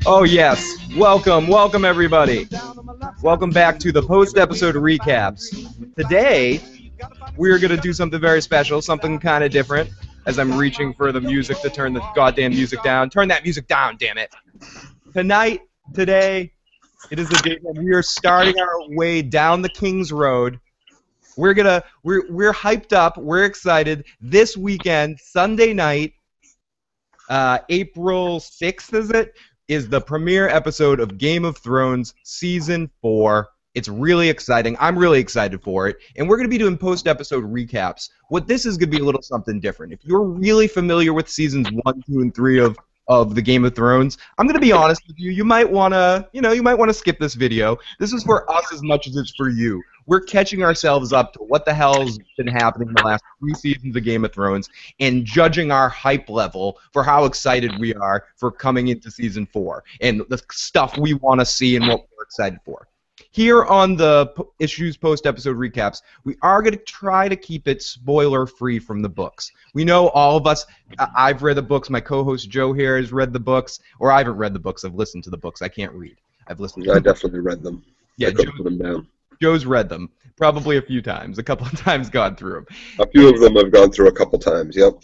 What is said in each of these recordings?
Oh yes, welcome everybody. Welcome back to the post-episode recaps. Today, we're going to do something very special, something kind of different, as I'm reaching for the music to turn the goddamn music down. Turn that music down, damn it. Today, it is the day that we are starting our way down the King's Road. We're hyped up, we're excited. This weekend, Sunday night, April 6th, is the premiere episode of Game of Thrones Season 4. It's really exciting. I'm really excited for it. And we're going to be doing post-episode recaps. What this is going to be a little something different. If you're really familiar with Seasons 1, 2, and 3 of the Game of Thrones, I'm going to be honest with you. You might want to skip this video. This is for us as much as it's for you. We're catching ourselves up to what the hell's been happening in the last 3 seasons of Game of Thrones and judging our hype level for how excited we are for coming into Season 4 and the stuff we want to see and what we're excited for. Here on the Issues post-episode recaps, we are going to try to keep it spoiler-free from the books. We know all of us, I've read the books, my co-host Joe here has read the books, or I haven't read the books, I've listened to the books, I can't read. I've listened to them. I definitely read them. Yeah, I couldn't put them down. Joe's read them, probably a few times, a couple of times gone through them. A few of them I've gone through a couple times, yep.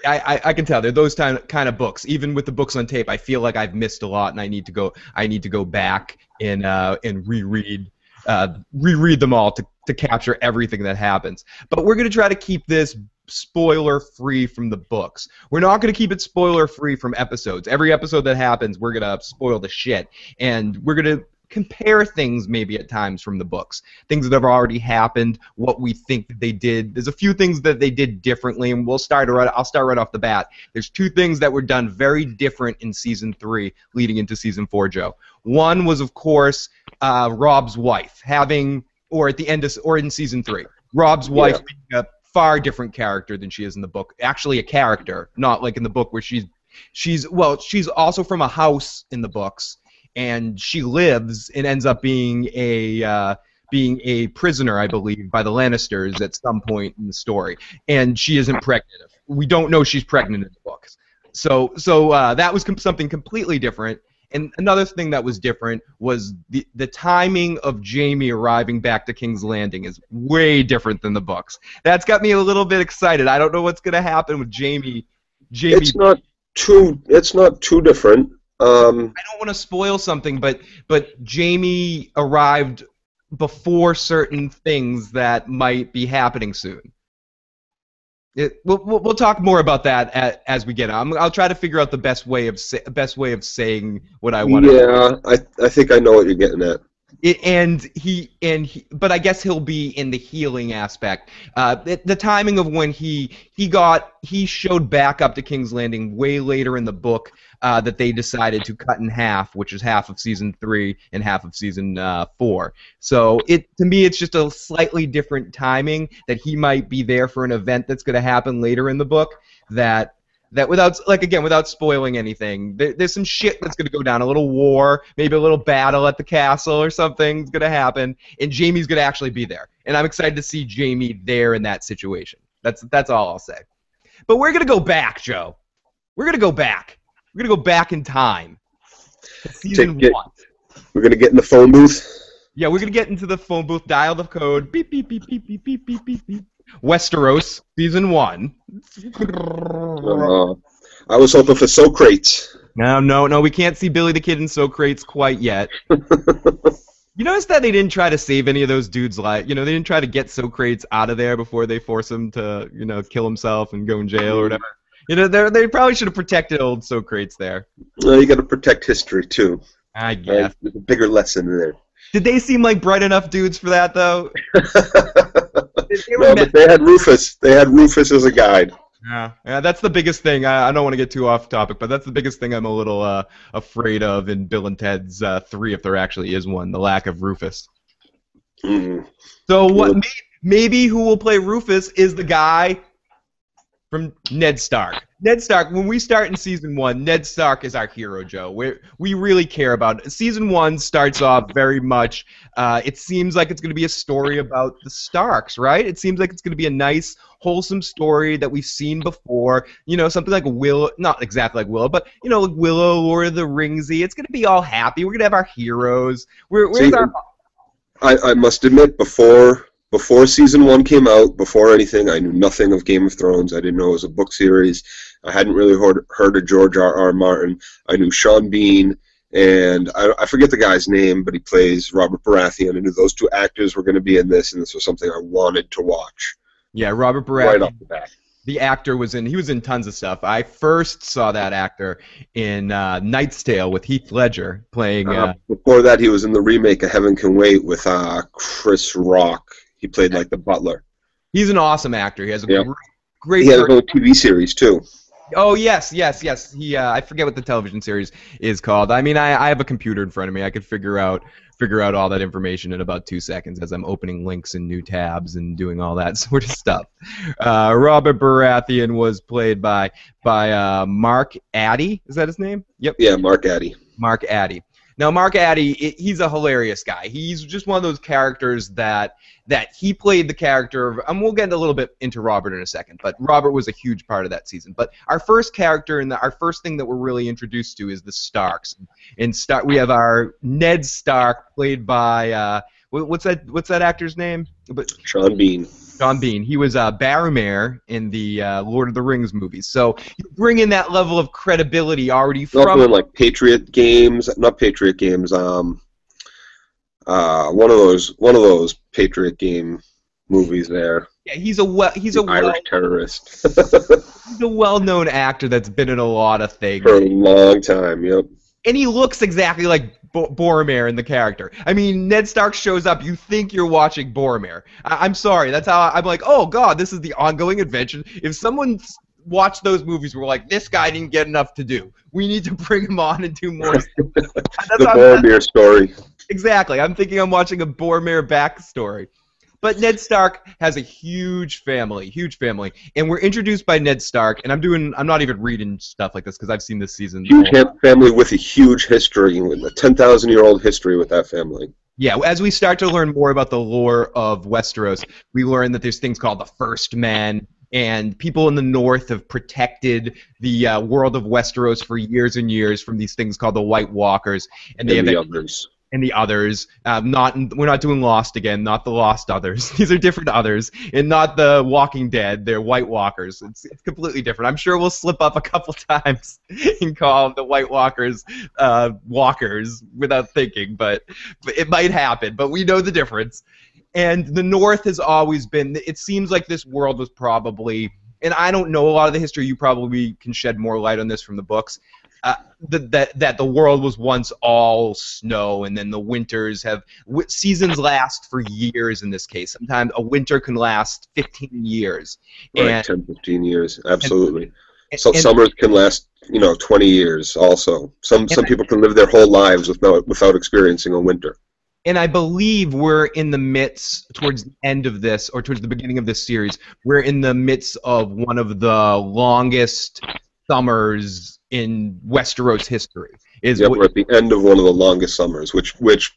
I can tell they're those kind of books. Even with the books on tape, I feel like I've missed a lot, and I need to go back and reread them all to capture everything that happens. But we're gonna try to keep this spoiler free from the books. We're not gonna keep it spoiler free from episodes. Every episode that happens, we're gonna spoil the shit, and we're gonna compare things maybe at times from the books, things that have already happened, what we think that they did. There's a few things that they did differently, and I'll start right off the bat. There's 2 things that were done very different in Season 3 leading into Season 4, Joe. One was, of course, Robb's wife or in Season 3, Robb's wife being a far different character than she is in the book. Actually a character, not like in the book where she's also from a house in the books, and she lives and ends up being a prisoner, I believe, by the Lannisters at some point in the story. And she isn't pregnant. We don't know she's pregnant in the books. So that was something completely different. And another thing that was different was the timing of Jaime arriving back to King's Landing is way different than the books. That's got me a little bit excited. I don't know what's going to happen with Jaime. It's not too different. I don't want to spoil something, but Jaime arrived before certain things that might be happening soon. We'll talk more about that as we get on. I'll try to figure out the best way of saying what I want. Yeah, I think I know what you're getting at. But I guess he'll be in the healing aspect. The timing of when he showed back up to King's Landing way later in the book that they decided to cut in half, which is half of Season 3 and half of Season 4. So to me, it's just a slightly different timing that he might be there for an event that's going to happen later in the book that without spoiling anything, there's some shit that's going to go down, a little war, maybe a little battle at the castle or something's going to happen, and Jaime's going to actually be there. And I'm excited to see Jaime there in that situation. That's all I'll say. But we're going to go back, Joe. We're going to go back. We're going to go back in time to Season 1. We're going to get in the phone booth? Yeah, we're going to get into the phone booth, dial the code, beep, beep, beep, beep, beep, beep, beep, beep, beep. Westeros, Season 1. I was hoping for Socrates. No, we can't see Billy the Kid in Socrates quite yet. You notice that they didn't try to save any of those dudes' lives? They didn't try to get Socrates out of there before they force him to, kill himself and go in jail or whatever. They probably should have protected old Socrates there. Well, you got to protect history, too. I guess. There's a bigger lesson in there. Did they seem like bright enough dudes for that, though? No, but they had Rufus. They had Rufus as a guide. Yeah, that's the biggest thing. I don't want to get too off topic, but that's the biggest thing I'm a little afraid of in Bill and Ted's 3, if there actually is one, the lack of Rufus. Mm. So maybe who will play Rufus is the guy from Ned Stark. Ned Stark, when we start in Season 1, Ned Stark is our hero, Joe. We really care about it. Season 1 starts off very much, it seems like it's going to be a story about the Starks, right? It seems like it's going to be a nice, wholesome story that we've seen before. You know, something like Willow, not exactly like Willow, but, you know, like Willow, Lord of the Ringsy. It's going to be all happy. We're going to have our heroes. Where's our... I must admit, before Season 1 came out, before anything, I knew nothing of Game of Thrones. I didn't know it was a book series. I hadn't really heard of George R.R. Martin. I knew Sean Bean, and I forget the guy's name, but he plays Robert Baratheon. I knew those two actors were going to be in this, and this was something I wanted to watch. Yeah, Robert Baratheon. Right off the bat. The actor he was in tons of stuff. I first saw that actor in Knight's Tale with Heath Ledger playing... before that, he was in the remake of Heaven Can Wait with Chris Rock. He played like the butler. He's an awesome actor. He has a great... He has a whole TV series, too. Oh, yes. He I forget what the television series is called. I mean, I have a computer in front of me. I could figure out all that information in about 2 seconds as I'm opening links and new tabs and doing all that sort of stuff. Robert Baratheon was played by Mark Addy. Is that his name? Yep. Yeah, Mark Addy. Mark Addy. Now, Mark Addy, he's a hilarious guy. He's just one of those characters that he played the character of, and we'll get a little bit into Robert in a second, but Robert was a huge part of that season. But our first character and our first thing that we're really introduced to is the Starks. We have our Ned Stark, played by, what's that actor's name? Sean Bean. Sean Bean. He was Boromir in the Lord of the Rings movies. So you bring in that level of credibility already from... Also in, like, Patriot Games, not Patriot Games, one of those Patriot Game movies there. Yeah, he's a Irish terrorist. He's a well-known actor that's been in a lot of things. For a long time, yep. And he looks exactly like Boromir in the character. I mean, Ned Stark shows up, you think you're watching Boromir. I'm sorry, that's how I'm like, oh god, this is the ongoing adventure. If someone watched those movies, we're like, this guy didn't get enough to do. We need to bring him on and do more stuff. The Boromir story. Exactly. I'm thinking I'm watching a Boromir backstory. But Ned Stark has a huge family, and we're introduced by Ned Stark. And I'm not even reading stuff like this because I've seen this season. Huge family with a huge history, with a 10,000-year-old history with that family. Yeah, as we start to learn more about the lore of Westeros, we learn that there's things called the First Men, and people in the North have protected the world of Westeros for years and years from these things called the White Walkers, and the others. And the others, we're not doing Lost again, not the Lost Others. These are different others, and not the Walking Dead. They're White Walkers. It's completely different. I'm sure we'll slip up a couple times and call the White Walkers walkers without thinking, but it might happen. But we know the difference. And the North has always been. It seems like this world was probably, and I don't know a lot of the history. You probably can shed more light on this from the books. That the world was once all snow, and then the winters seasons last for years in this case. Sometimes a winter can last 15 years. Right, 10, 15 years, absolutely. So summers can last, 20 years also. Some people can live their whole lives without experiencing a winter. And I believe we're in the midst, towards the end of this, or towards the beginning of this series, we're in the midst of one of the longest summers in Westeros history. We're at the end of one of the longest summers, which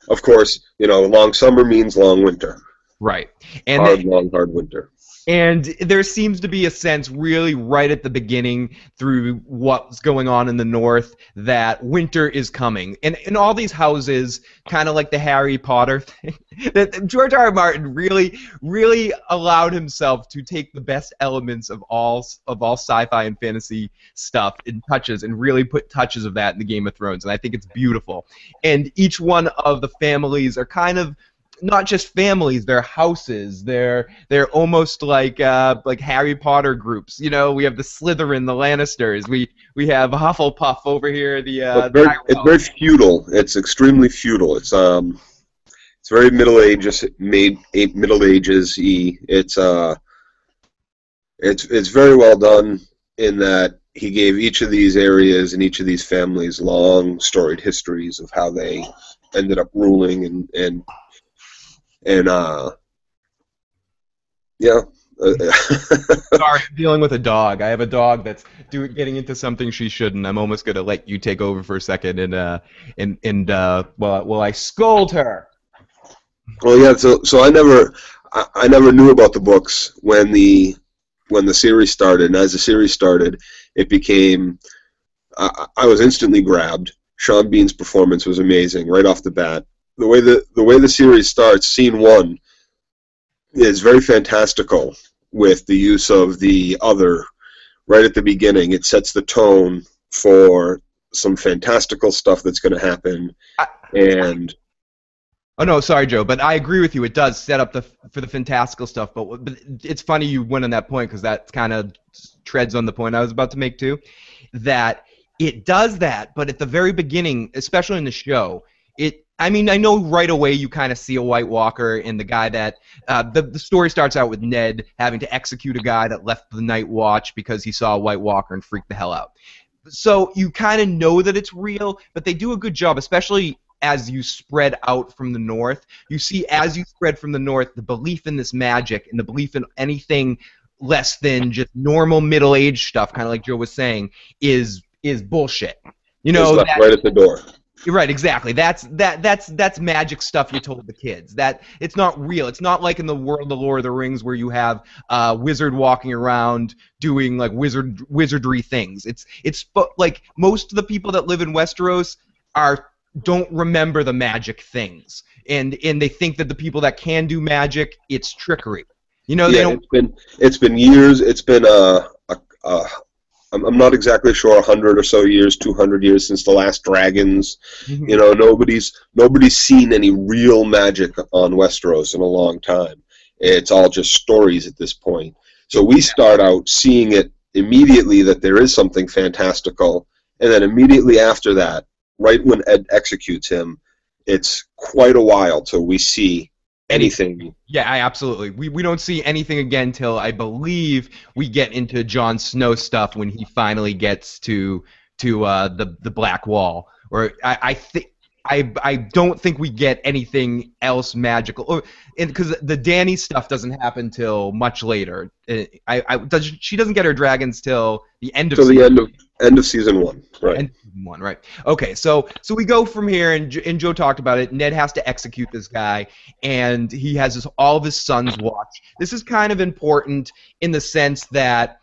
of course, long summer means long winter. Right. And hard winter. And there seems to be a sense really right at the beginning through what's going on in the North that winter is coming. And in all these houses, kind of like the Harry Potter thing, that George R.R. Martin really allowed himself to take the best elements of all sci-fi and fantasy stuff and touches and really put touches of that in the Game of Thrones. And I think it's beautiful. And each one of the families are kind of not just families, they're houses. They're almost like Harry Potter groups. We have the Slytherin, the Lannisters. We have Hufflepuff over here. It's very feudal. It's extremely feudal. It's very Middle Ages. Middle Ages-y. It's very well done in that he gave each of these areas and each of these families long storied histories of how they ended up ruling and Sorry, I'm dealing with a dog. I have a dog that's getting into something she shouldn't. I'm almost gonna let you take over for a second well, I scold her. Well, yeah. So I never knew about the books when the series started, and as the series started, it became. I was instantly grabbed. Sean Bean's performance was amazing right off the bat. The way the series starts, scene one is very fantastical with the use of the other right at the beginning. It sets the tone for some fantastical stuff that's going to happen, and. Oh no, sorry, Joe, but I agree with you. It does set up for the fantastical stuff, but it's funny you went on that point because that kind of treads on the point I was about to make too. That it does that, but at the very beginning, especially in the show, I mean, I know right away you kind of see a White Walker in the guy that the story starts out with Ned having to execute a guy that left the Night Watch because he saw a White Walker and freaked the hell out. So you kind of know that it's real, but they do a good job, especially as you spread out from the north. You see, as you spread from the north, the belief in this magic and the belief in anything less than just normal middle-aged stuff, kind of like Joe was saying, is bullshit. You know, left right at the door. Right, exactly. That's magic stuff you told the kids. That it's not real. It's not like in the world of the Lord of the Rings where you have a wizard walking around doing like wizardry things. It's like most of the people that live in Westeros don't remember the magic things, and they think that the people that can do magic, it's trickery. You know, yeah, it's been years. It's been I'm not exactly sure, 100 or so years, 200 years since the last dragons. Mm-hmm. You know, nobody's seen any real magic on Westeros in a long time. It's all just stories at this point. So we start out seeing it immediately that there is something fantastical, and then immediately after that, right when Ed executes him, it's quite a while till we see anything. Yeah, absolutely. We don't see anything again till I believe we get into Jon Snow stuff when he finally gets to the Black Wall. Or I don't think we get anything else magical. Because the Dany stuff doesn't happen till much later. She doesn't get her dragons till the end of end of season 1, right? End of season 1, right? Okay, so we go from here, and Joe talked about it. Ned has to execute this guy, and he has all of his sons watch. This is kind of important in the sense that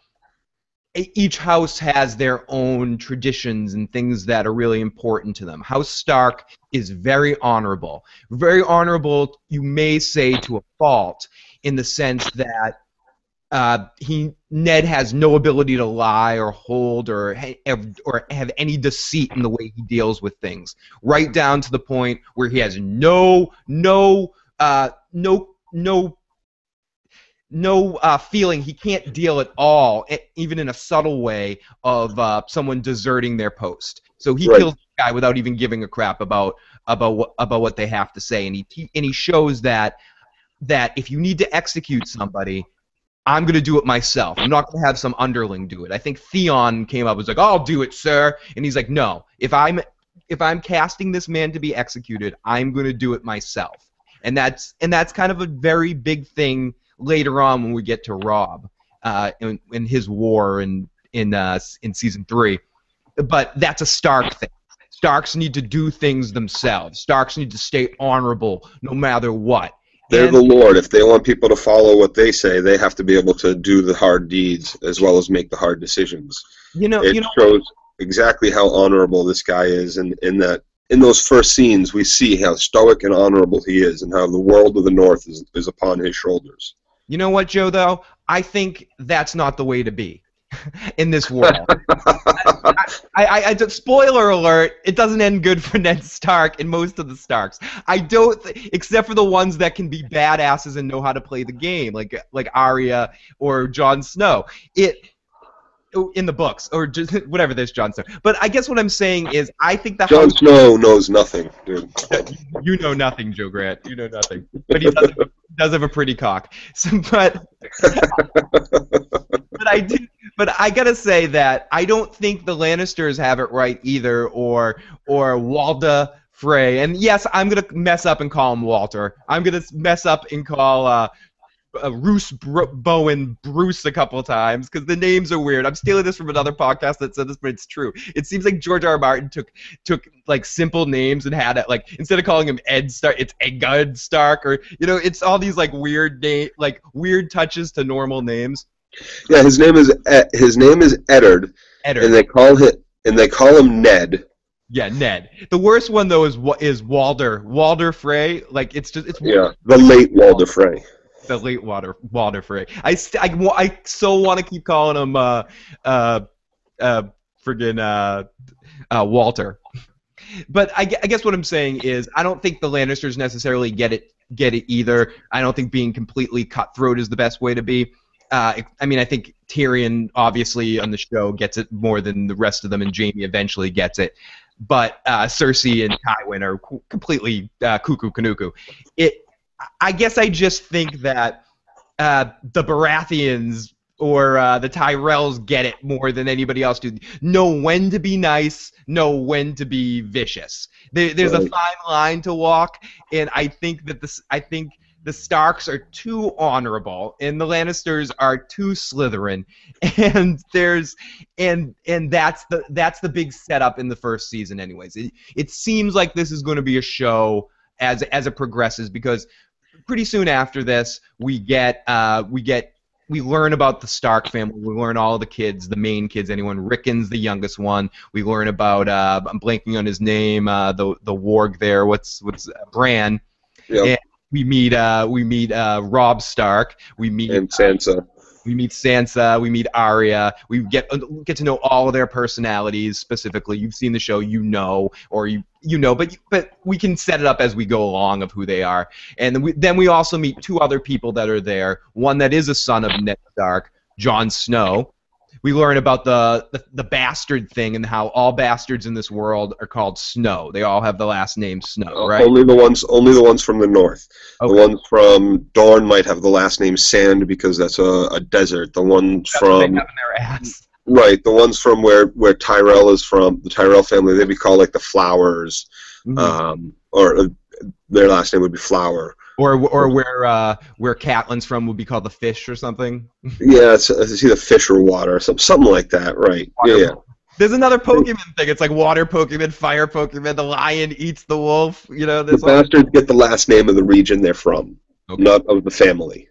each house has their own traditions and things that are really important to them. House Stark is very honorable. Very honorable, you may say, to a fault, in the sense that Ned has no ability to lie or hold or have any deceit in the way he deals with things, right down to the point where he has no feeling. He can't deal at all, even in a subtle way, of someone deserting their post. So he kills the guy without even giving a crap about what they have to say, and he shows that if you need to execute somebody, I'm going to do it myself. I'm not going to have some underling do it. I think Theon came up and was like, "I'll do it, sir." And he's like, "No. If I'm casting this man to be executed, I'm going to do it myself." And that's kind of a very big thing later on when we get to Robb in his war in season 3. But that's a Stark thing. Starks need to do things themselves. Starks need to stay honorable no matter what. They're the Lord. If they want people to follow what they say, they have to be able to do the hard deeds as well as make the hard decisions. It shows exactly how honorable this guy is, and in those first scenes, we see how stoic and honorable he is, and how the world of the North is upon his shoulders. You know what, Joe? Though I think that's not the way to be in this world. Spoiler alert, it doesn't end good for Ned Stark and most of the Starks. I don't, except for the ones that can be badasses and know how to play the game, like Arya or Jon Snow. In the books, or just whatever, there's Jon Snow. But I guess what I'm saying is, I think that Jon Snow knows nothing, dude. You know nothing, Joe Grant. You know nothing. But he does have a pretty cock. So, but I gotta say that I don't think the Lannisters have it right either, or Walda Frey. And yes, I'm gonna mess up and call him Walter. I'm gonna mess up and call Bowen Bruce a couple times because the names are weird. I'm stealing this from another podcast that said this, but it's true. It seems like George R. R. Martin took like simple names and had it like instead of calling him Ed Stark, it's Eggud Stark, or it's all these like weird weird touches to normal names. Yeah, his name is Eddard, and they call him Ned. Yeah, Ned. The worst one though is Walder Frey. Like it's the late Walder Frey. The late Walder Frey. I so want to keep calling him friggin' Walter. But I guess what I'm saying is I don't think the Lannisters necessarily get it either. I don't think being completely cutthroat is the best way to be. I mean, I think Tyrion obviously on the show gets it more than the rest of them, and Jaime eventually gets it. But Cersei and Tywin are completely cuckoo kanuku. I guess I just think that the Baratheons or the Tyrells get it more than anybody else do. Know when to be nice, know when to be vicious. There's a fine line to walk, and I think that the Starks are too honorable, and the Lannisters are too Slytherin, and that's the big setup in the first season. Anyways, it seems like this is going to be a show as it progresses, because pretty soon after this we learn about the Stark family. We learn all the kids, the main kids. Rickon's the youngest one. We learn about I'm blanking on his name. The warg there. What's Bran? Yep. And we meet Robb Stark. We meet Sansa. We meet Sansa. We meet Arya. We get to know all of their personalities specifically. You've seen the show, but we can set it up as we go along of who they are. And then we also meet two other people that are there. One that is a son of Ned Stark, Jon Snow. We learn about the bastard thing and how all bastards in this world are called Snow. They all have the last name Snow, right? Only the ones from the north. Okay. The ones from Dorne might have the last name Sand because that's a desert. The ones that's from what they have in their ass. Right, the ones from where Tyrell is from, the Tyrell family, they'd be called like the Flowers, or their last name would be Flower. Or where Catelyn's from would be called the Fish or something. Yeah, it's either fish or water, something like that, right? Yeah. There's another Pokemon thing. It's like water Pokemon, fire Pokemon. The lion eats the wolf. The bastards get the last name of the region they're from, not of the family.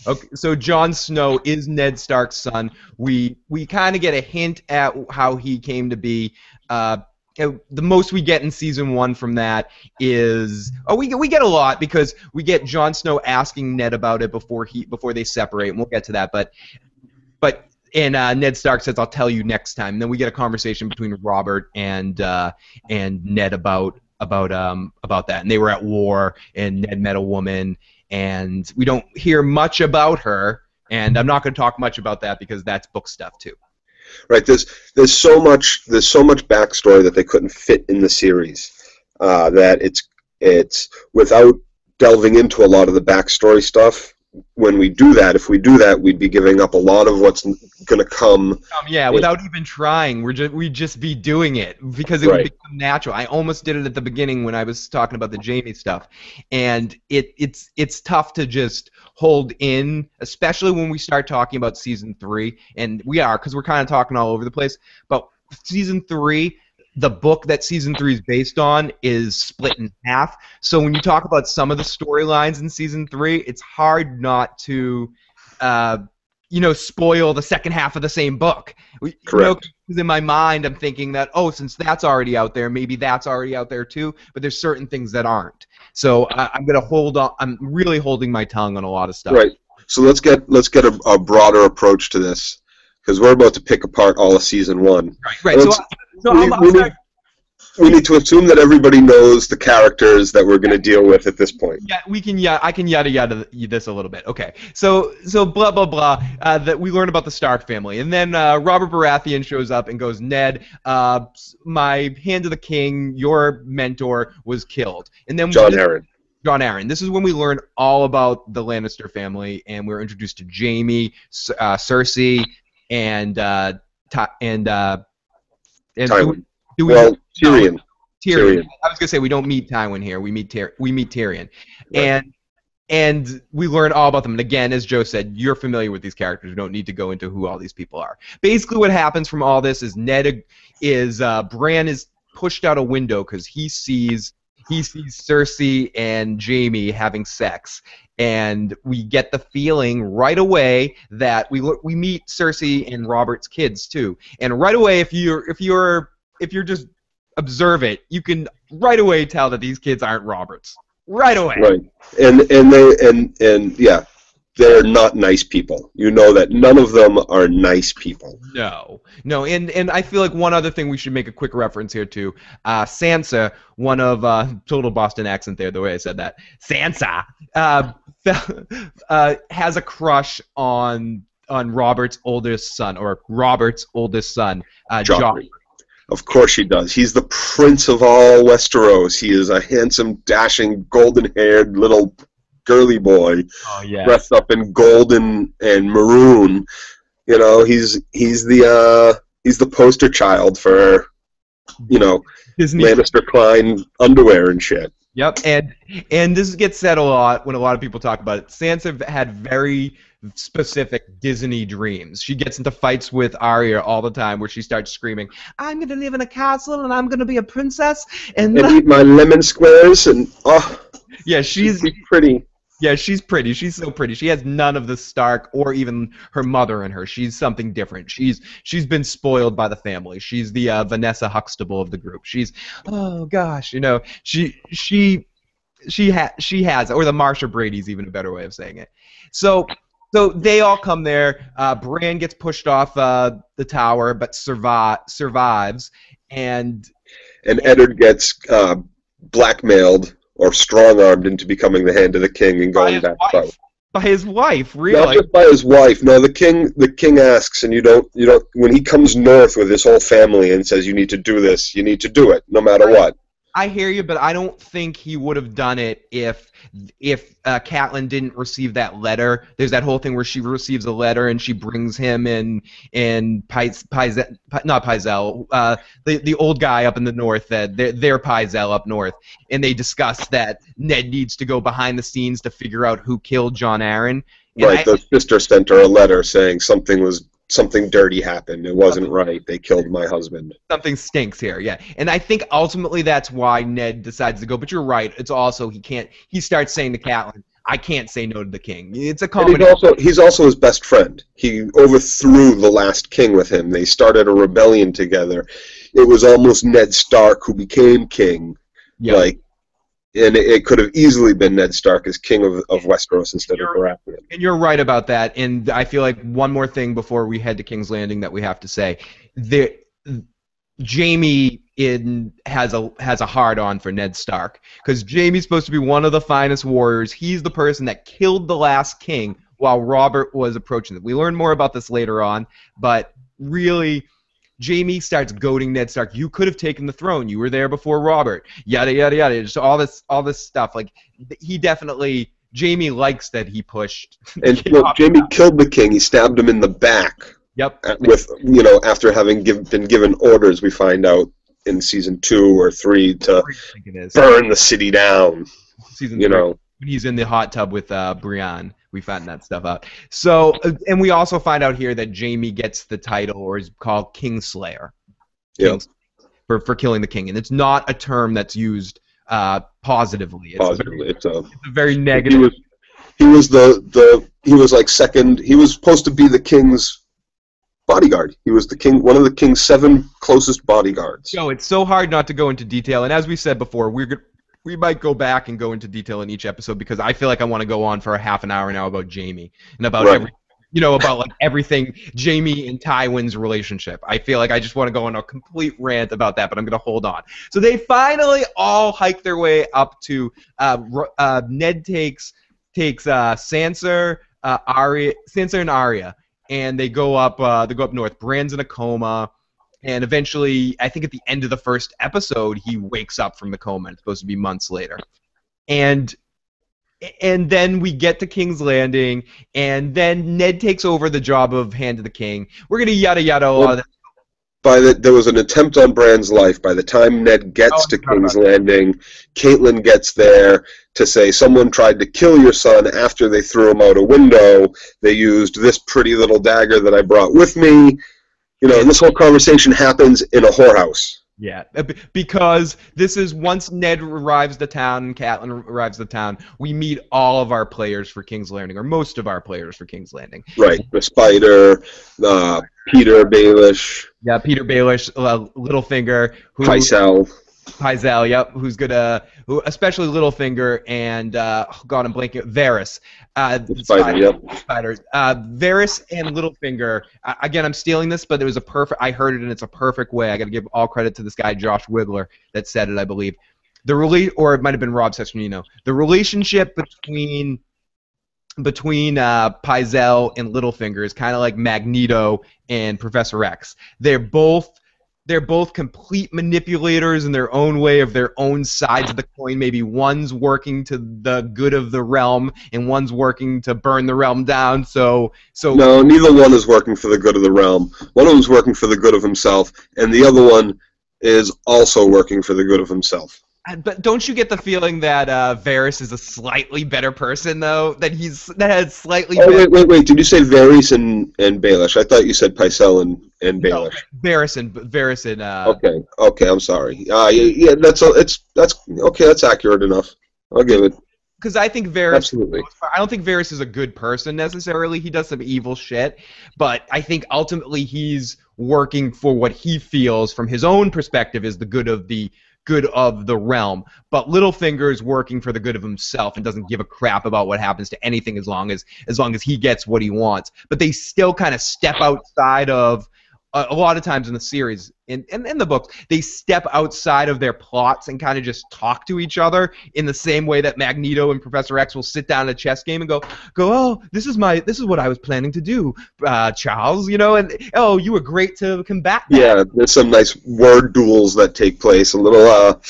Okay, so Jon Snow is Ned Stark's son. We kind of get a hint at how he came to be. The most we get in season 1 from that is we get a lot because we get Jon Snow asking Ned about it before they separate, and we'll get to that. But Ned Stark says, "I'll tell you next time." And then we get a conversation between Robert and Ned about that, and they were at war, and Ned met a woman, and we don't hear much about her, and I'm not going to talk much about that because that's book stuff too. Right, there's so much backstory that they couldn't fit in the series that it's without delving into a lot of the backstory stuff. When we do that, if we do that, we'd be giving up a lot of what's going to come. Without even trying, we'd just be doing it because it would become natural. I almost did it at the beginning when I was talking about the Jaime stuff, and it's tough to just hold in, especially when we start talking about season 3, and we are because we're kind of talking all over the place. But season 3. The book that season 3 is based on is split in half. So when you talk about some of the storylines in season 3, it's hard not to, spoil the second half of the same book. Correct. Because in my mind, I'm thinking that, since that's already out there, maybe that's already out there too. But there's certain things that aren't. So I'm gonna hold on. I'm really holding my tongue on a lot of stuff. Right. So let's get a broader approach to this because we're about to pick apart all of season 1. Right. We need to assume that everybody knows the characters that we're going to deal with at this point. Yeah, I can yada this a little bit. Okay, so blah blah blah. That we learn about the Stark family, and then Robert Baratheon shows up and goes, Ned, my hand of the king, your mentor, was killed, and then Jon Arryn. This is when we learn all about the Lannister family, and we're introduced to Jaime, Cersei, and Tywin. Tyrion. I was gonna say we don't meet Tywin here. We meet Tyrion, And we learn all about them. And again, as Joe said, you're familiar with these characters. We don't need to go into who all these people are. Basically, what happens from all this is Bran is pushed out a window because he sees Cersei and Jaime having sex, and we get the feeling right away that we meet Cersei and Robert's kids too. And right away, if you're just observe it, you can right away tell that these kids aren't Robert's. Right away. Right. And yeah, they're not nice people. You know that none of them are nice people. No. And I feel like one other thing we should make a quick reference here to, Sansa, one of total Boston accent there, the way I said that. Sansa has a crush on Robert's oldest son, Joffrey. Of course she does. He's the prince of all Westeros. He is a handsome, dashing, golden-haired little girly boy, dressed up in gold and maroon. You know, he's the poster child for, you know, Disney Lannister Klein underwear and shit. Yep, and this gets said a lot when a lot of people talk about it. Sansa had very specific Disney dreams. She gets into fights with Arya all the time where she starts screaming, "I'm going to live in a castle and I'm going to be a princess and eat my lemon squares and yeah, she's pretty. Yeah, she's pretty. She's so pretty. She has none of the Stark or even her mother in her. She's something different. She's been spoiled by the family. She's the Vanessa Huxtable of the group. She's, oh gosh, you know, she has, or the Marsha Brady's even a better way of saying it. So they all come there. Bran gets pushed off the tower, but survives, and Eddard gets blackmailed or strong-armed into becoming the Hand of the King and going back south. By his wife, really? Not just by his wife. No, the king asks, and you don't. When he comes north with his whole family and says, "You need to do this. You need to do it, no matter what." I hear you, but I don't think he would have done it if Catelyn didn't receive that letter. There's that whole thing where she receives a letter and she brings him in Pyzel, the old guy up in the north, that they're Pyzel up north, and they discuss that Ned needs to go behind the scenes to figure out who killed Jon Arryn. Right, the sister sent her a letter saying something dirty happened. It wasn't right. They killed my husband. Something stinks here, yeah. And I think ultimately that's why Ned decides to go. But you're right. It's also he starts saying to Catelyn, "I can't say no to the king." It's a comedy. He's also his best friend. He overthrew the last king with him. They started a rebellion together. It was almost Ned Stark who became king. Yep. And it could have easily been Ned Stark as king of Westeros instead of Baratheon. And you're right about that. And I feel like one more thing before we head to King's Landing that we have to say. Jaime has a hard-on for Ned Stark. Because Jaime's supposed to be one of the finest warriors. He's the person that killed the last king while Robert was approaching them. We learn more about this later on. But really, Jaime starts goading Ned Stark. You could have taken the throne. You were there before Robert. Yada yada yada. Just all this stuff. Like Jaime likes that he pushed. And Jaime killed the king. He stabbed him in the back. Yep. After having been given orders, we find out in season 2 or 3 to burn the city down. Season 3. When he's in the hot tub with Brienne. We found that stuff out. So, and we also find out here that Jaime gets the title, or is called Kingslayer. Yeah. For killing the king, and it's not a term that's used positively. It's a very negative. He was like second. He was supposed to be the king's bodyguard. He was one of the king's 7 closest bodyguards. So it's so hard not to go into detail. And as we said before, we might go back and go into detail in each episode because I feel like I want to go on for a half an hour now about Jaime and about everything Jaime and Tywin's relationship. I feel like I just want to go on a complete rant about that, but I'm going to hold on. So they finally all hike their way up to Ned takes Sansa and Arya, and they go up north. Bran's in a coma. And eventually, I think at the end of the first episode, he wakes up from the coma. It's supposed to be months later. And then we get to King's Landing, and then Ned takes over the job of Hand of the King. We're going to yada yada a lot of this. there was an attempt on Bran's life. By the time Ned gets to King's Landing, Catelyn gets there to say someone tried to kill your son after they threw him out a window. They used this pretty little dagger that I brought with me. You know, and this whole conversation happens in a whorehouse. Yeah, because this is once Ned arrives to town and Catelyn arrives to town, we meet all of our players for King's Landing, or most of our players for King's Landing. Right, the Spider, Peter Baelish. Yeah, Peter Baelish, Littlefinger, Pycelle, yep, who's gonna, especially Littlefinger and oh God, I'm blanking. Varys, Spider, yep. Varys and Littlefinger. Again, I'm stealing this, but it was a perfect. I heard it, and it's a perfect way. I got to give all credit to this guy, Josh Wiggler, that said it, I believe. Or it might have been Rob Cesternino. The relationship between Pycelle and Littlefinger is kind of like Magneto and Professor X. They're both complete manipulators in their own way of their own sides of the coin. Maybe one's working to the good of the realm, and one's working to burn the realm down. So no, neither one is working for the good of the realm. One of them's working for the good of himself, and the other one is also working for the good of himself. But don't you get the feeling that Varys is a slightly better person, though? That has slightly. Oh, wait! Did you say Varys and Baelish? I thought you said Pycelle and Baelish. No, Varys and. Okay. I'm sorry. Yeah. That's okay. That's accurate enough. I'll give it. Because I think Varys. Absolutely. I don't think Varys is a good person necessarily. He does some evil shit, but I think ultimately he's working for what he feels from his own perspective is the good of the realm, but Littlefinger is working for the good of himself and doesn't give a crap about what happens to anything as long as he gets what he wants. But they still kind of step outside of a lot of times in the series, in the books, they step outside of their plots and kind of just talk to each other in the same way that Magneto and Professor X will sit down at a chess game and go, oh, this is what I was planning to do, Charles, you know, and oh, you were great to combat that. Yeah, there's some nice word duels that take place, a little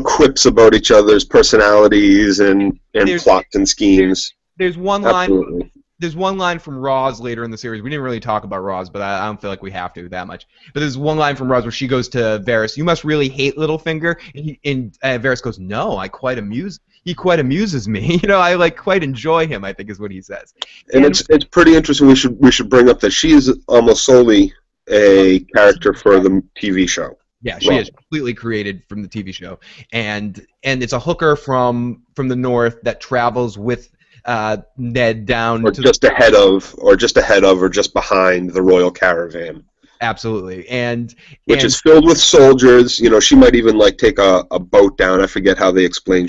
quips about each other's personalities and plots and schemes. There's one line. Absolutely. There's one line from Roz later in the series. We didn't really talk about Roz, but I don't feel like we have to that much. But there's one line from Roz where she goes to Varys, "You must really hate Littlefinger," and Varys goes, "No, he quite amuses me. You know, I quite enjoy him," I think is what he says. And it's pretty interesting. We should bring up that she is almost solely a character for the TV show. Yeah, she is completely created from the TV show, and it's a hooker from the north that travels with Ned down or just ahead of, or just behind the royal caravan. Absolutely, which is filled with soldiers. You know, she might even take a boat down. I forget how they explain.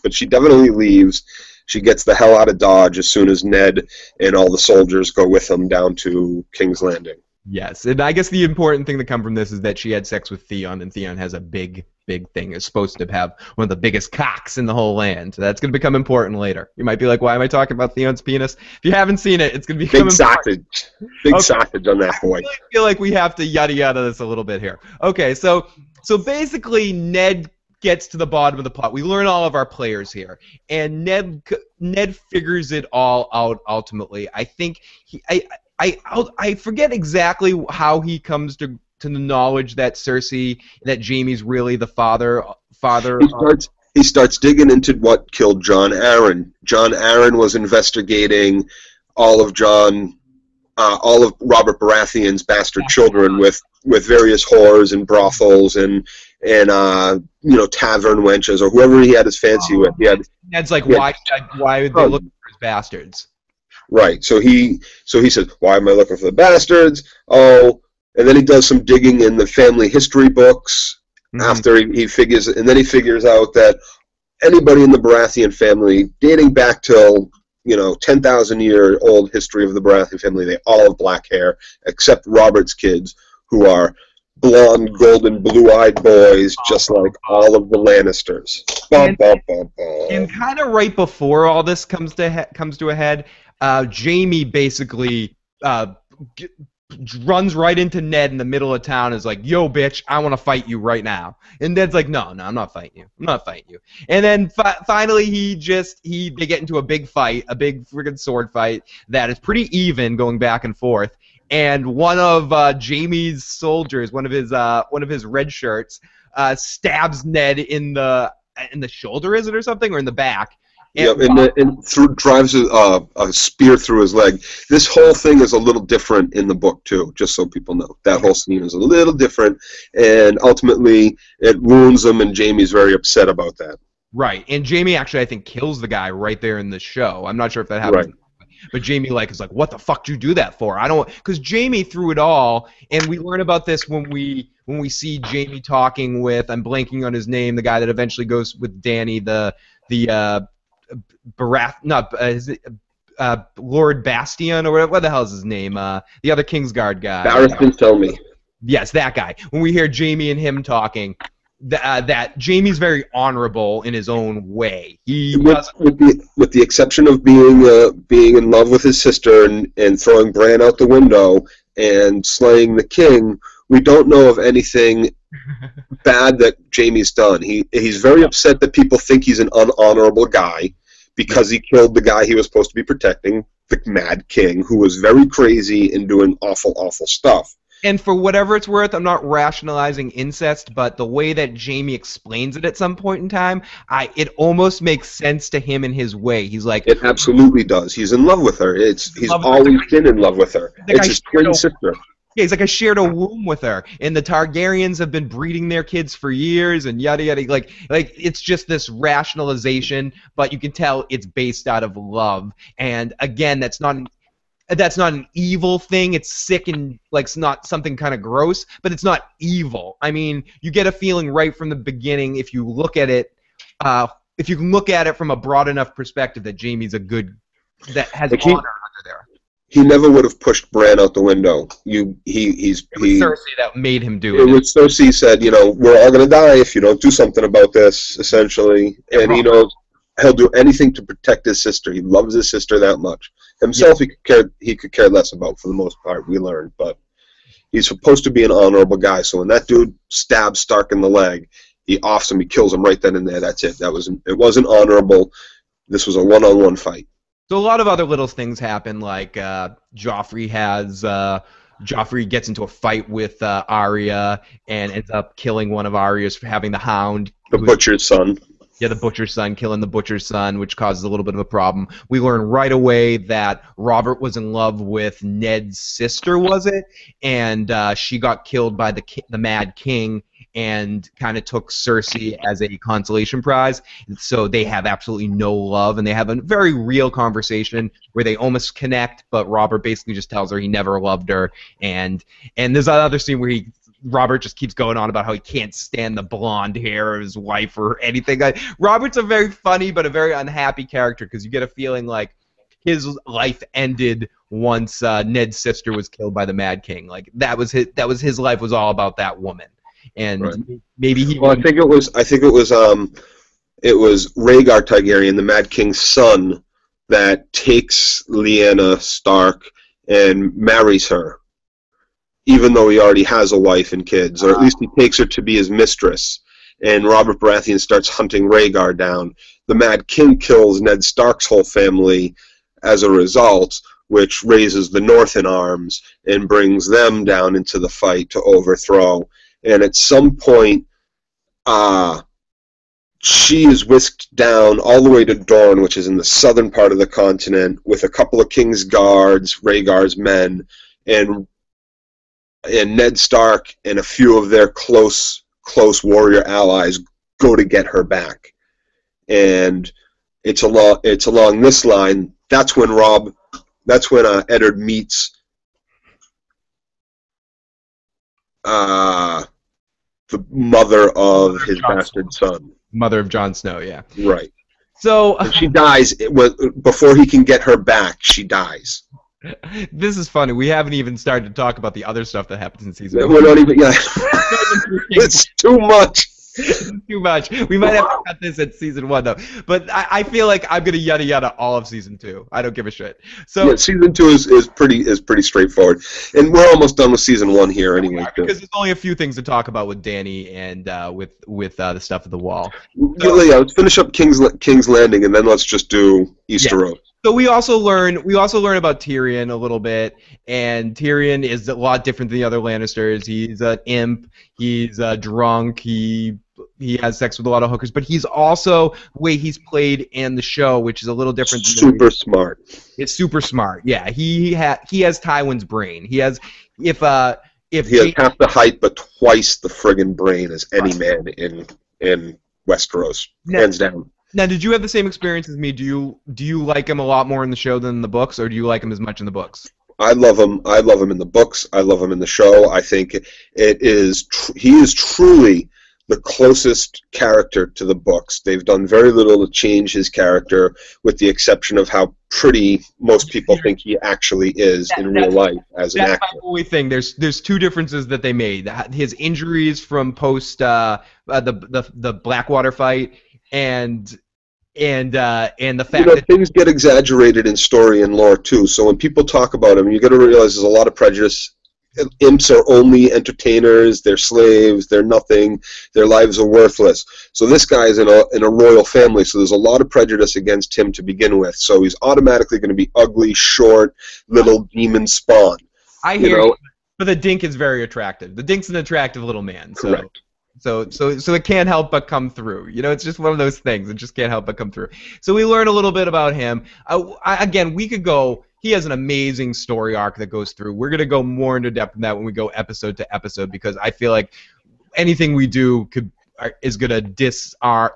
But she definitely leaves. She gets the hell out of Dodge as soon as Ned and all the soldiers go with him down to King's Landing. Yes, and I guess the important thing to come from this is that she had sex with Theon, and Theon has a big thing. It's supposed to have one of the biggest cocks in the whole land. So that's going to become important later. You might be like, why am I talking about Theon's penis? If you haven't seen it, it's going to become important. Big sausage on that boy. I feel like we have to yada this a little bit here. Okay, so basically Ned gets to the bottom of the plot. We learn all of our players here, and Ned figures it all out ultimately. I think I forget exactly how he comes to the knowledge that Jaime's really the father. He starts digging into what killed Jon Arryn. Jon Arryn was investigating all of Robert Baratheon's bastard children with various whores and brothels and tavern wenches or whoever he had his fancy with. Ned's like, why are they looking for his bastards? Right. So he says, why am I looking for the bastards? Oh, and then he does some digging in the family history books. After he figures out that anybody in the Baratheon family, dating back till 10,000-year-old history of the Baratheon family, they all have black hair except Robert's kids, who are blonde, golden, blue-eyed boys, just like all of the Lannisters. And kind of right before all this comes to a head, Jaime basically runs right into Ned in the middle of town and is like, yo, bitch, I want to fight you right now. And Ned's like, no, I'm not fighting you. I'm not fighting you. And then finally they get into a big fight, a big friggin' sword fight that is pretty even going back and forth. and one of Jaime's soldiers, one of his red shirts, stabs Ned in the shoulder, is it, or something, or in the back? Yeah, and drives a spear through his leg. This whole thing is a little different in the book too, just so people know. That whole scene is a little different, and ultimately it wounds him, and Jaime's very upset about that. Right, and Jaime actually, I think, kills the guy right there in the show. I'm not sure if that happens. Right. But Jaime is like, what the fuck did you do that for? I don't, because Jaime threw it all, and we learn about this when we see Jaime talking with, I'm blanking on his name, the guy that eventually goes with Dany, Lord Bastion, or what the hell is his name? The other Kingsguard guy. Barristan Selmy. Yes, that guy. When we hear Jaime and him talking, that Jaime's very honorable in his own way. With the exception of being in love with his sister and throwing Bran out the window and slaying the king, we don't know of anything bad that Jaime's done. He's very upset that people think he's an unhonorable guy because he killed the guy he was supposed to be protecting, the Mad King, who was very crazy and doing awful, awful stuff. And for whatever it's worth, I'm not rationalizing incest, but the way that Jaime explains it at some point in time, it almost makes sense to him in his way. He's like, it absolutely does. He's in love with her. He's always been in love with her. It's his twin sister. Yeah, he's like, I shared a womb with her, and the Targaryens have been breeding their kids for years, and yada yada. Like it's just this rationalization, but you can tell it's based out of love. And again, that's not an evil thing. It's sick and like it's not something kind of gross, but it's not evil. I mean, you get a feeling right from the beginning if you look at it. If you can look at it from a broad enough perspective that Jaime's a good, that has honor under there. He never would have pushed Bran out the window. It was Cersei that made him do it. It was Cersei said, we're all gonna die if you don't do something about this, essentially. And he knows he'll do anything to protect his sister. He loves his sister that much. Himself, he could care less about for the most part. We learned, but he's supposed to be an honorable guy. So when that dude stabs Stark in the leg, he offs him. He kills him right then and there. That's it. It wasn't honorable. This was a one-on-one fight. So a lot of other little things happen, like Joffrey gets into a fight with Arya and ends up killing one of Arya's for having the Hound. The Butcher's son. Yeah, the Butcher's son, killing the Butcher's son, which causes a little bit of a problem. We learn right away that Robert was in love with Ned's sister, was it? And she got killed by the Mad King and kind of took Cersei as a consolation prize. So they have absolutely no love, and they have a very real conversation where they almost connect, but Robert basically just tells her he never loved her. And there's another scene where Robert just keeps going on about how he can't stand the blonde hair of his wife or anything. Robert's a very funny but a very unhappy character because you get a feeling like his life ended once Ned's sister was killed by the Mad King. Like that was his life was all about that woman. And right. Maybe he. Well, I think it was Rhaegar Targaryen, the Mad King's son, that takes Lyanna Stark and marries her, even though he already has a wife and kids, or at least he takes her to be his mistress. And Robert Baratheon starts hunting Rhaegar down. The Mad King kills Ned Stark's whole family as a result, which raises the North in arms and brings them down into the fight to overthrow. And at some point, she is whisked down all the way to Dorne, which is in the southern part of the continent, with a couple of King's guards, Rhaegar's men, and Ned Stark and a few of their close warrior allies go to get her back. And it's along this line. That's when Eddard meets the mother of his bastard son. Mother of Jon Snow, yeah. Right. So and she dies before he can get her back. She dies. This is funny. We haven't even started to talk about the other stuff that happens in season 1. We're not even. Yeah. It's too much. Too much. We might have to cut this at season 1 though. But I feel like I'm gonna yada yada all of season 2. I don't give a shit. So yeah, season 2 is pretty straightforward, and we're almost done with season 1 here anyway. Because there's only a few things to talk about with Dany and with the stuff at the wall. So, yeah, let's finish up King's Landing, and then let's just do Easter Road. So we also learn about Tyrion a little bit, and Tyrion is a lot different than the other Lannisters. He's an imp. He's drunk. He has sex with a lot of hookers, but he's also the way he's played in the show, which is a little different. Super smart. It's super smart. Yeah, he has Tywin's brain. He has if he has half the height but twice the friggin' brain as any man in Westeros, hands down. Now, did you have the same experience as me? Do you like him a lot more in the show than in the books, or do you like him as much in the books? I love him. I love him in the books. I love him in the show. I think he is truly the closest character to the books. They've done very little to change his character, with the exception of how pretty most people think he actually is in real life as an actor. That's my only thing. There's two differences that they made. His injuries from post the Blackwater fight, and the fact that things get exaggerated in story and lore too. So when people talk about him, you got to realize there's a lot of prejudice. Imps are only entertainers. They're slaves. They're nothing. Their lives are worthless. So this guy's in a royal family. So there's a lot of prejudice against him to begin with. So he's automatically going to be ugly, short, little demon spawn. I hear you, but the Dink is very attractive. The Dink's an attractive little man. So. Correct. So it can't help but come through. It's just one of those things. It just can't help but come through. So we learn a little bit about him. Again, we could go. He has an amazing story arc that goes through. We're gonna go more into depth in that when we go episode to episode, because I feel like anything we do is gonna dishonor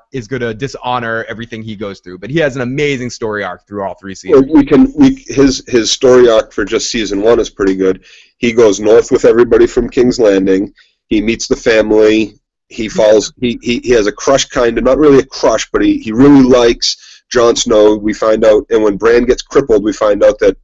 everything he goes through. But he has an amazing story arc through all 3 seasons. His story arc for just season 1 is pretty good. He goes north with everybody from King's Landing. He meets the family. He falls. He has a crush, kind of, not really a crush, but he really likes Jon Snow. We find out, and when Bran gets crippled, we find out that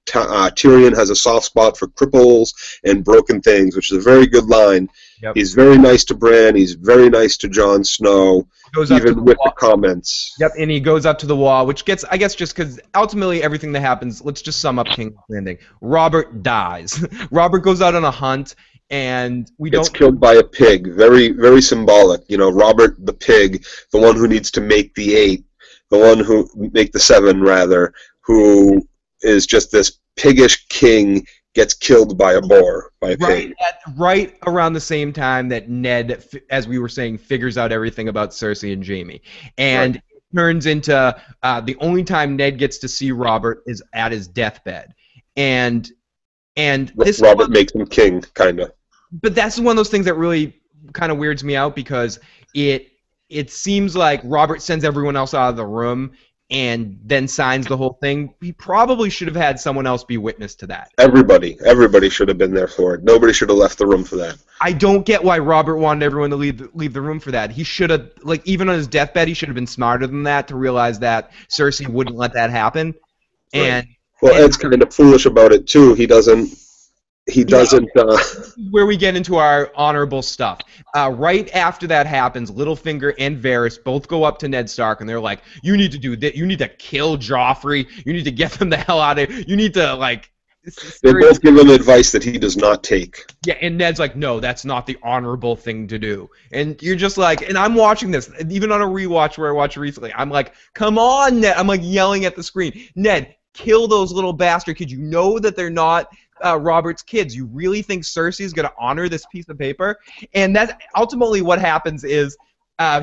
Tyrion has a soft spot for cripples and broken things, which is a very good line. Yep. He's very nice to Bran. He's very nice to Jon Snow, even with the comments. Yep, and he goes up to the wall, which gets, I guess, just because ultimately everything that happens. Let's just sum up King's Landing. Robert dies. Robert goes out on a hunt. And gets killed by a pig. Very, very symbolic. Robert the pig, the one who needs to make the 8, the one who make the 7 rather, who is just this piggish king, gets killed by a boar, by a pig. Right around the same time that Ned, as we were saying, figures out everything about Cersei and Jaime, and it turns into the only time Ned gets to see Robert is at his deathbed, and this Robert makes him king, kind of. But that's one of those things that really kind of weirds me out, because it seems like Robert sends everyone else out of the room and then signs the whole thing. He probably should have had someone else be witness to that. Everybody should have been there for it. Nobody should have left the room for that. I don't get why Robert wanted everyone to leave the room for that. He should have, even on his deathbed, he should have been smarter than that to realize that Cersei wouldn't let that happen. Right. Ed's kind of foolish about it too. He doesn't. Where we get into our honorable stuff. Right after that happens, Littlefinger and Varys both go up to Ned Stark, and they're like, "You need to do that. You need to kill Joffrey. You need to get them the hell out of here. You need to They both give him advice that he does not take. Yeah, and Ned's like, "No, that's not the honorable thing to do." And you're just like, and I'm watching this, even on a rewatch where I watched it recently. I'm like, "Come on, Ned!" I'm yelling at the screen, "Ned, kill those little bastard kids. You know that they're not Robert's kids. You really think Cersei is going to honor this piece of paper?" And that's ultimately what happens is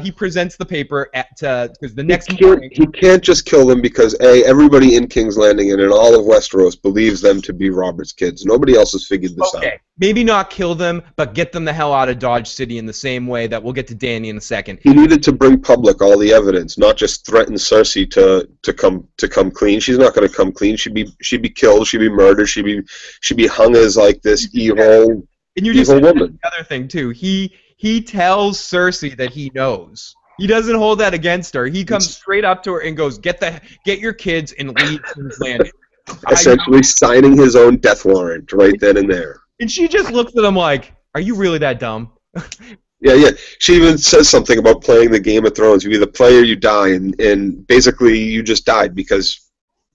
he presents the paper because the next morning he can't just kill them because everybody in King's Landing and in all of Westeros believes them to be Robert's kids. Nobody else has figured this out. Maybe not kill them, but get them the hell out of Dodge City in the same way that we'll get to Dany in a second. He needed to bring public all the evidence, not just threaten Cersei to come clean. She's not going to come clean. She'd be killed. She'd be murdered. She'd be hung as this evil. And you just said the other thing too. He tells Cersei that he knows. He doesn't hold that against her. He comes straight up to her and goes, "Get your kids and leave King's Landing." Essentially signing his own death warrant right then and there. And she just looks at him like, "Are you really that dumb?" Yeah. She even says something about playing the Game of Thrones. You either play or you die, and basically you just died because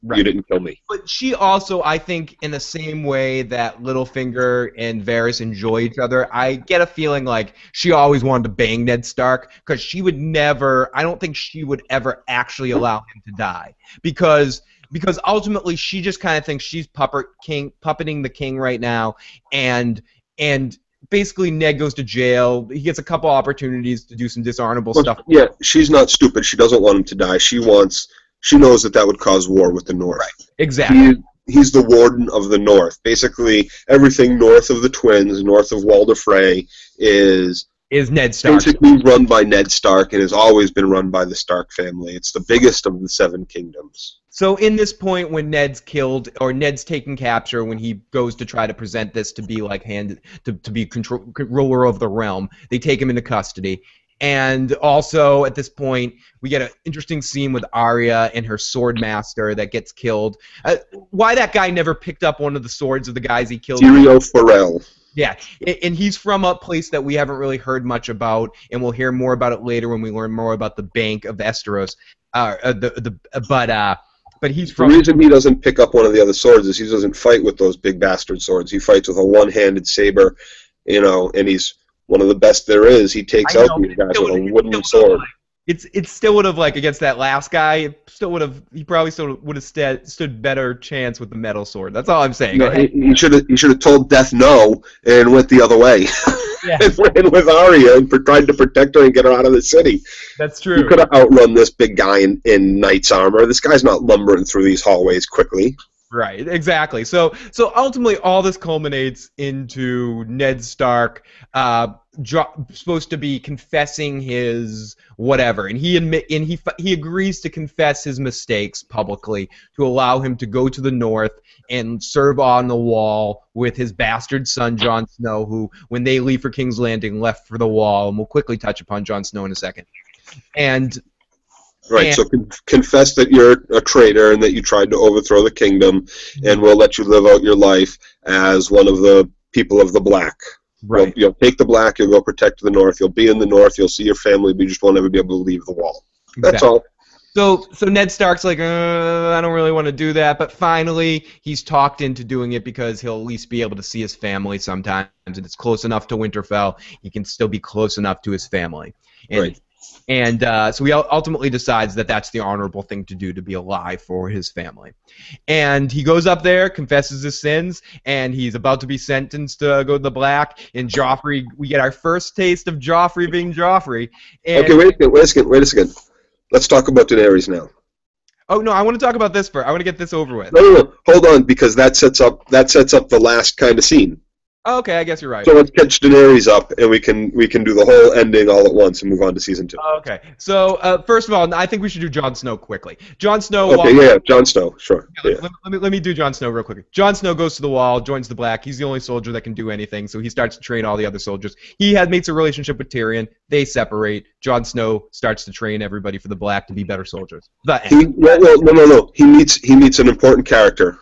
You didn't kill me. But she also, I think, in the same way that Littlefinger and Varys enjoy each other, I get a feeling like she always wanted to bang Ned Stark, because she would never, I don't think she would ever actually allow him to die. Because ultimately she just kind of thinks she's puppeting the king right now, and basically Ned goes to jail. He gets a couple opportunities to do some dishonorable stuff. Yeah, she's not stupid. She doesn't want him to die. She knows that would cause war with the North. Right. Exactly. He's the warden of the North. Basically, everything north of the Twins, north of Walder Frey, is Ned Stark. Basically run by Ned Stark, and has always been run by the Stark family. It's the biggest of the Seven Kingdoms. So in this point, when Ned's killed, or Ned's taken capture, when he goes to try to present this to be like to be ruler of the realm, they take him into custody. And also, at this point, we get an interesting scene with Arya and her sword master that gets killed. Why that guy never picked up one of the swords of the guys he killed? Tyrion Farrell. Yeah, and he's from a place that we haven't really heard much about, and we'll hear more about it later when we learn more about the Bank of Esteros. But he's from. The reason he doesn't pick up one of the other swords is he doesn't fight with those big bastard swords. He fights with a one-handed saber, and he's one of the best there is. He takes out these guys with a wooden sword. It still would have, like, against that last guy, he probably still would have stood better chance with the metal sword. That's all I'm saying. No, he should have told Death no and went the other way. Yeah. and with Arya and tried to protect her and get her out of the city. That's true. He could have outrun this big guy in knight's armor. This guy's not lumbering through these hallways quickly. Right, exactly. So ultimately, all this culminates into Ned Stark supposed to be confessing his whatever, and he agrees to confess his mistakes publicly to allow him to go to the North and serve on the Wall with his bastard son Jon Snow, who, when they leave for King's Landing, left for the Wall, and we'll quickly touch upon Jon Snow in a second. Right, so confess that you're a traitor and that you tried to overthrow the kingdom, and we'll let you live out your life as one of the people of the Black. Right. You'll take the Black, you'll go protect the North, you'll be in the North, you'll see your family, but you just won't ever be able to leave the Wall. That's all. So Ned Stark's like, I don't really want to do that, but finally he's talked into doing it because he'll at least be able to see his family sometimes, and it's close enough to Winterfell, he can still be close enough to his family. Right. And so he ultimately decides that that's the honorable thing to do, to be alive for his family. And he goes up there, confesses his sins, and he's about to be sentenced to go to the Black. And Joffrey, we get our first taste of Joffrey being Joffrey. And okay, wait a second. Let's talk about Daenerys now. Oh no, I want to talk about this first. I want to get this over with. No, hold on, because that sets up the last kind of scene. Oh, okay, I guess you're right. So let's catch Daenerys up, and we can do the whole ending all at once and move on to season 2. Okay. So first of all, I think we should do Jon Snow quickly. Jon Snow. Okay, Jon Snow, sure. Yeah, let me do Jon Snow real quickly. Jon Snow goes to the Wall, joins the Black. He's the only soldier that can do anything, so he starts to train all the other soldiers. He makes a relationship with Tyrion. They separate. Jon Snow starts to train everybody for the Black to be better soldiers. No. He meets an important character.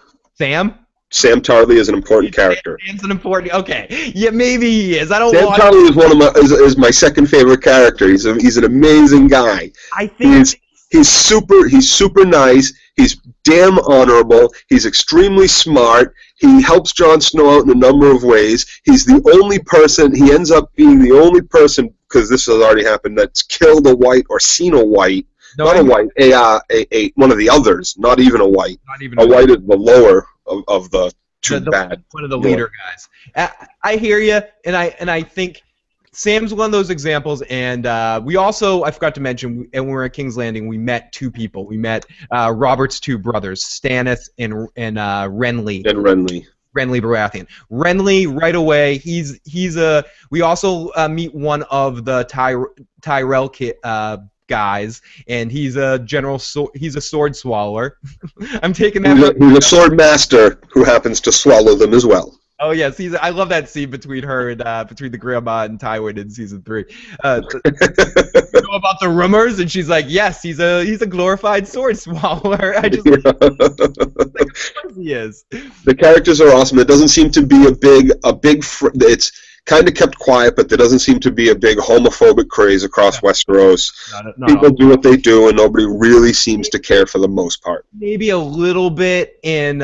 Sam Tarly is an important character. Sam's an important. Okay, yeah, maybe he is. I don't. Sam Tarly is my second favorite character. He's an amazing guy. I think he's super nice. He's damn honorable. He's extremely smart. He helps Jon Snow out in a number of ways. He's the only person. He ends up being the only person, because this has already happened, that's killed a white or seen a white. Not a white, one of the others. Not even a white. Not even a white is the lower of the two bad. One of the leader guys. I hear you, and I think Sam's one of those examples. And we also, I forgot to mention, and when we were at King's Landing, we met two people. We met Robert's two brothers, Stannis and Renly. And Renly. Renly Baratheon. Renly, right away, we also meet one of the Tyrell guys, and he's a sword swallower. I'm taking that. He's a sword master who happens to swallow them as well. Oh yes, I love that scene between her and between the grandma and Tywin in season 3. You know about the rumors, and she's like, "Yes, he's a glorified sword swallower." I just like, of course he is. The characters are awesome. It doesn't seem to be it's kind of kept quiet, but there doesn't seem to be a big homophobic craze across Westeros. Not People do what they do, and nobody really seems to care for the most part. Maybe a little bit in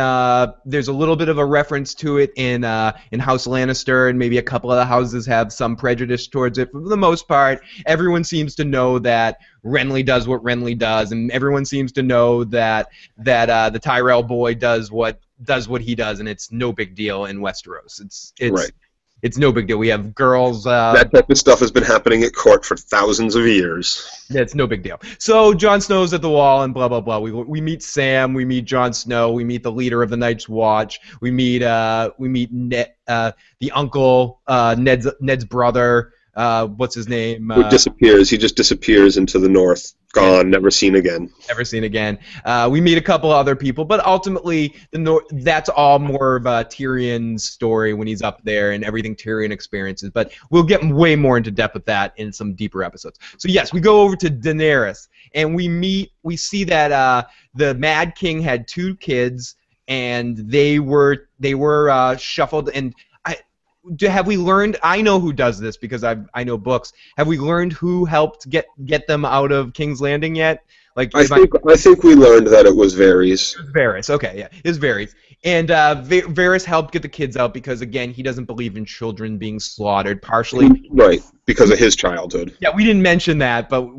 there's a little bit of a reference to it in House Lannister, and maybe a couple of the houses have some prejudice towards it. But for the most part, everyone seems to know that Renly does what Renly does, and everyone seems to know that the Tyrell boy does what he does, and it's no big deal in Westeros. It's Right. It's no big deal. We have girls. That type of stuff has been happening at court for thousands of years. It's no big deal. So Jon Snow's at the wall and blah blah blah. We meet Sam. We meet Jon Snow. We meet the leader of the Night's Watch. We meet Ned, the uncle, Ned's brother. What's his name? Who disappears. He just disappears into the north. Gone, never seen again. Never seen again. We meet a couple other people, but ultimately, that's all more of Tyrion's story when he's up there and everything Tyrion experiences. But we'll get way more into depth with that in some deeper episodes. So yes, we go over to Daenerys, and we see that the Mad King had 2 kids, and they were shuffled. And have we learned? I know who does this because I know books. Have we learned who helped get them out of King's Landing yet? Like I think we learned that it was Varys. Varys, okay, yeah, it was Varys, and Varys helped get the kids out because again he doesn't believe in children being slaughtered. Partially, right, because of his childhood. Yeah, we didn't mention that, but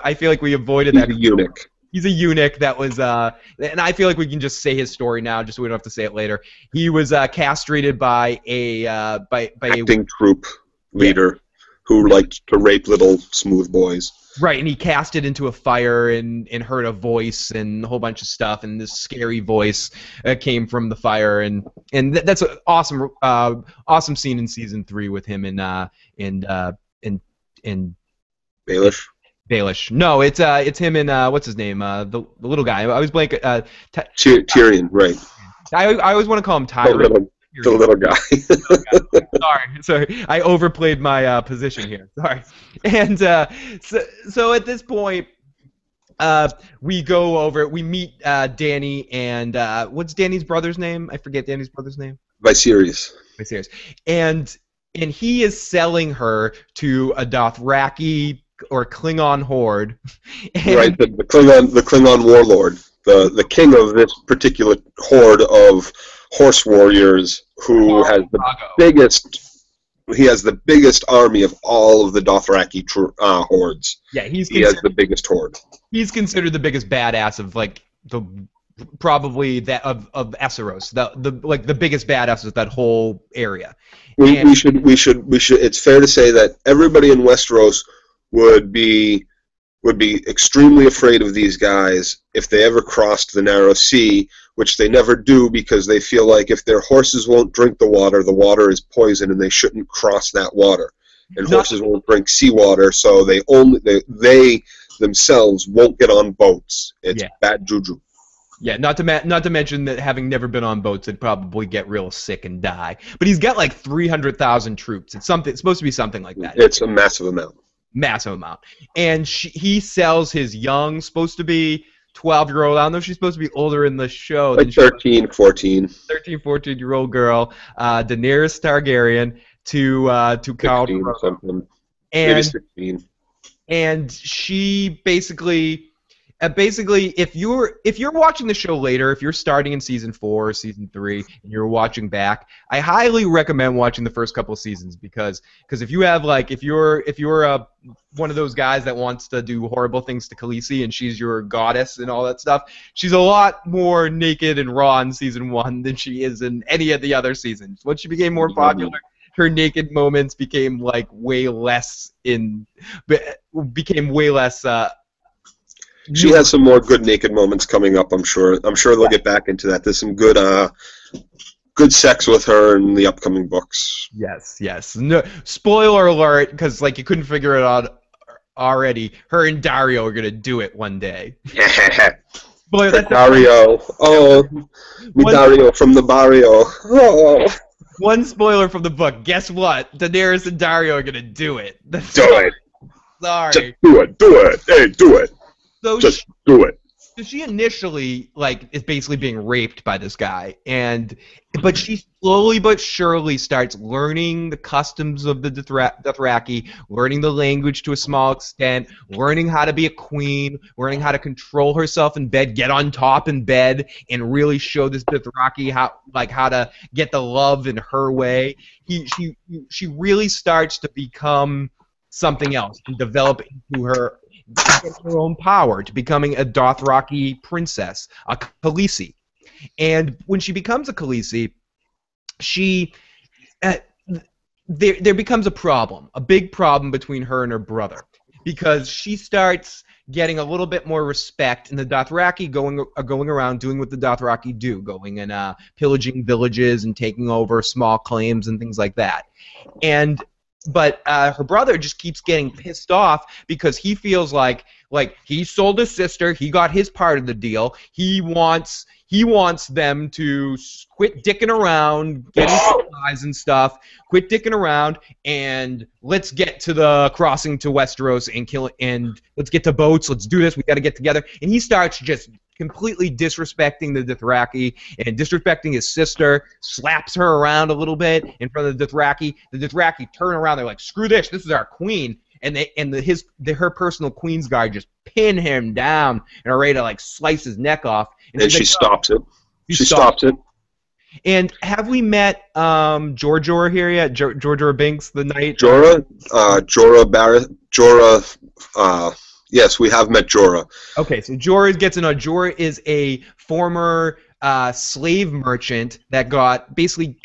I feel like we avoided that. He's a eunuch. He's a eunuch that was, and I feel like we can just say his story now, just so we don't have to say it later. He was castrated by a acting troupe leader who liked to rape little smooth boys. Right, and he cast it into a fire and heard a voice and a whole bunch of stuff, and this scary voice came from the fire, and that's an awesome scene in season 3 with him and Baelish. Baelish. No, it's him and what's his name? The little guy. I was blank. Tyrion, right? I always want to call him Tyrion. The little guy. Sorry, I overplayed my position here. Sorry. And so at this point, we go over. We meet Dany and what's Dany's brother's name? I forget Dany's brother's name. Viserys. Viserys. And he is selling her to a Dothraki or Klingon horde. Right, the Klingon warlord, the king of this particular horde of horse warriors, who has the biggest army of all of the Dothraki hordes. Yeah, he has the biggest horde. He's considered the biggest badass of probably that of Essos, the biggest badass of that whole area. We should. It's fair to say that everybody in Westeros would be extremely afraid of these guys if they ever crossed the narrow sea, which they never do because they feel like if their horses won't drink the water is poison and they shouldn't cross that water. And horses won't drink seawater, so they themselves won't get on boats. It's bad juju. Yeah, not to mention that having never been on boats, they'd probably get real sick and die. But he's got like 300,000 troops. It's supposed to be something like that. It's a massive amount. Massive amount. And he sells his young, supposed to be 12-year-old, I don't know if she's supposed to be older in the show. Like 13, 14. 13, 14-year-old girl, Daenerys Targaryen, to Khal Drogo. Maybe 16. And she basically, if you're watching the show later, if you're starting in season 4 or season 3 and you're watching back, I highly recommend watching the first couple of seasons because if you have if you're one of those guys that wants to do horrible things to Khaleesi and she's your goddess and all that stuff, she's a lot more naked and raw in season 1 than she is in any of the other seasons. Once she became more popular, her naked moments became way less. She has some more good naked moments coming up, I'm sure. I'm sure they'll get back into that. There's some good sex with her in the upcoming books. Yes. No, spoiler alert, because you couldn't figure it out already. Her and Dario are gonna do it one day. Boy, that's Dario. Dario from the barrio. Oh. One spoiler from the book. Guess what? Daenerys and Dario are gonna do it. Do it. Sorry. Just do it. Do it. Hey, do it. So just do it. So she initially is basically being raped by this guy, but she slowly but surely starts learning the customs of the Dothraki, learning the language to a small extent, learning how to be a queen, learning how to control herself in bed, get on top in bed, and really show this Dothraki how to get the love in her way. She really starts to become something else and develop into her own power, to becoming a Dothraki princess, a Khaleesi. And when she becomes a Khaleesi, there becomes a big problem between her and her brother, because she starts getting a little bit more respect, and the Dothraki going around doing what the Dothraki do, going and pillaging villages and taking over small claims and things like that. But her brother just keeps getting pissed off because he feels like he sold his sister, he got his part of the deal. He wants them to quit dicking around, getting supplies and stuff, quit dicking around, and let's get to the crossing to Westeros and let's get to boats. Let's do this. We got to get together. And he starts just completely disrespecting the Dothraki and disrespecting his sister, slaps her around a little bit in front of the Dothraki. The Dothraki turn around, they're like, screw this is our queen. And her personal queen's guard just pin him down and are ready to slice his neck off. And she stops it. She stops it. And have we met Jorah here yet? Jorah Binks, the knight? Yes, we have met Jorah. Okay, so Jorah gets to know. Jorah is a former slave merchant that got basically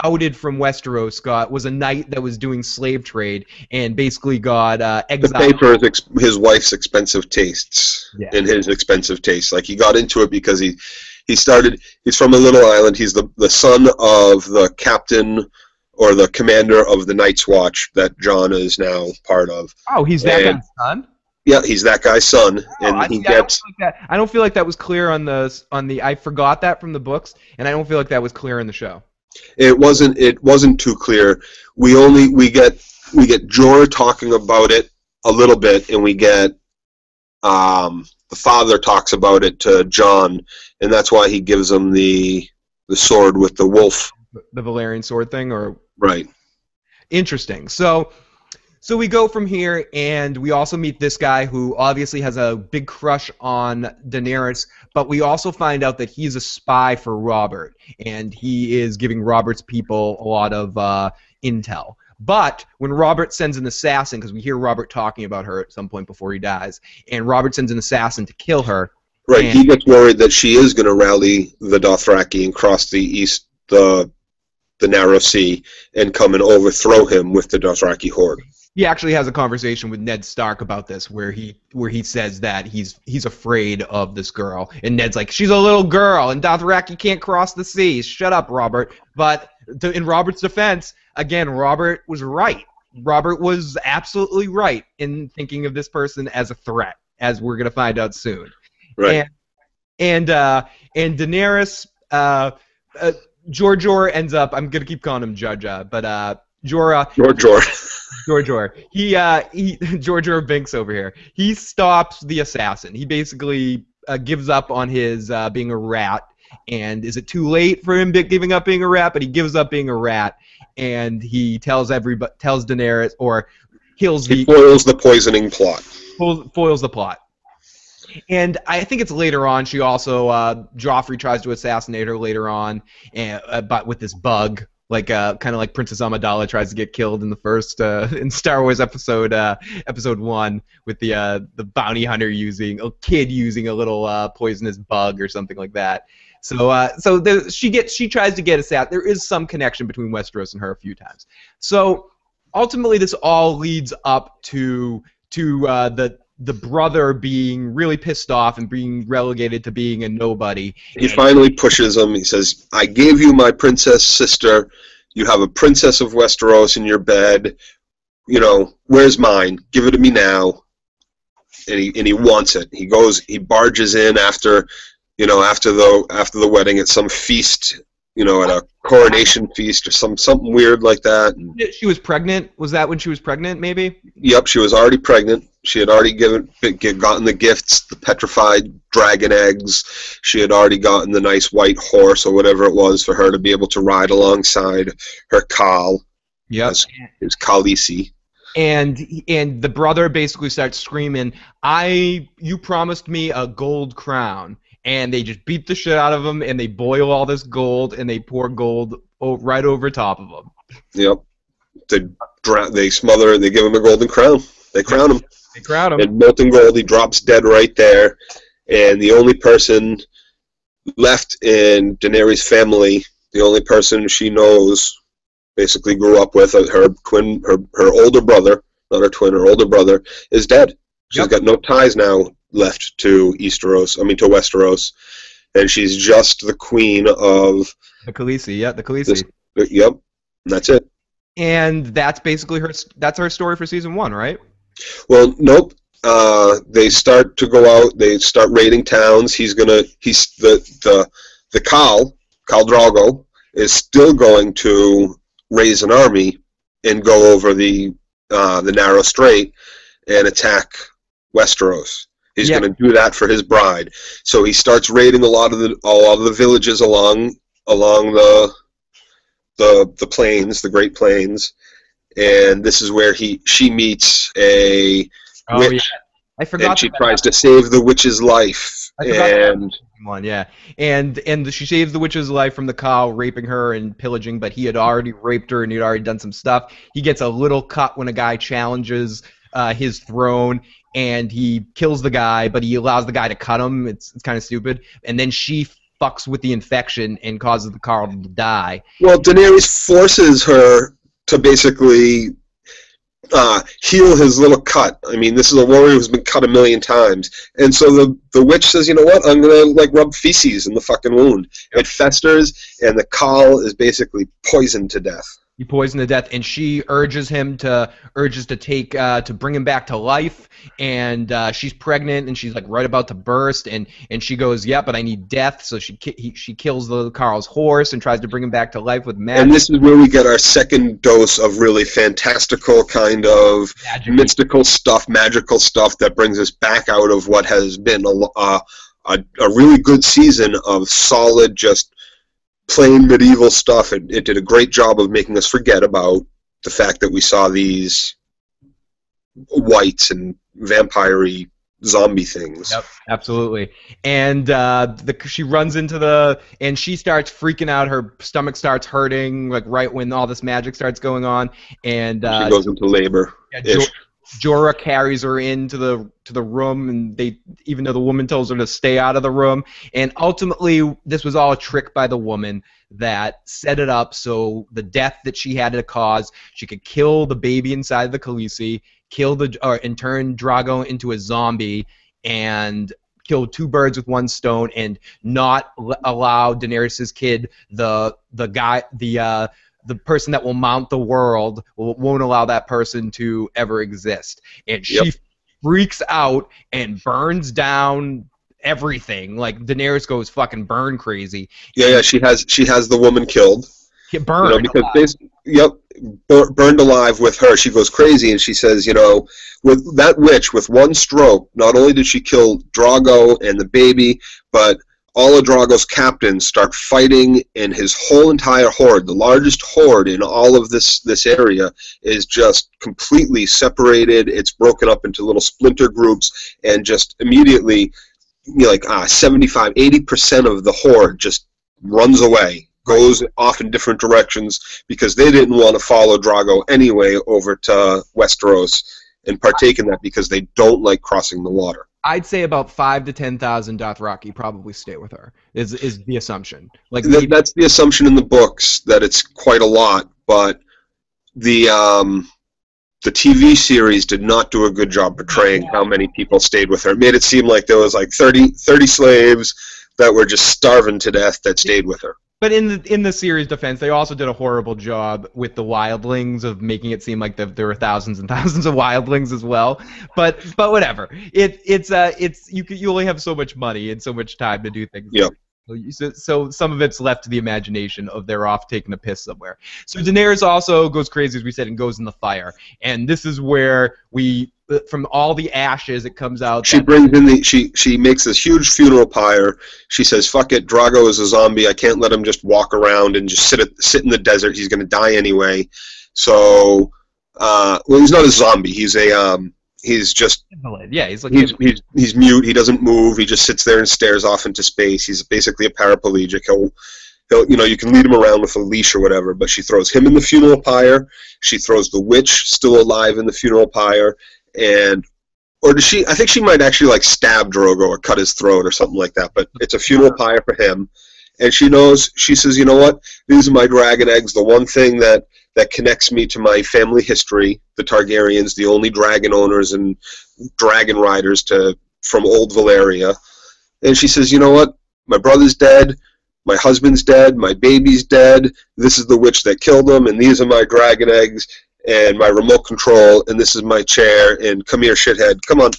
outed from Westeros. Was a knight that was doing slave trade and basically got exiled. To pay for his wife's expensive tastes and his expensive tastes. He got into it because he's from a little island. He's the son of the captain or the commander of the Night's Watch that Jon is now part of. Oh, he's that guy's son? Yeah, he's that guy's son, and I don't feel like that was clear on the. I forgot that from the books, and I don't feel like that was clear in the show. It wasn't too clear. We get Jorah talking about it a little bit, and we get the father talks about it to Jon, and that's why he gives him the sword with the wolf. The Valyrian sword thing, or right. Interesting. So we go from here, and we also meet this guy who obviously has a big crush on Daenerys, but we also find out that he's a spy for Robert, and he is giving Robert's people a lot of intel. But when Robert sends an assassin, because we hear Robert talking about her at some point before he dies, and Robert sends an assassin to kill her. Right, he gets worried that she is going to rally the Dothraki and cross the Narrow Sea and come and overthrow him with the Dothraki horde. He actually has a conversation with Ned Stark about this, where he says that he's afraid of this girl, and Ned's like, she's a little girl, and Dothraki can't cross the sea. Shut up, Robert. But in Robert's defense, again, Robert was right. Robert was absolutely right in thinking of this person as a threat, as we're gonna find out soon. Right. And Daenerys, Jorah ends up. I'm gonna keep calling him Judge, but Jorah. Jorah Binks over here. He stops the assassin. He basically gives up on his being a rat. And is it too late for him giving up being a rat? But he gives up being a rat, and he tells Daenerys, or he foils the poisoning plot. Foils the plot. And I think it's later on. She also Joffrey tries to assassinate her later on, but with this bug. Kind of like Princess Amidala tries to get killed in the first in Star Wars episode 1 with the bounty hunter using a little poisonous bug or something like that. So she tries to get us out. There is some connection between Westeros and her a few times. So ultimately, this all leads up to the brother being really pissed off and being relegated to being a nobody. He finally pushes him. He says, I gave you my princess sister. You have a princess of Westeros in your bed. Where's mine? Give it to me now. And he wants it. He barges in after the wedding at some feast, at a coronation feast or something weird like that. She was pregnant. Was that when she was pregnant, maybe? Yep, she was already pregnant. She had already gotten the gifts, the petrified dragon eggs. She had already gotten the nice white horse or whatever it was for her to be able to ride alongside her Khal. Yep. His Khaleesi. And the brother basically starts screaming, you promised me a gold crown. And they just beat the shit out of him, and they boil all this gold, and they pour gold right over top of him. Yep. They smother, they give him a golden crown. They crown him. They crown him. And molten gold, he drops dead right there. And the only person left in Daenerys' family, the only person she knows, basically grew up with, her older brother, not her twin, her older brother, is dead. She's got no ties now left to Westeros, and she's just the queen of the Khaleesi. Yeah, the Khaleesi. Yep, and that's it. And that's basically that's her story for season 1, right? Well, nope. They start to go out. They start raiding towns. The Khal Drogo is still going to raise an army and go over the narrow strait and attack Westeros. He's going to do that for his bride. So he starts raiding a lot of the villages along the plains, the Great Plains, and this is where she meets a witch. Yeah. I forgot. And she tries to save the witch's life. And she saves the witch's life from the Khal raping her and pillaging, but he had already raped her and he'd already done some stuff. He gets a little cut when a guy challenges his throne, and he kills the guy, but he allows the guy to cut him. It's kind of stupid. And then she fucks with the infection and causes the Khal to die. Well, Daenerys forces her to basically heal his little cut. I mean, this is a warrior who's been cut 1,000,000 times. And so the witch says, you know what, I'm going to rub feces in the fucking wound. Yep. It festers, and the Khal is basically poisoned to death. He poisoned to death, and she urges to bring him back to life, and she's pregnant, and she's right about to burst, and she goes, yeah, but I need death, so she kills the Khal's horse and tries to bring him back to life with magic. And this is where we get our second dose of really fantastical kind of mystical stuff, magical stuff that brings us back out of what has been a really good season of solid, just plain medieval stuff. It did a great job of making us forget about the fact that we saw these whites and vampire-y zombie things. Yep, absolutely. And she runs and she starts freaking out. Her stomach starts hurting, right when all this magic starts going on. And she goes into labor. Yeah, Jorah carries her into the room, and even though the woman tells her to stay out of the room, and ultimately this was all a trick by the woman that set it up so the death that she had to cause, she could kill the baby inside the Khaleesi, and turn Drogo into a zombie, and kill 2 birds with 1 stone, and not allow Daenerys' kid, the person that will mount the world, won't allow that person to ever exist. And she freaks out and burns down everything. Daenerys goes fucking burn crazy. Yeah, she has the woman killed. Burned alive. Burned alive with her. She goes crazy, and she says, with that witch, with 1 stroke, not only did she kill Drogo and the baby, but all of Drogo's captains start fighting, and his whole entire horde, the largest horde in all of this area, is just completely separated. It's broken up into little splinter groups, and just immediately, 75-80% of the horde just runs away, goes off in different directions, because they didn't want to follow Drogo anyway over to Westeros and partake in that, because they don't like crossing the water. I'd say about 5,000 to 10,000 Dothraki probably stay with her. Is the assumption? That's the assumption in the books, that it's quite a lot. But the TV series did not do a good job portraying how many people stayed with her. It made it seem like there was 30 slaves that were just starving to death that stayed with her. But in the series' defense, they also did a horrible job with the wildlings of making it seem like there were thousands and thousands of wildlings as well. But whatever. You only have so much money and so much time to do things. Yeah. So some of it's left to the imagination of they're off taking a piss somewhere. So Daenerys also goes crazy, as we said, and goes in the fire. And this is where we from all the ashes, it comes out. She brings in she makes this huge funeral pyre. She says, "Fuck it, Drago is a zombie. I can't let him just walk around and just sit in the desert. He's going to die anyway." So, well, he's not a zombie. He's just yeah. He's like he's mute. He doesn't move. He just sits there and stares off into space. He's basically a paraplegic. He'll you can lead him around with a leash or whatever. But she throws him in the funeral pyre. She throws the witch still alive in the funeral pyre. Or does she? I think she might actually like stab Drogo or cut his throat or something like that. But it's a funeral pyre for him, and she knows. She says, "You know what? These are my dragon eggs. The one thing that connects me to my family history, the Targaryens, the only dragon owners and dragon riders from old Valyria." And she says, "You know what? My brother's dead. My husband's dead. My baby's dead. This is the witch that killed them, and these are my dragon eggs." And my remote control, and this is my chair, and come here, shithead, come on,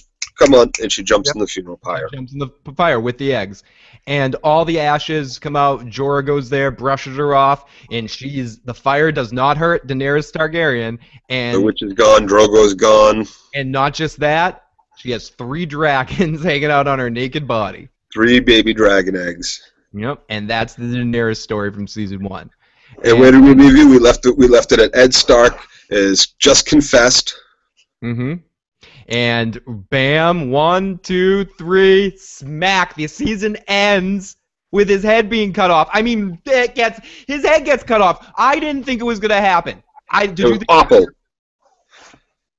and she jumps in the funeral pyre. Jumps in the fire with the eggs. And all the ashes come out, Jorah goes there, brushes her off, and the fire does not hurt Daenerys Targaryen. And the witch is gone, Drogo's gone. And not just that, she has 3 dragons hanging out on her naked body. 3 baby dragon eggs. Yep, and that's the Daenerys story from season 1. And where did we leave you? We left it at Ed Stark is just confessed. Mm-hmm. And bam, 1, 2, 3, smack. The season ends with his head being cut off. I mean, his head gets cut off. I didn't think it was gonna happen. It was awful.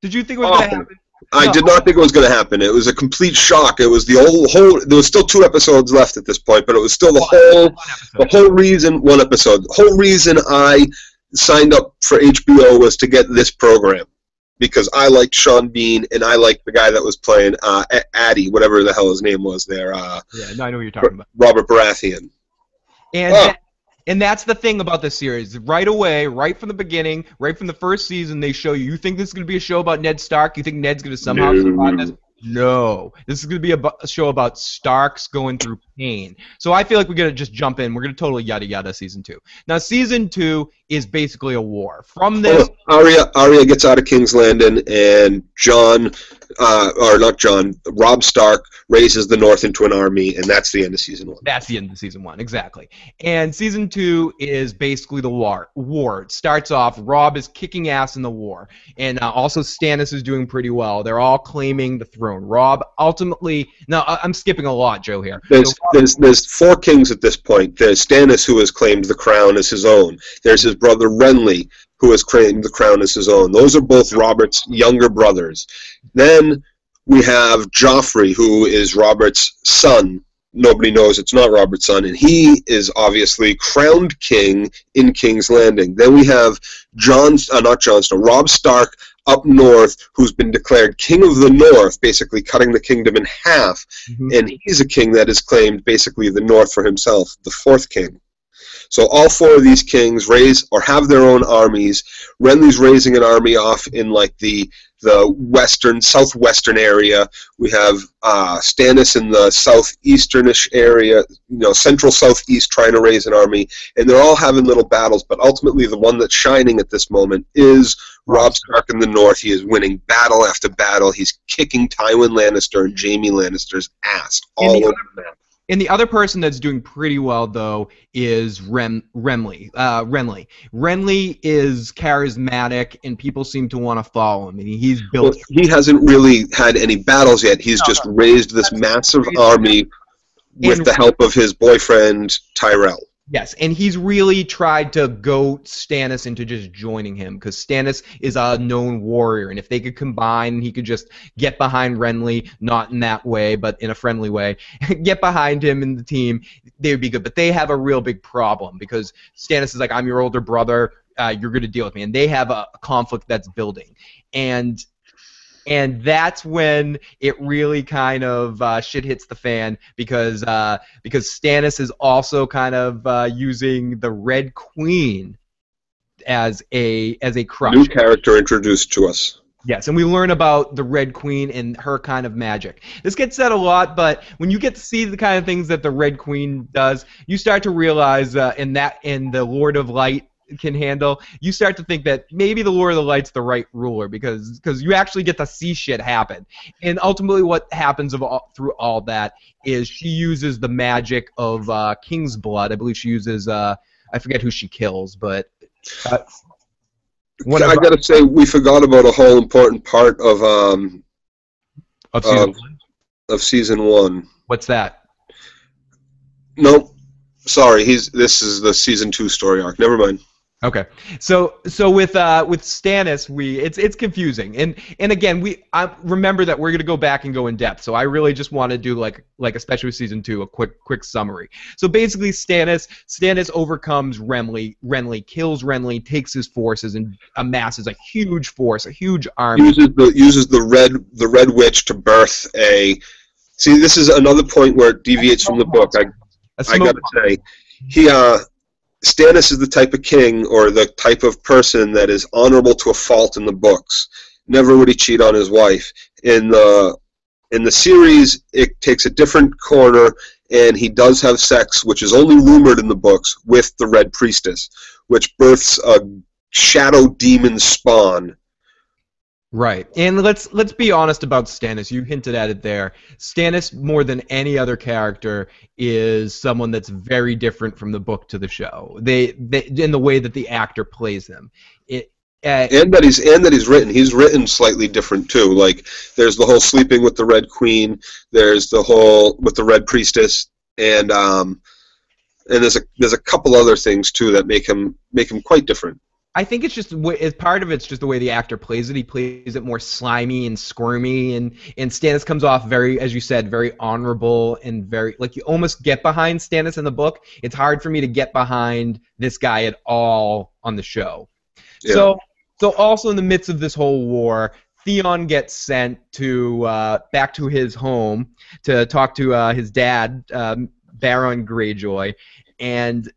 Did you think it was gonna happen? I did not think it was going to happen. It was a complete shock. It was the whole. There was still 2 episodes left at this point, but it was still the whole reason. 1 episode. The whole reason I signed up for HBO was to get this program because I liked Sean Bean and I liked the guy that was playing Addy, whatever the hell his name was there. Yeah, no, I know what you're talking about. Robert Baratheon. And that's the thing about this series. Right away, right from the beginning, right from the first season, they show you think this is going to be a show about Ned Stark? You think Ned's going to somehow survive this? No. This is going to be a show about Starks going through pain. So I feel like we're going to just jump in. We're going to totally yada yada season 2. Now, season 2 is basically a war. From this... Arya gets out of King's Landing, and Robb Stark raises the North into an army, and that's the end of season 1. That's the end of season 1, exactly. And season 2 is basically the war. It starts off, Robb is kicking ass in the war, and also Stannis is doing pretty well. They're all claiming the throne. Robb ultimately... Now, I'm skipping a lot, Joe, here. There's 4 kings at this point. There's Stannis, who has claimed the crown as his own. There's his brother Renly, who has claimed the crown as his own. Those are both Robert's younger brothers. Then we have Joffrey, who is Robert's son. Nobody knows it's not Robert's son, and he is obviously crowned king in King's Landing. Then we have Robb Stark up north, who's been declared king of the north, basically cutting the kingdom in half, and he's a king that has claimed basically the north for himself, the 4th king. So all 4 of these kings raise or have their own armies. Renly's raising an army off in like the southwestern area. We have Stannis in the southeasternish area, central southeast, trying to raise an army, and they're all having little battles. But ultimately, the one that's shining at this moment is Robb Stark in the north. He is winning battle after battle. He's kicking Tywin Lannister and Jaime Lannister's ass all over the map. And the other person that's doing pretty well, though, is Renly. Renly is charismatic, and people seem to want to follow him. And he's built. Well, he hasn't really had any battles yet. He's just raised this massive army with the help of his boyfriend Tyrell. Yes, and he's really tried to goat Stannis into just joining him, because Stannis is a known warrior, and if they could combine, he could just get behind Renly, not in that way, but in a friendly way, get behind him in the team, they would be good. But they have a real big problem, because Stannis is like, I'm your older brother, you're going to deal with me, and they have a conflict that's building. And that's when it really kind of shit hits the fan, because Stannis is also kind of using the Red Queen as a crush. New character introduced to us. Yes, and we learn about the Red Queen and her kind of magic. This gets said a lot, but when you get to see the kind of things that the Red Queen does, you start to realize in the Lord of Light can handle, you start to think that maybe the Lord of the Light's the right ruler because you actually get to see shit happen. And ultimately what happens through all that is she uses the magic of King's blood. I believe she uses, I forget who she kills, but... I gotta say, we forgot about a whole important part of season 1. What's that? Nope. Sorry, this is the season 2 story arc. Never mind. Okay, so with Stannis, it's confusing, and again I remember that we're gonna go back and go in depth. So I really just want to do like especially with season 2 a quick summary. So basically, Stannis overcomes Renly, kills Renly, takes his forces and amasses a huge force, a huge army. Uses the red witch to birth a. See, this is another point where it deviates from the book. I gotta say, Stannis is the type of king or the type of person that is honorable to a fault in the books. Never would he cheat on his wife. In the series, it takes a different corner, and he does have sex, which is only rumored in the books, with the Red Priestess, which births a shadow demon spawn. Right, and let's be honest about Stannis. You hinted at it there. Stannis, more than any other character, is someone that's very different from the book to the show. They in the way that the actor plays them. And that he's written. He's written slightly different too. Like there's the whole sleeping with the Red Queen. There's the whole with the Red Priestess, and there's a couple other things too that make him quite different. I think it's just part of it's just the way the actor plays it. He plays it more slimy and squirmy, and Stannis comes off very, as you said, very honorable and very like you almost get behind Stannis in the book. It's hard for me to get behind this guy at all on the show. Yeah. So also in the midst of this whole war, Theon gets sent to back to his home to talk to his dad, Baron Greyjoy, and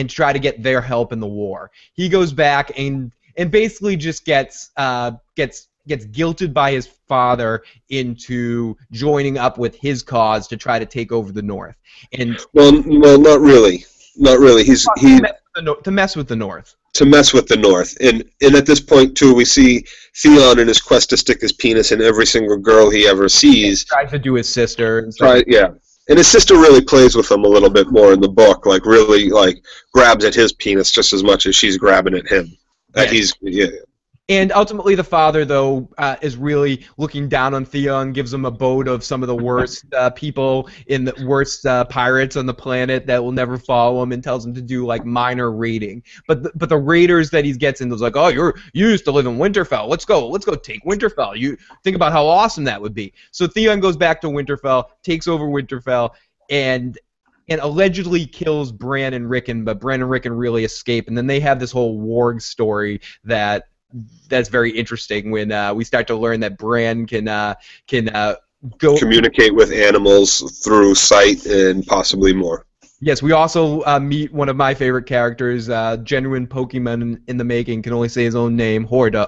try to get their help in the war. He goes back and basically just gets guilted by his father into joining up with his cause to try to take over the North. And well, not really. He's to mess with the North. To mess with the North, and at this point too, we see Theon in his quest to stick his penis in every single girl he ever sees. He tries to do his sister. And his sister really plays with him a little bit more in the book, like really like grabs at his penis just as much as she's grabbing at him. And ultimately the father, though, is really looking down on Theon, gives him a boat of some of the worst people in the worst pirates on the planet that will never follow him, and tells him to do like minor raiding. But the raiders that he gets into is like, oh, you used to live in Winterfell. Let's go take Winterfell. You think about how awesome that would be. So Theon goes back to Winterfell, takes over Winterfell, and allegedly kills Bran and Rickon, but Bran and Rickon really escape, and then they have this whole warg story that's very interesting when we start to learn that Bran can go communicate with animals through sight and possibly more. Yes, we also meet one of my favorite characters, genuine Pokemon in the making, can only say his own name, Hodor,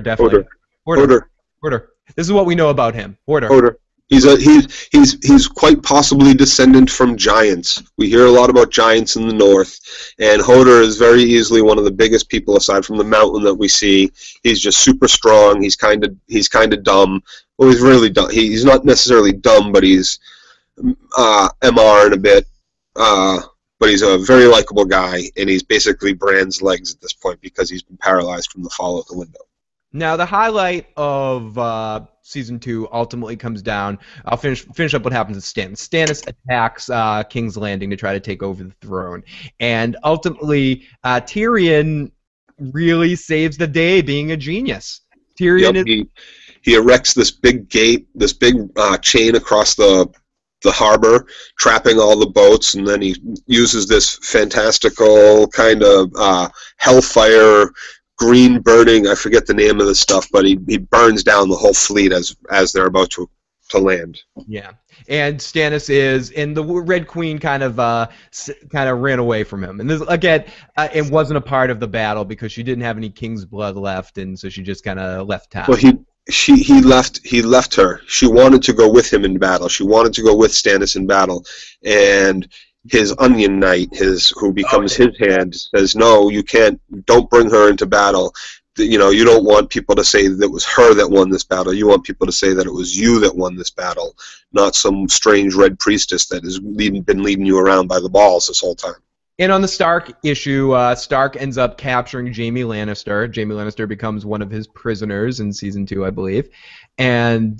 definitely. Hodor. This is what we know about him, Hodor. He's quite possibly descendant from giants. We hear a lot about giants in the north, and Hodor is very easily one of the biggest people aside from the mountain that we see. He's just super strong. He's kind of dumb. Well, he's really dumb. He's not necessarily dumb, but he's MR in a bit. But he's a very likable guy, and he's basically Bran's legs at this point because he's been paralyzed from the fall out the window. Now, the highlight of Season 2 ultimately comes down. I'll finish up what happens with Stannis. Stannis attacks King's Landing to try to take over the throne. And ultimately, Tyrion really saves the day, being a genius. Tyrion he erects this big gate, this big chain across the harbor, trapping all the boats, and then he uses this fantastical kind of hellfire green burning, I forget the name of the stuff, but he burns down the whole fleet as they're about to land. Yeah, and Stannis and the Red Queen kind of ran away from him, and this again, it wasn't a part of the battle because she didn't have any King's blood left, and so she just kind of left town. Well, he left her. She wanted to go with him in battle. She wanted to go with Stannis in battle, and his Onion Knight, who becomes his hand, says, "No, you can't. Don't bring her into battle. You know, you don't want people to say that it was her that won this battle. You want people to say that it was you that won this battle, not some strange red priestess that has been leading you around by the balls this whole time." And on the Stark issue, Stark ends up capturing Jaime Lannister. Jaime Lannister becomes one of his prisoners in season 2, I believe, and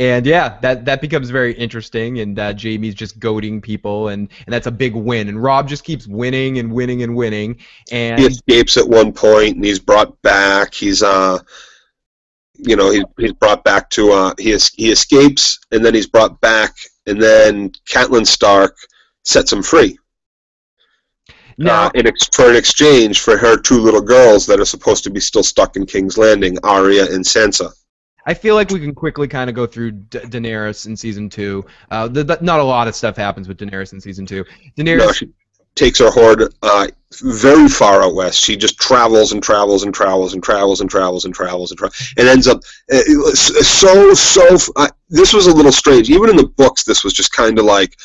yeah, that becomes very interesting. And Jaime's just goading people, and that's a big win. And Robb just keeps winning and winning and winning. And he escapes at one point, and he's brought back. He's he's brought back to he escapes, and then he's brought back, and then Catelyn Stark sets him free. Now, for an exchange for her 2 little girls that are supposed to be still stuck in King's Landing, Arya and Sansa. I feel like we can quickly kind of go through Daenerys in season 2. Not a lot of stuff happens with Daenerys in season 2. No, she takes her horde very far out west. She just travels and travels and travels and travels and travels and travels and travels, and ends up this was a little strange. Even in the books, this was just kind of like,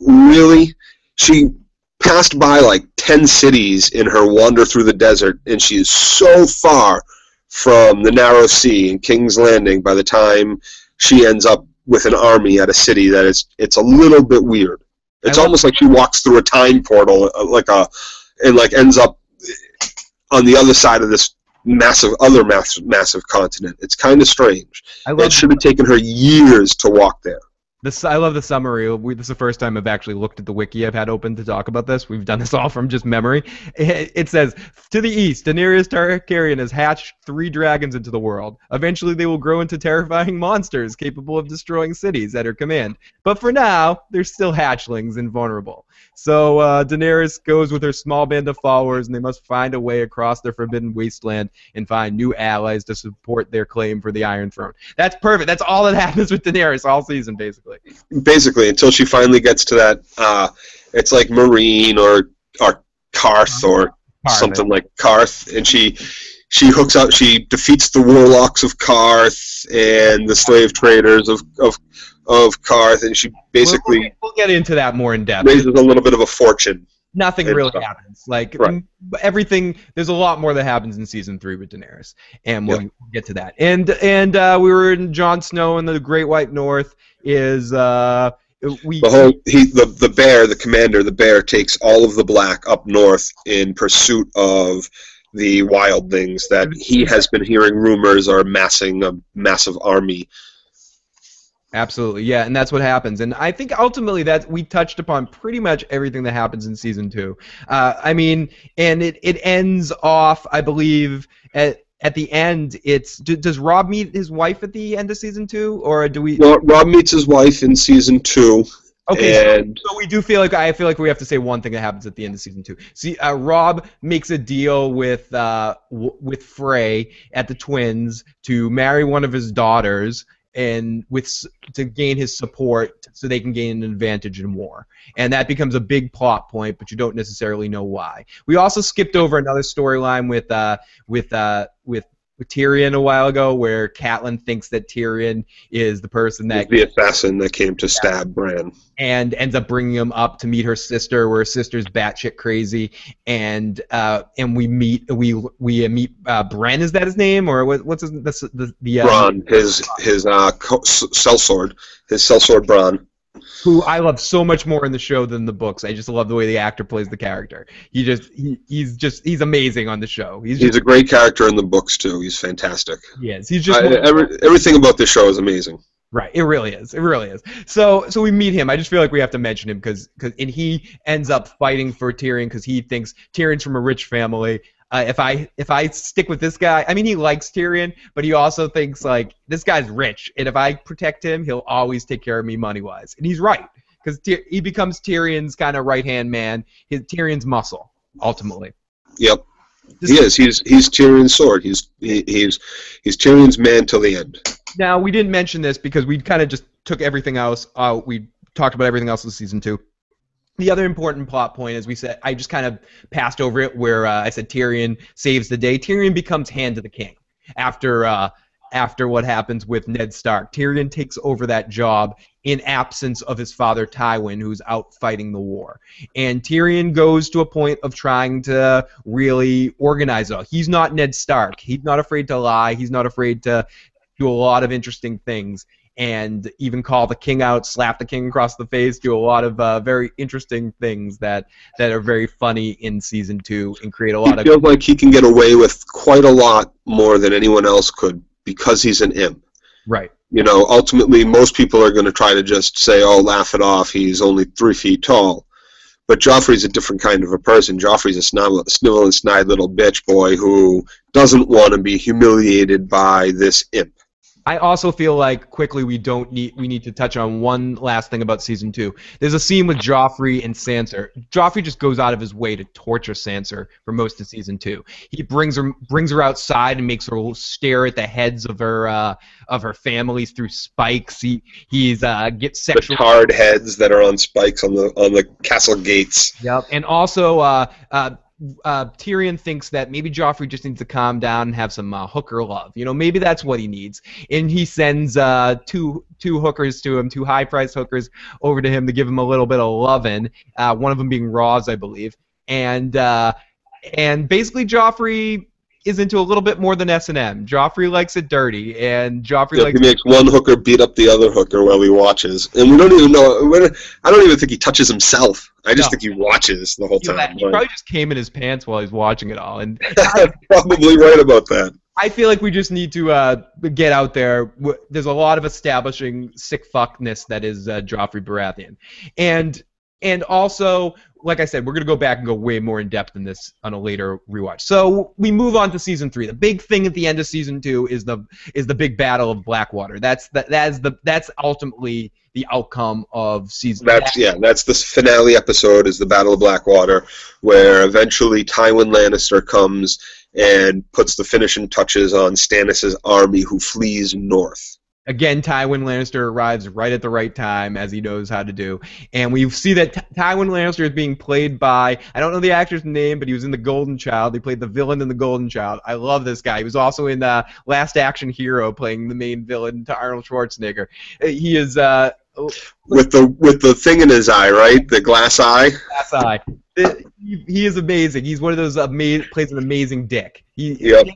really? She passed by like 10 cities in her wander through the desert, and she is so far from the Narrow Sea and King's Landing by the time she ends up with an army at a city that it's a little bit weird. It's almost like she walks through a time portal, and ends up on the other side of this massive continent. It's kind of strange. It should have taken her years to walk there. I love the summary. This is the first time I've actually looked at the wiki I've had open to talk about this. We've done this all from just memory. It says, to the east, Daenerys Targaryen has hatched 3 dragons into the world. Eventually they will grow into terrifying monsters capable of destroying cities at her command. But for now, they're still hatchlings and vulnerable. So Daenerys goes with her small band of followers, and they must find a way across the forbidden wasteland and find new allies to support their claim for the Iron Throne. That's perfect. That's all that happens with Daenerys all season, basically. Basically, until she finally gets to that, it's like Marine or Karth or something like Karth, and she hooks up. She defeats the warlocks of Karth and the slave traders of Karth, and she basically we'll get into that more in depth. Raises a little bit of a fortune. Nothing really happens. Like everything, there's a lot more that happens in season 3 with Daenerys, and we'll get to that. And we were in Jon Snow in the Great White North. The bear, the commander, the bear takes all of the black up north in pursuit of the wildlings that he has been hearing rumors are amassing a massive army. Absolutely, yeah, and that's what happens. And I think ultimately that we touched upon pretty much everything that happens in season 2. I mean, and it ends off, I believe, at the end. Does Robb meet his wife at the end of season 2, or do we? No, Robb meets his wife in season 2. Okay, so we do feel like we have to say one thing that happens at the end of season 2. See, Robb makes a deal with Frey at the Twins to marry one of his daughters, and to gain his support so they can gain an advantage in war. And that becomes a big plot point, but you don't necessarily know why. We also skipped over another storyline with Tyrion a while ago, where Catelyn thinks that Tyrion is the person that the assassin that came to stab Bran, and ends up bringing him up to meet her sister, where her sister's batshit crazy, and we meet Bran. Is that his name, or what's his Bran? His sellsword Bran, who I love so much more in the show than the books. I just love the way the actor plays the character. He's amazing on the show. He's a great character in the books too. He's fantastic. Yes, he's just everything about this show is amazing. Right, it really is. It really is. So we meet him. I just feel like we have to mention him because he ends up fighting for Tyrion because he thinks Tyrion's from a rich family. If I stick with this guy, I mean, he likes Tyrion, but he also thinks, like, this guy's rich, and if I protect him, he'll always take care of me money-wise. And he's right, because he becomes Tyrion's kind of right-hand man, Tyrion's muscle, ultimately. Yep. He is. He's Tyrion's sword. He's Tyrion's man till the end. Now, we didn't mention this because we kind of just took everything else. We talked about everything else in season 2. The other important plot point, as we said, I just kind of passed over it, where I said Tyrion saves the day. Tyrion becomes Hand of the King after after what happens with Ned Stark. Tyrion takes over that job in absence of his father Tywin, who's out fighting the war. And Tyrion goes to a point of trying to really organize it all. He's not Ned Stark. He's not afraid to lie. He's not afraid to do a lot of interesting things, and even call the king out, slap the king across the face, do a lot of very interesting things that are very funny in season 2 and create a lot of... He feels like he can get away with quite a lot more than anyone else could because he's an imp. Right. You know, ultimately most people are going to try to just say, oh, laugh it off, he's only 3 feet tall. But Joffrey's a different kind of a person. Joffrey's a snivel and snide little bitch boy who doesn't want to be humiliated by this imp. I also feel like quickly we need to touch on one last thing about season 2. There's a scene with Joffrey and Sansa. Joffrey just goes out of his way to torture Sansa for most of season 2. He brings her outside and makes her stare at the heads of her families through spikes. He's gets sexual... The tarred heads that are on spikes on the castle gates. Yep, and also Tyrion thinks that maybe Joffrey just needs to calm down and have some hooker love. You know, maybe that's what he needs. And he sends two hookers to him, 2 high-priced hookers over to him to give him a little bit of lovin'. One of them being Roz, I believe. And basically Joffrey is into a little bit more than S&M. Joffrey likes it dirty, and Joffrey likes... He makes one hooker beat up the other hooker while he watches. And we don't even know... I don't even think he touches himself. I just think he watches the whole time. He probably just came in his pants while he's watching it all. And probably right about that. I feel like we just need to get out there. There's a lot of establishing sick fuckness that is Joffrey Baratheon. And also, like I said, we're going to go back and go way more in depth in this on a later rewatch. So we move on to season 3. The big thing at the end of season 2 is the big battle of Blackwater. That's ultimately the outcome of season. That's the finale episode, is the Battle of Blackwater, where eventually Tywin Lannister comes and puts the finishing touches on Stannis' army, who flees north. Again, Tywin Lannister arrives right at the right time, as he knows how to do. And we see that Tywin Lannister is being played by, I don't know the actor's name, but he was in The Golden Child. He played the villain in The Golden Child. I love this guy. He was also in Last Action Hero, playing the main villain to Arnold Schwarzenegger. He is... with the thing in his eye, right? The glass eye? Glass eye. He is amazing. He's one of those plays an amazing dick. Yep.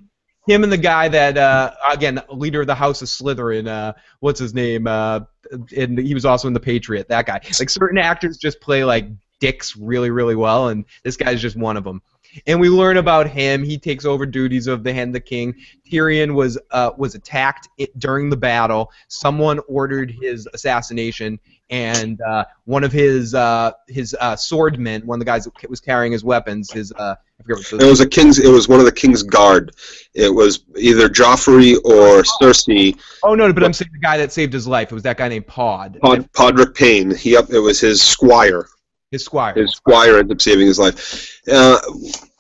Him and the guy that, again, leader of the House of Slytherin, what's his name? And he was also in The Patriot, that guy. Like, certain actors just play, like, dicks really, really well, and this guy's just one of them. And we learn about him. He takes over duties of the Hand of the King. Tyrion was attacked during the battle. Someone ordered his assassination, and one of his swordmen, one of the guys that was carrying his weapons, It was one of the king's guard. It was either Joffrey or Cersei. Oh no, but I'm saying the guy that saved his life. It was that guy named Podrick Payne. It was his squire. His squire. His squire ended up saving his life,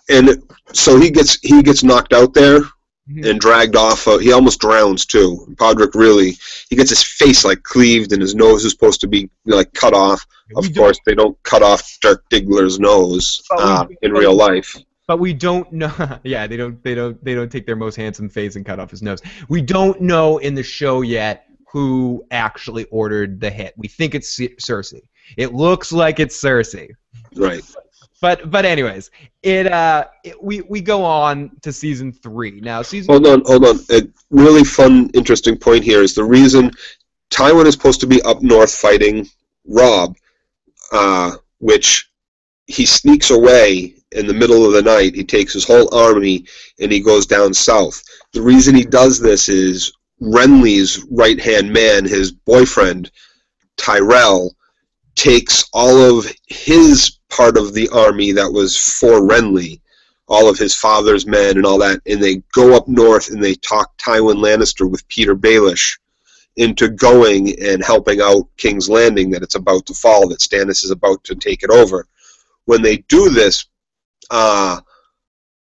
and so he gets knocked out there and dragged off. He almost drowns too. Podrick he gets his face like cleaved, and his nose is supposed to be like cut off. Of course, they don't cut off Dirk Diggler's nose in real life. But we don't know. Yeah, they don't take their most handsome face and cut off his nose. We don't know in the show yet who actually ordered the hit. We think it's Cersei. It looks like it's Cersei. Right. But anyways, we go on to season 3 now. Hold on. A really fun, interesting point here is the reason Tywin is supposed to be up north fighting Robb, which he sneaks away in the middle of the night. He takes his whole army and he goes down south. The reason he does this is Renly's right-hand man, his boyfriend, Tyrell, takes all of his part of the army that was for Renly, all of his father's men and all that, and they go up north and they talk Tywin Lannister with Peter Baelish into going and helping out King's Landing, that it's about to fall, that Stannis is about to take it over. When they do this,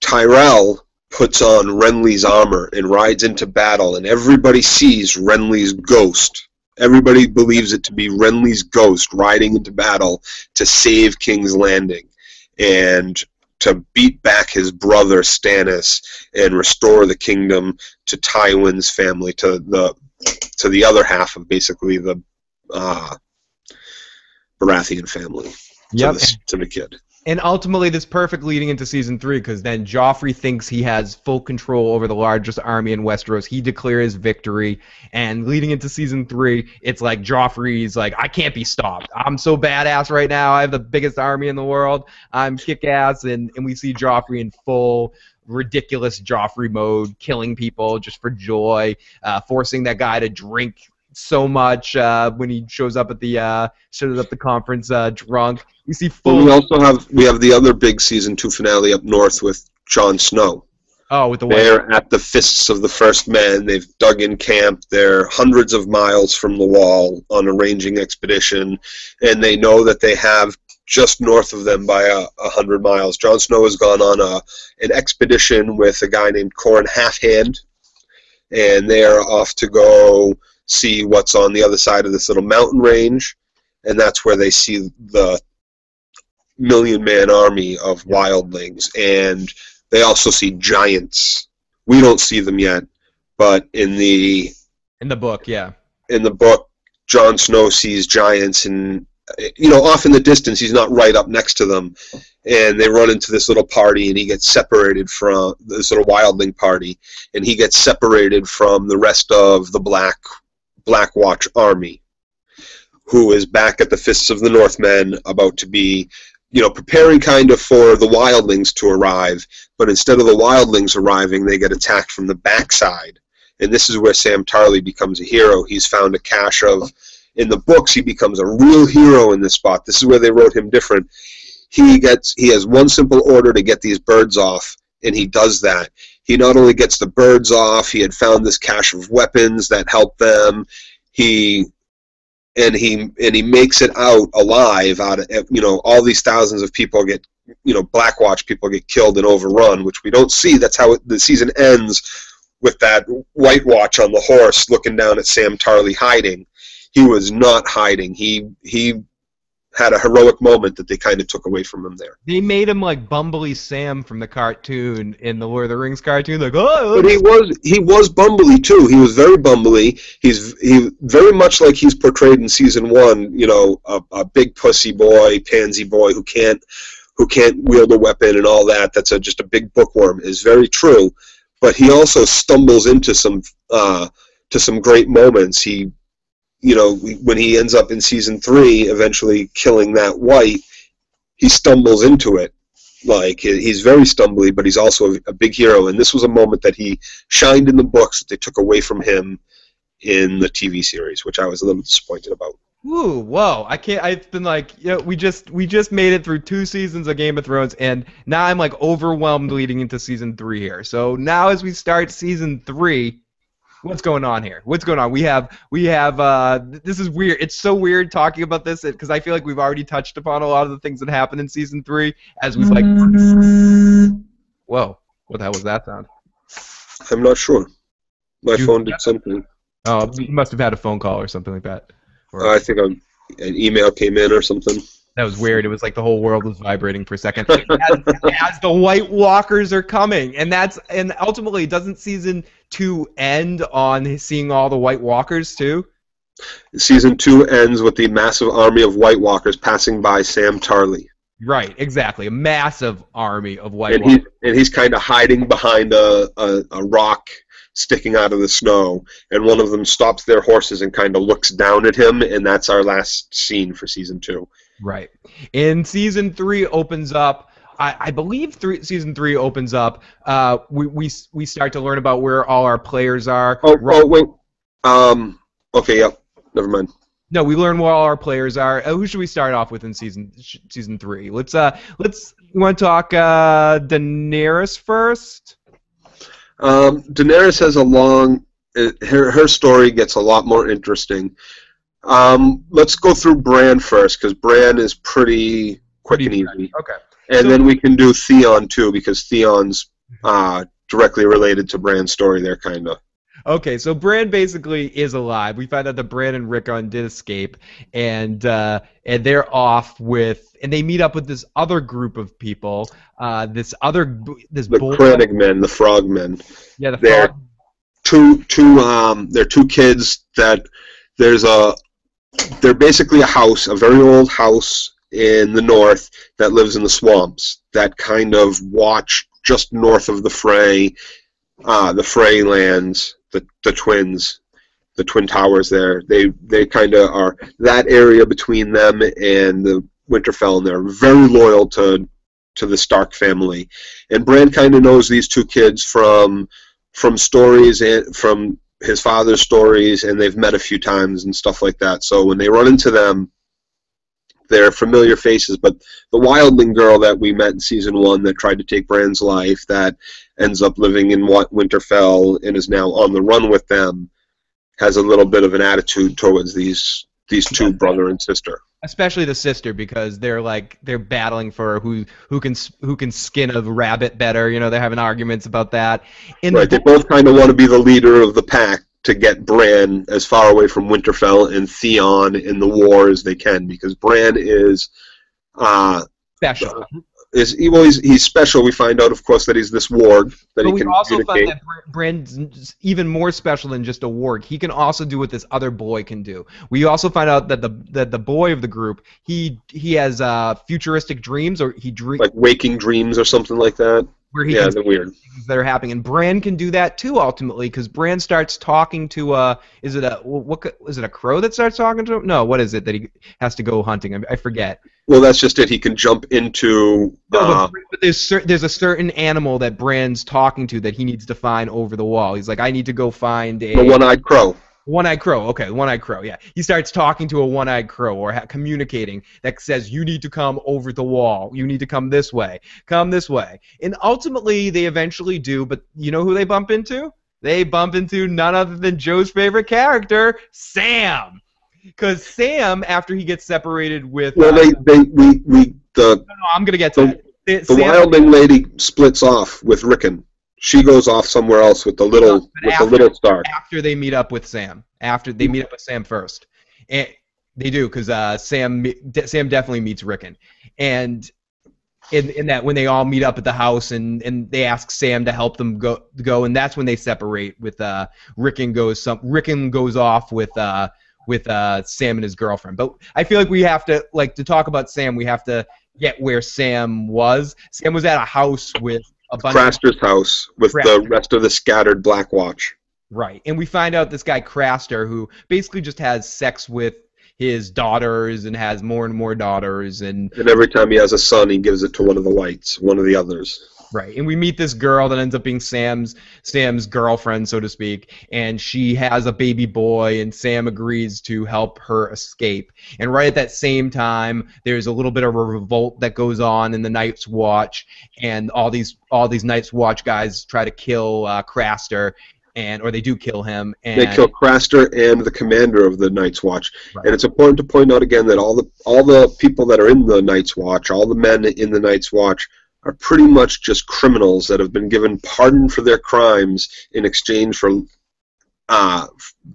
Tyrell puts on Renly's armor and rides into battle, and everybody sees Renly's ghost. Everybody believes it to be Renly's ghost riding into battle to save King's Landing. And to beat back his brother Stannis and restore the kingdom to Tywin's family, to the other half of basically the Baratheon family. Yep. To the kid. And ultimately, this perfect leading into season 3, because then Joffrey thinks he has full control over the largest army in Westeros. He declares victory, and leading into season 3, it's like Joffrey's like, I can't be stopped. I'm so badass right now. I have the biggest army in the world. I'm kick-ass, and we see Joffrey in full ridiculous Joffrey mode, killing people just for joy, forcing that guy to drink so much when he shows up at the conference drunk. You see full. Well, we have the other big season 2 finale up north with Jon Snow. Oh, with the They're at the fists of the first men. They've dug in camp. They're hundreds of miles from the wall on a ranging expedition, and they know that they have just north of them by 100 miles. Jon Snow has gone on an expedition with a guy named Corran Halfhand, and they are off to go see what's on the other side of this little mountain range, and that's where they see the million-man army of wildlings, and they also see giants. We don't see them yet, but in the book, yeah. In the book, Jon Snow sees giants, and off in the distance, he's not right up next to them, and they run into this little party, and he gets separated from this little wildling party, and he gets separated from the rest of the Black Watch army, who is back at the fists of the Northmen, about to be, preparing kind of for the wildlings to arrive, but instead of the wildlings arriving, they get attacked from the backside. And this is where Sam Tarly becomes a hero. He's found a cache of, in the books, he becomes a real hero in this spot. This is where they wrote him different. He has one simple order to get these birds off, and he does that. He not only gets the birds off, he had found this cache of weapons that help them. He makes it out alive. All these thousands of people get, Black Watch people get killed and overrun, which we don't see. That's how the season ends, with that White Watch on the horse looking down at Sam Tarly hiding. He was not hiding. He had a heroic moment that they kind of took away from him there. They made him like Bumbly Sam from the cartoon in the Lord of the Rings cartoon. Like, oh, but he was bumbly too. He was very bumbly. He very much like he's portrayed in season 1. A big pussy boy, pansy boy who can't wield a weapon and all that. That's just a big bookworm. Is very true. But he also stumbles into some great moments. When he ends up in season 3, eventually killing that white, he stumbles into it. Like, he's very stumbly, but he's also a big hero. And this was a moment that he shined in the books that they took away from him in the TV series, which I was a little disappointed about. Ooh, whoa! I can't. I've been like, we just made it through 2 seasons of Game of Thrones, and now I'm like overwhelmed leading into season 3 here. So now as we start season 3. What's going on here? What's going on? We have. This is weird. It's so weird talking about this because I feel like we've already touched upon a lot of the things that happened in season 3 as we've like. Whoa! What the hell was that sound? I'm not sure. My phone did something. Oh, you must have had a phone call or something like that. I think an email came in or something. That was weird. It was like the whole world was vibrating for a second. As the White Walkers are coming, and ultimately, doesn't season 2 end on seeing all the White Walkers too? Season 2 ends with the massive army of White Walkers passing by Sam Tarly. Right, exactly. A massive army of White Walkers. And he's kind of hiding behind a rock sticking out of the snow, and one of them stops their horses and kind of looks down at him, and that's our last scene for season 2. Right. And season 3 opens up. I believe season 3 opens up. We start to learn about where all our players are. Oh wait. Okay. Yep. Never mind. No, we learn where all our players are. Who should we start off with in season 3? Let's. You want to talk Daenerys first? Daenerys has a long. Her story gets a lot more interesting. Let's go through Bran first, because Bran is pretty quick and easy. Okay. And then we can do Theon too, because Theon's directly related to Bran's story there, kind of. Okay, so Bran basically is alive. We find out that Bran and Rickon did escape, and they're off with, and they meet up with this other group of people. This The boy. Krennic men, the frog men. Yeah, the They're frog. they're two kids that there's a they're basically a house, a very old house in the north that lives in the swamps that kind of watch just north of the Frey lands, the twins, the twin towers there. They kind of are that area between them and the Winterfell, and they're very loyal to the Stark family. And Bran kind of knows these two kids from stories and from his father's stories, and they've met a few times and stuff like that. So when they run into them, they're familiar faces. But the wildling girl that we met in season 1 that tried to take Bran's life, that ends up living in Winterfell and is now on the run with them, has a little bit of an attitude towards these two, brother and sister. Especially the sister, because they're battling for who can skin a rabbit better. You know, they're having arguments about that. Right, they both kind of want to be the leader of the pack to get Bran as far away from Winterfell and Theon in the war as they can, because Bran is special. He's special. We find out, of course, that he's this warg that he can communicate. But we also find that Bran's even more special than just a warg. He can also do what this other boy can do. We also find out that the boy of the group, he has futuristic dreams, or he dreams like waking dreams or something like that. Where he they're weird. Things that are happening, and Bran can do that too ultimately, because Bran starts talking to is it a crow that starts talking to him? No, what is it that he has to go hunting? I forget. Well, that's just it. He can jump into. No, but there's a certain animal that Bran's talking to that he needs to find over the wall. He's like, I need to go find the one-eyed crow. One-eyed crow. Okay, one-eyed crow. Yeah, he starts talking to a one-eyed crow, or communicating, that says, "You need to come over the wall. You need to come this way. Come this way." And ultimately, they eventually do. But you know who they bump into? They bump into none other than Joe's favorite character, Sam. Because Sam, after he gets separated with... Well, No, I'm going to get to that. The wildling lady splits off with Rickon. She goes off somewhere else with the little Stark. After they meet up with Sam. After they meet up with Sam first. And they do, because Sam definitely meets Rickon. And in that, when they all meet up at the house, and they ask Sam to help them go, and that's when they separate. With Rickon goes off with Sam and his girlfriend. But I feel like we have to, to talk about Sam, we have to get where Sam was. Sam was at a house with a bunch Craster's house with the rest of the scattered Black Watch. Right. And we find out this guy Craster, who basically just has sex with his daughters and has more and more daughters, and every time he has a son, he gives it to one of the whites, one of the others. Right, and we meet this girl that ends up being Sam's girlfriend, so to speak, and she has a baby boy, and Sam agrees to help her escape. And right at that same time, there's a little bit of a revolt that goes on in the Night's Watch, and all these Night's Watch guys try to kill Craster. Or they do kill him. And they kill Craster and the commander of the Night's Watch. Right. And it's important to point out again that all the people that are in the Night's Watch, all the men in the Night's Watch, are pretty much just criminals that have been given pardon for their crimes in exchange for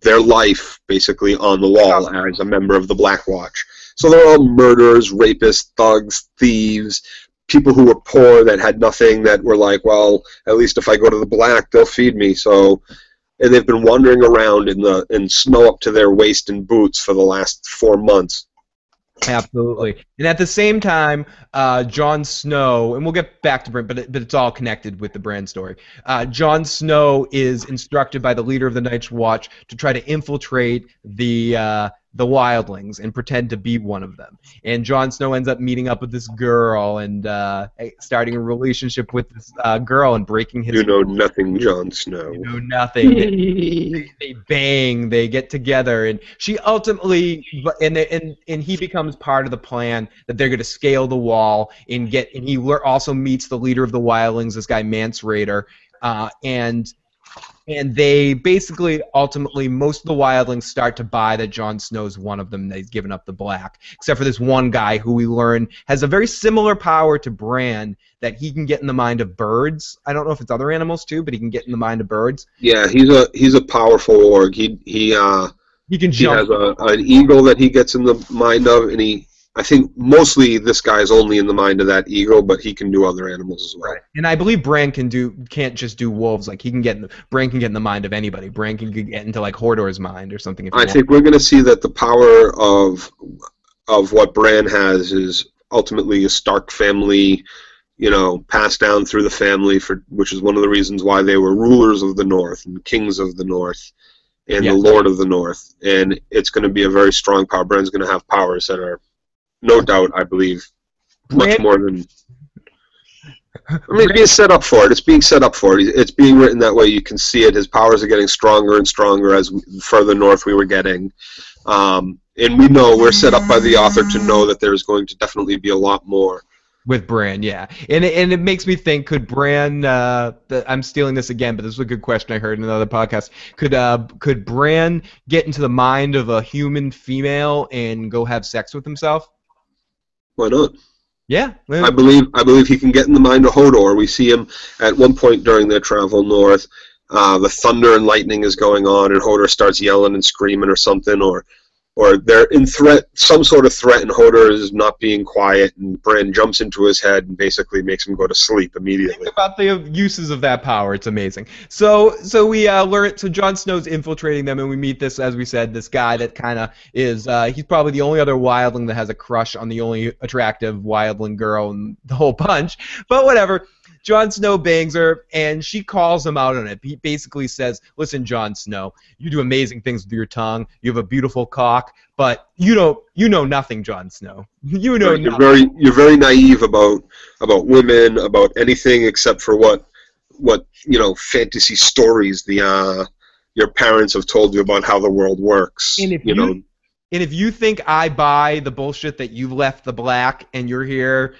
their life, basically, on the wall as a member of the Black Watch. So they're all murderers, rapists, thugs, thieves, people who were poor that had nothing, that were like, well, at least if I go to the Black, they'll feed me. So, and they've been wandering around in snow up to their waist in boots for the last 4 months. Absolutely. And at the same time, Jon Snow, and we'll get back to Bran, but it's all connected with the Bran story. Jon Snow is instructed by the leader of the Night's Watch to try to infiltrate the wildlings and pretend to be one of them. And Jon Snow ends up meeting up with this girl and starting a relationship with this girl and breaking his... You know nothing, Jon Snow. You know nothing. They bang, they get together, and she ultimately... And he becomes part of the plan that they're going to scale the wall and he also meets the leader of the wildlings, this guy Mance Rayder, and And they basically, ultimately, most of the wildlings start to buy that Jon Snow's one of them. They've given up the black, except for this one guy who we learn has a very similar power to Bran, that he can get in the mind of birds. I don't know if it's other animals too, but he can get in the mind of birds. Yeah, he's a powerful orc. He can He jump. has an eagle that he gets in the mind of, and I think mostly this guy's only in the mind of that eagle, but he can do other animals as well. Right. And I believe Bran can't just do wolves. Like Bran can get in the mind of anybody. Bran can get into like Hodor's mind or something. I think we're going to see that the power of what Bran has is ultimately a Stark family, passed down through the family, which is one of the reasons why they were rulers of the North and kings of the North and the Lord of the North. And it's going to be a very strong power. Bran's going to have powers that are, no doubt, I believe, much more than... I mean, it's being set up for it. It's being set up for it. It's being written that way. You can see it. His powers are getting stronger and stronger as further north we were getting. And we know, we're set up by the author to know that there's going to definitely be a lot more. With Bran, yeah. And it makes me think, could Bran, I'm stealing this again, but this was a good question I heard in another podcast. Could Bran get into the mind of a human female and go have sex with himself? Why not? Yeah. I believe he can get in the mind of Hodor. We see him at one point during their travel north. The thunder and lightning is going on, and Hodor starts yelling and screaming or something, or they're in some sort of threat, and Hodor is not being quiet, and Bran jumps into his head and basically makes him go to sleep immediately. Think about the uses of that power. It's amazing. So we learn. So Jon Snow's infiltrating them, and we meet this, as we said, this guy that kind of is. He's probably the only other wildling that has a crush on the only attractive wildling girl in the whole bunch. But whatever. Jon Snow bangs her, and she calls him out on it. He basically says, "Listen, Jon Snow, you do amazing things with your tongue. You have a beautiful cock, but you know nothing, Jon Snow. You know nothing. You're very naive about women, about anything except for what fantasy stories your parents have told you about how the world works. And if you think I buy the bullshit that you left the black and you're here."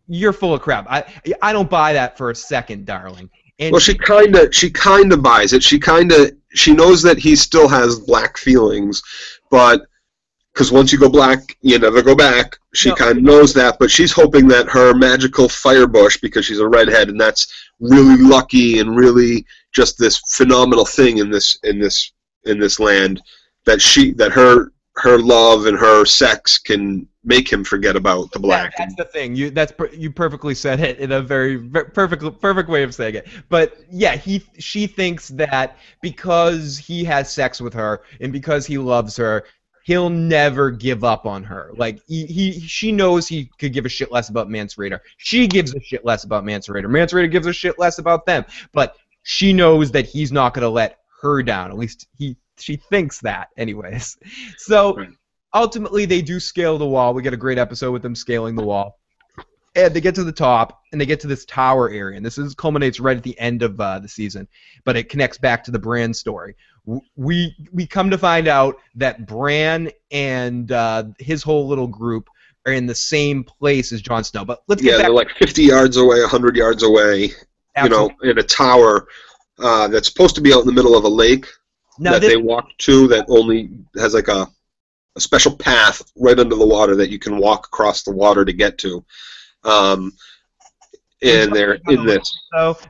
You're full of crap. I don't buy that for a second, darling. And well, she kind of buys it. She knows that he still has black feelings, but because once you go black, you never go back. She kind of knows that, but she's hoping that her magical firebush, because she's a redhead, and that's really lucky and really just this phenomenal thing in this land, that her love and her sex can make him forget about the black. That's the thing. You perfectly said it in a very perfect way of saying it. But yeah, she thinks that because he has sex with her and because he loves her, he'll never give up on her. Like she knows he could give a shit less about Mance Rayder. She gives a shit less about Mance Rayder. Mance Rayder gives a shit less about them. But she knows that he's not going to let her down. At least she thinks that, anyways. So. Right. Ultimately, they do scale the wall. We get a great episode with them scaling the wall. And they get to the top, and they get to this tower area. And this culminates right at the end of the season. But it connects back to the Bran story. We come to find out that Bran and his whole little group are in the same place as Jon Snow. But let's get back. They're like 50 yards away, 100 yards away, Absolutely. In a tower that's supposed to be out in the middle of a lake they walk to that only has like a special path right under the water that you can walk across the water to get to. And they're in this.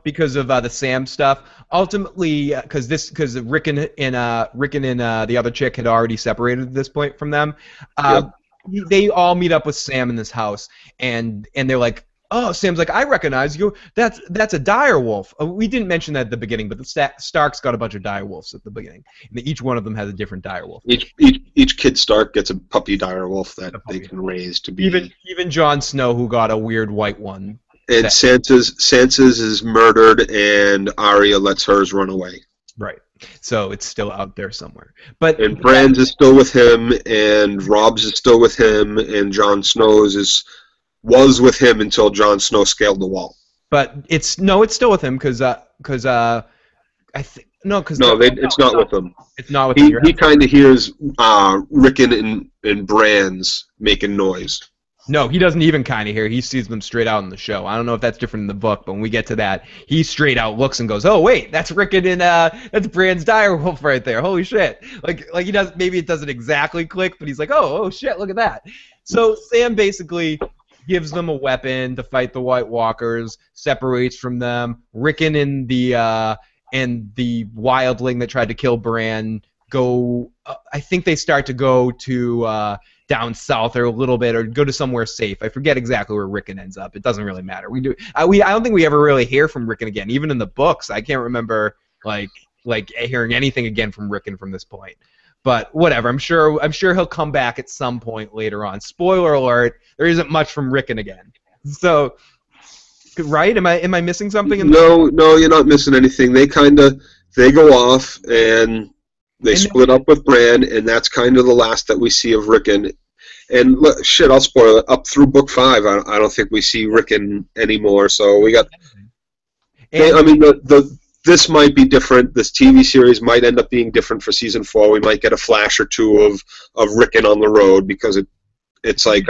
Because of the Sam stuff. Ultimately, because Rickon and the other chick had already separated at this point from them. They all meet up with Sam in this house, and they're like, "Oh," Sam's like, "I recognize you. That's a direwolf." We didn't mention that at the beginning, but the Starks got a bunch of direwolves at the beginning, and each one of them has a different direwolf. Each kid Stark gets a puppy direwolf that they can raise to be. Even Jon Snow, who got a weird white one. And Sansa's is murdered, and Arya lets hers run away. Right. So it's still out there somewhere. And Bran's is still with him, and Robb's is still with him, and Jon Snow's was with him until Jon Snow scaled the wall. But it's still with him because I think it's not with him. It's not with him. He kind of hears Rickon and Bran's making noise. No, he doesn't even kind of hear. He sees them straight out in the show. I don't know if that's different in the book, but when we get to that, he straight out looks and goes, "Oh wait, that's Rickon and that's Bran's direwolf right there. Holy shit!" Like he does. Maybe it doesn't exactly click, but he's like, "Oh shit, look at that." So Sam basically gives them a weapon to fight the White Walkers, separates from them. Rickon and the wildling that tried to kill Bran go. I think they start to go to. Down south or a little bit, or go to somewhere safe. I forget exactly where Rickon ends up. It doesn't really matter. I don't think we ever really hear from Rickon again. Even in the books, I can't remember like hearing anything again from Rickon from this point. But whatever. I'm sure he'll come back at some point later on. Spoiler alert: there isn't much from Rickon again. So, right? Am I missing something? No, you're not missing anything. They go off and. They split up with Bran, and that's kind of the last that we see of Rickon. And look, shit, I'll spoil it. Up through book 5, I don't think we see Rickon anymore. So we got. I mean, this might be different. This TV series might end up being different for season 4. We might get a flash or two of Rickon on the road because it's like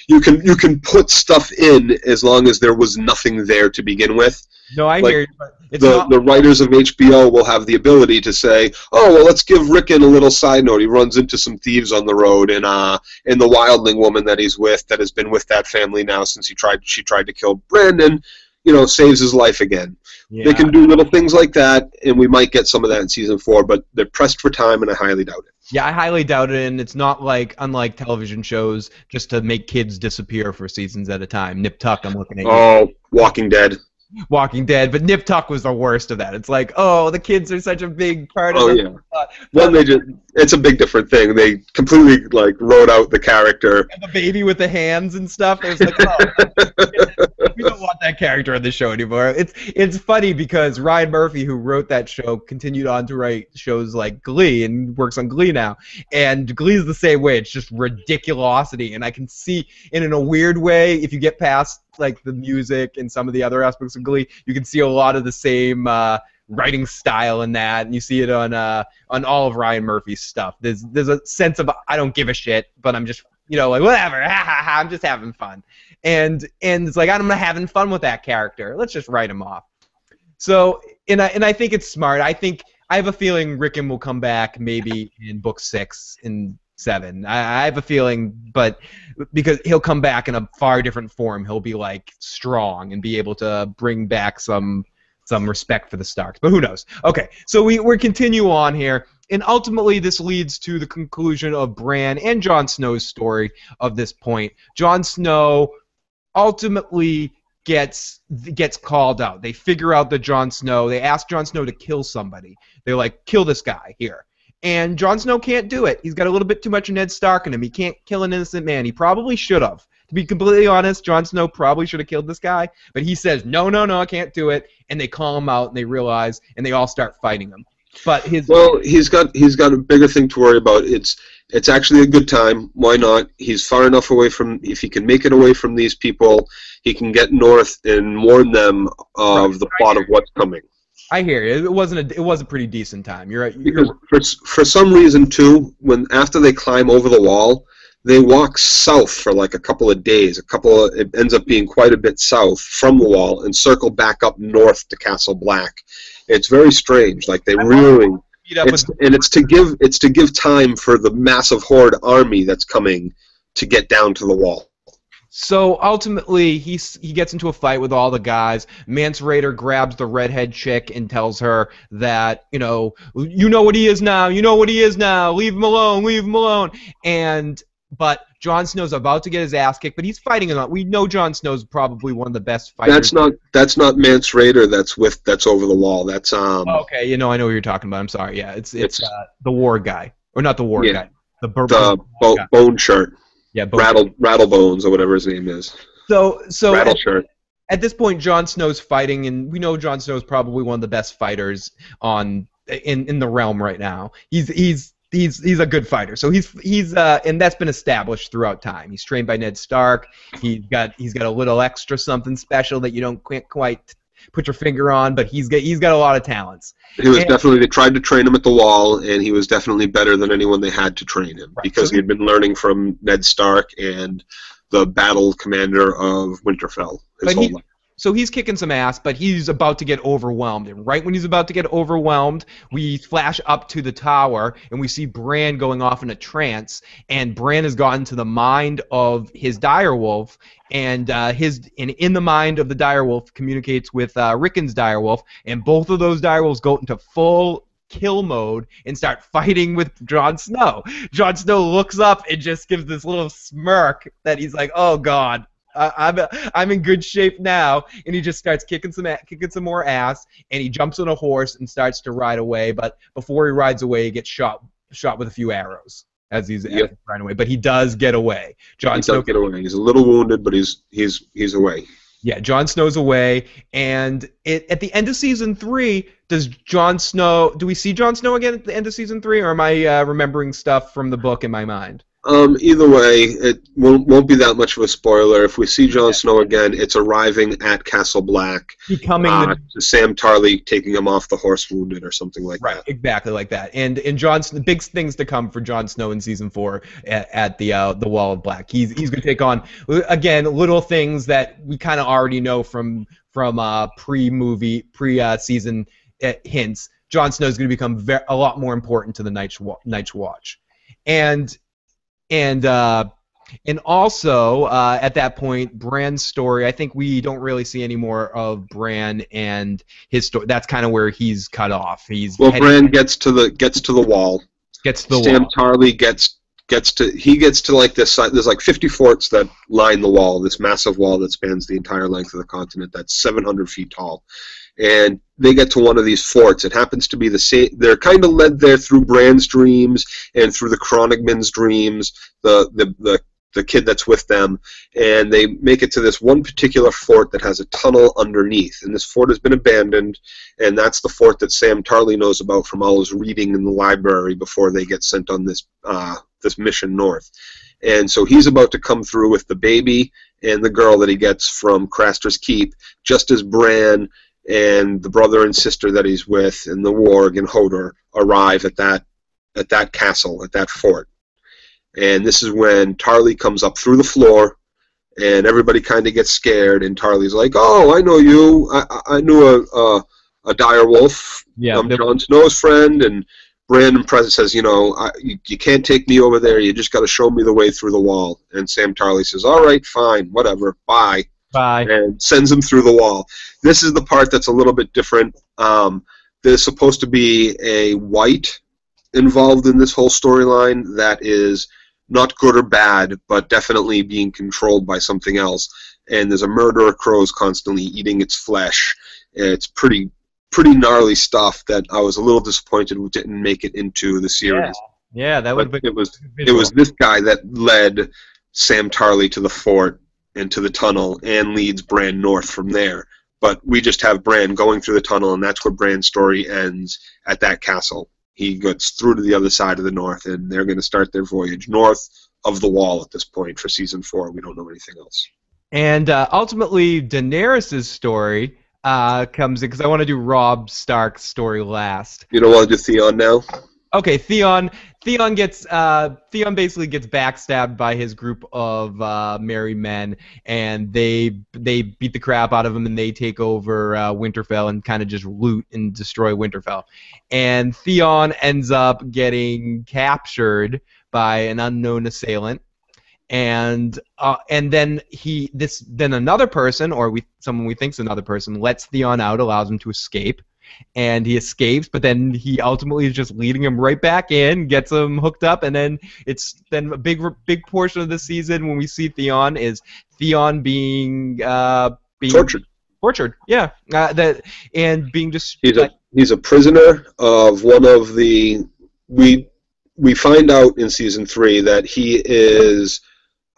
you can put stuff in as long as there was nothing there to begin with. No, I hear you. But the writers of HBO will have the ability to say, "Oh, well, let's give Rickon a little side note. He runs into some thieves on the road, and the wildling woman that he's with, that has been with that family now since she tried to kill Brandon, saves his life again." Yeah. They can do little things like that, and we might get some of that in season 4. But they're pressed for time, and I highly doubt it. Yeah, I highly doubt it, and it's not unlike television shows just to make kids disappear for seasons at a time. Nip Tuck, I'm looking at you. Oh, Walking Dead. Walking Dead, but Nip Tuck was the worst of that. It's like, oh, the kids are such a big part of it. Oh, yeah. It's a big different thing. They completely, wrote out the character. And the baby with the hands and stuff. It was like, oh, we don't want that character in the show anymore. It's funny because Ryan Murphy, who wrote that show, continued on to write shows like Glee and works on Glee now. And Glee's the same way. It's just ridiculosity. And I can see, and in a weird way, if you get past the music and some of the other aspects of Glee, you can see a lot of the same writing style in that, and you see it on all of Ryan Murphy's stuff. There's a sense of I don't give a shit, but I'm just whatever, I'm just having fun, and it's like I'm not having fun with that character. Let's just write him off. So and I think it's smart. I have a feeling Rickon will come back maybe in book 6 and 7. I have a feeling, but because he'll come back in a far different form, he'll be strong and be able to bring back some respect for the Starks. But who knows? Okay, so we're continue on here, and ultimately this leads to the conclusion of Bran and Jon Snow's story of this point. Jon Snow ultimately gets called out. They figure out that they ask Jon Snow to kill somebody. They're like, kill this guy here. And Jon Snow can't do it. He's got a little bit too much Ned Stark in him. He can't kill an innocent man. He probably should have. To be completely honest, Jon Snow probably should have killed this guy. But he says, no, I can't do it. And they call him out, and they realize, and they all start fighting him. But he's got a bigger thing to worry about. It's actually a good time. Why not? He's far enough away from. If he can make it away from these people, he can get north and warn them of the plot of what's coming. I hear you. It was a pretty decent time. You're right. Because for some reason too, after they climb over the wall, they walk south for a couple of days. It ends up being quite a bit south from the wall and circle back up north to Castle Black. It's very strange. It's to give time for the massive horde army that's coming to get down to the wall. So ultimately, he gets into a fight with all the guys. Mance Rayder grabs the redhead chick and tells her that, you know what he is now. You know what he is now. Leave him alone. Leave him alone. But Jon Snow's about to get his ass kicked, but he's fighting a lot. We know Jon Snow's probably one of the best fighters. That's not Mance Rayder. That's over the wall. That's Okay, I know what you're talking about. I'm sorry. Yeah, it's the war guy, or not the war guy. The bone shirt. Yeah, Rattle Bones or whatever his name is. So Rattle Shirt. At this point, Jon Snow's fighting, and we know Jon Snow's probably one of the best fighters in the realm right now. He's a good fighter. So he's and that's been established throughout time. He's trained by Ned Stark. He's got a little extra something special that you can't quite put your finger on, but he's got a lot of talents. They tried to train him at the wall, and he was definitely better than anyone they had to train him, because he had been learning from Ned Stark and the battle commander of Winterfell his whole life. So he's kicking some ass, but he's about to get overwhelmed. And right when he's about to get overwhelmed, we flash up to the tower, and we see Bran going off in a trance. And Bran has gotten to the mind of his direwolf, and in the mind of the direwolf communicates with Rickon's direwolf, and both of those direwolves go into full kill mode and start fighting with Jon Snow. Jon Snow looks up and just gives this little smirk that he's like, "Oh God. I'm in good shape now," and he just starts kicking some more ass, and he jumps on a horse and starts to ride away. But before he rides away, he gets shot with a few arrows as he's riding away. But he does get away. Jon Snow does get away. He's a little wounded, but he's away. Yeah, Jon Snow's away, and at the end of season 3, do we see Jon Snow again at the end of season 3, or am I remembering stuff from the book in my mind? Either way, it won't be that much of a spoiler. If we see Jon Snow again, it's arriving at Castle Black. Becoming Sam Tarly taking him off the horse wounded or something like that. Right, exactly like that. And big things to come for Jon Snow in season 4 at the Wall of Black. He's going to take on, again, little things that we kind of already know from pre-season hints. Jon Snow is going to become a lot more important to the Night's Watch. And also, at that point, Bran's story, I think we don't really see any more of Bran and his story. That's kind of where he's cut off. Bran gets to the wall. Sam Tarly gets to like this side. There's like 50 forts that line the wall, this massive wall that spans the entire length of the continent. That's 700 feet tall. And they get to one of these forts. It happens to be the same. They're kind of led there through Bran's dreams and through the Cronigman's dreams, the kid that's with them. And they make it to this one particular fort that has a tunnel underneath. And this fort has been abandoned, and that's the fort that Sam Tarly knows about from all his reading in the library before they get sent on this mission north. And so he's about to come through with the baby and the girl that he gets from Craster's Keep, just as Bran and the brother and sister that he's with, and the warg and Hodor arrive at that castle, at that fort. And this is when Tarly comes up through the floor, and everybody kind of gets scared, and Tarly's like, "Oh, I know you. I knew a direwolf. Yeah, I'm Jon Snow's friend." And Brandon Present says, you can't take me over there. You just got to show me the way through the wall. And Sam Tarly says, "All right, fine, whatever, bye." And sends him through the wall. This is the part that's a little bit different. There's supposed to be a white involved in this whole storyline that is not good or bad, but definitely being controlled by something else. And there's a murderer crows constantly eating its flesh. It's pretty gnarly stuff that I was a little disappointed we didn't make it into the series. Yeah, that would. It was this guy that led Sam Tarly to the fort and to the tunnel, and leads Bran north from there. But we just have Bran going through the tunnel, and that's where Bran's story ends, at that castle. He gets through to the other side of the north, and they're going to start their voyage north of the wall at this point for season 4. We don't know anything else. And ultimately, Daenerys' story comes in, because I want to do Robb Stark's story last. You don't want to do Theon now? Okay, Theon basically gets backstabbed by his group of merry men, and they beat the crap out of him, and they take over Winterfell and kind of just loot and destroy Winterfell. And Theon ends up getting captured by an unknown assailant, and then another person, or someone we think's another person, lets Theon out, allows him to escape. And he escapes, but then he ultimately is just leading him right back in, gets him hooked up, and then a big portion of the season when we see Theon is Theon being tortured. Yeah, and being just he's a prisoner of one of the we find out in season 3 that he is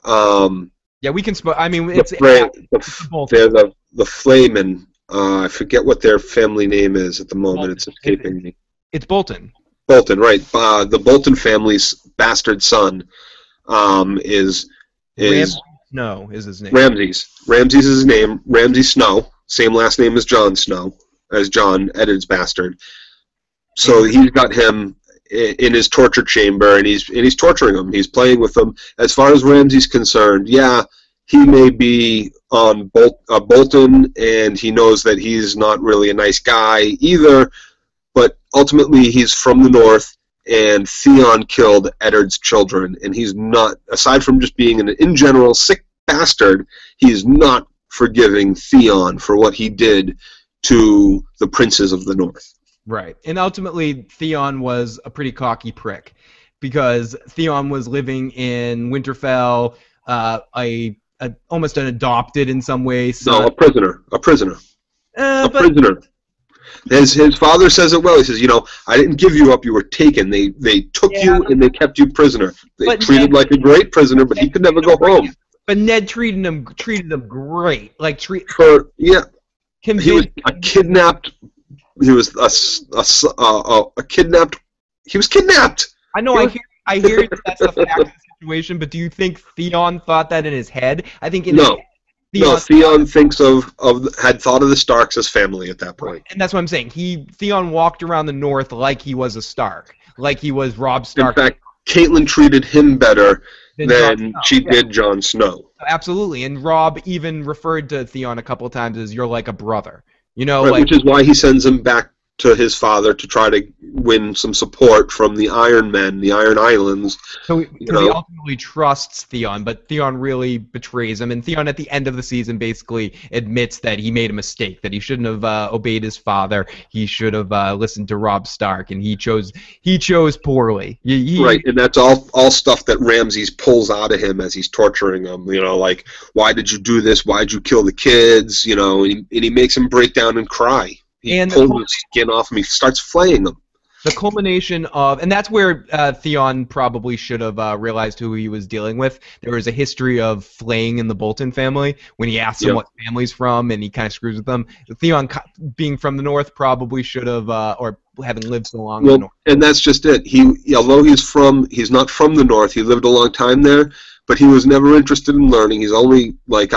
we can it's the Flamen. I forget what their family name is at the moment. It's escaping me. It's Bolton. Bolton, right. The Bolton family's bastard son is Snow is his name. Ramses is his name. Ramsay Snow. Same last name as Jon Snow, as Jon, Eddard's bastard. So he's got him in his torture chamber, and he's torturing him. He's playing with him. As far as Ramsay's concerned, yeah, he may be on Bolton, and he knows that he's not really a nice guy either, but ultimately he's from the North, and Theon killed Eddard's children, and he's not, aside from just being an, in general, sick bastard, he's not forgiving Theon for what he did to the princes of the North. Right. And ultimately, Theon was a pretty cocky prick, because Theon was living in Winterfell, almost an adopted in some ways. No, a prisoner. A prisoner. Prisoner. His father says it well. He says, I didn't give you up. You were taken. They took you and they kept you prisoner. They treated like a great prisoner, but he could never go home. But Ned treated him great. He was a kidnapped. He was a kidnapped. He was kidnapped. I know. I hear that's the fact of the situation. But do you think Theon thought that in his head? I think Theon thinks had thought of the Starks as family at that point. And that's what I'm saying. Theon walked around the North like he was a Stark, like he was Robb Stark. In fact, Catelyn treated him better than she did Jon Snow. Absolutely, and Robb even referred to Theon a couple of times as "you're like a brother." Right, which is why he sends him back to his father to try to win some support from the Iron Men, the Iron Islands. So he ultimately trusts Theon, but Theon really betrays him. And Theon, at the end of the season, basically admits that he made a mistake, that he shouldn't have obeyed his father. He should have listened to Robb Stark, and he chose poorly. Right, and that's all stuff that Ramses pulls out of him as he's torturing him. Like, why did you do this? Why did you kill the kids? And he makes him break down and cry. He pulls his skin off and he starts flaying them. The culmination of, and that's where Theon probably should have realized who he was dealing with. There was a history of flaying in the Bolton family when he asked him what family's from, and he kind of screws with them. Theon, being from the North, probably should have, or having lived so long in the North. And that's just it. Although he's not from the North, he lived a long time there, but he was never interested in learning. He's only like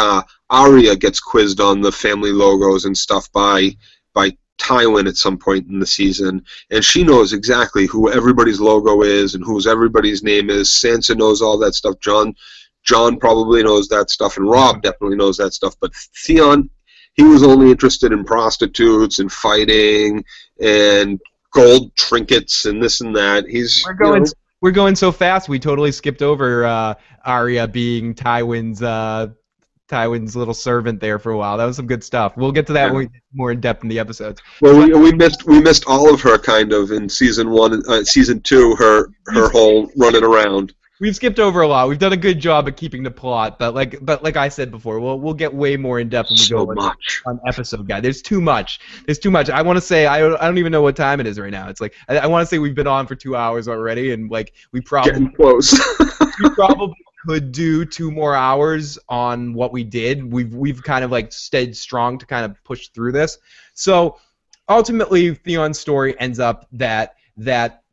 Arya gets quizzed on the family logos and stuff by Tywin at some point in the season, and she knows exactly who everybody's logo is and whose everybody's name is. Sansa knows all that stuff. John probably knows that stuff, and Robb definitely knows that stuff. But Theon, he was only interested in prostitutes and fighting and gold trinkets and this and that. We're going so fast. We totally skipped over Arya being Tywin's little servant there for a while. That was some good stuff. We'll get to that when we get more in depth in the episodes. Well, we missed all of her kind of in season 1, season 2. Her whole running around. We've skipped over a lot. We've done a good job at keeping the plot, but like I said before, we'll get way more in depth when we go on episode guide. There's too much. I want to say I don't even know what time it is right now. It's like I want to say we've been on for 2 hours already, and like we probably getting close. we probably could do 2 more hours on what we did. We've kind of like stayed strong to kind of push through this. So ultimately, Theon's story ends up that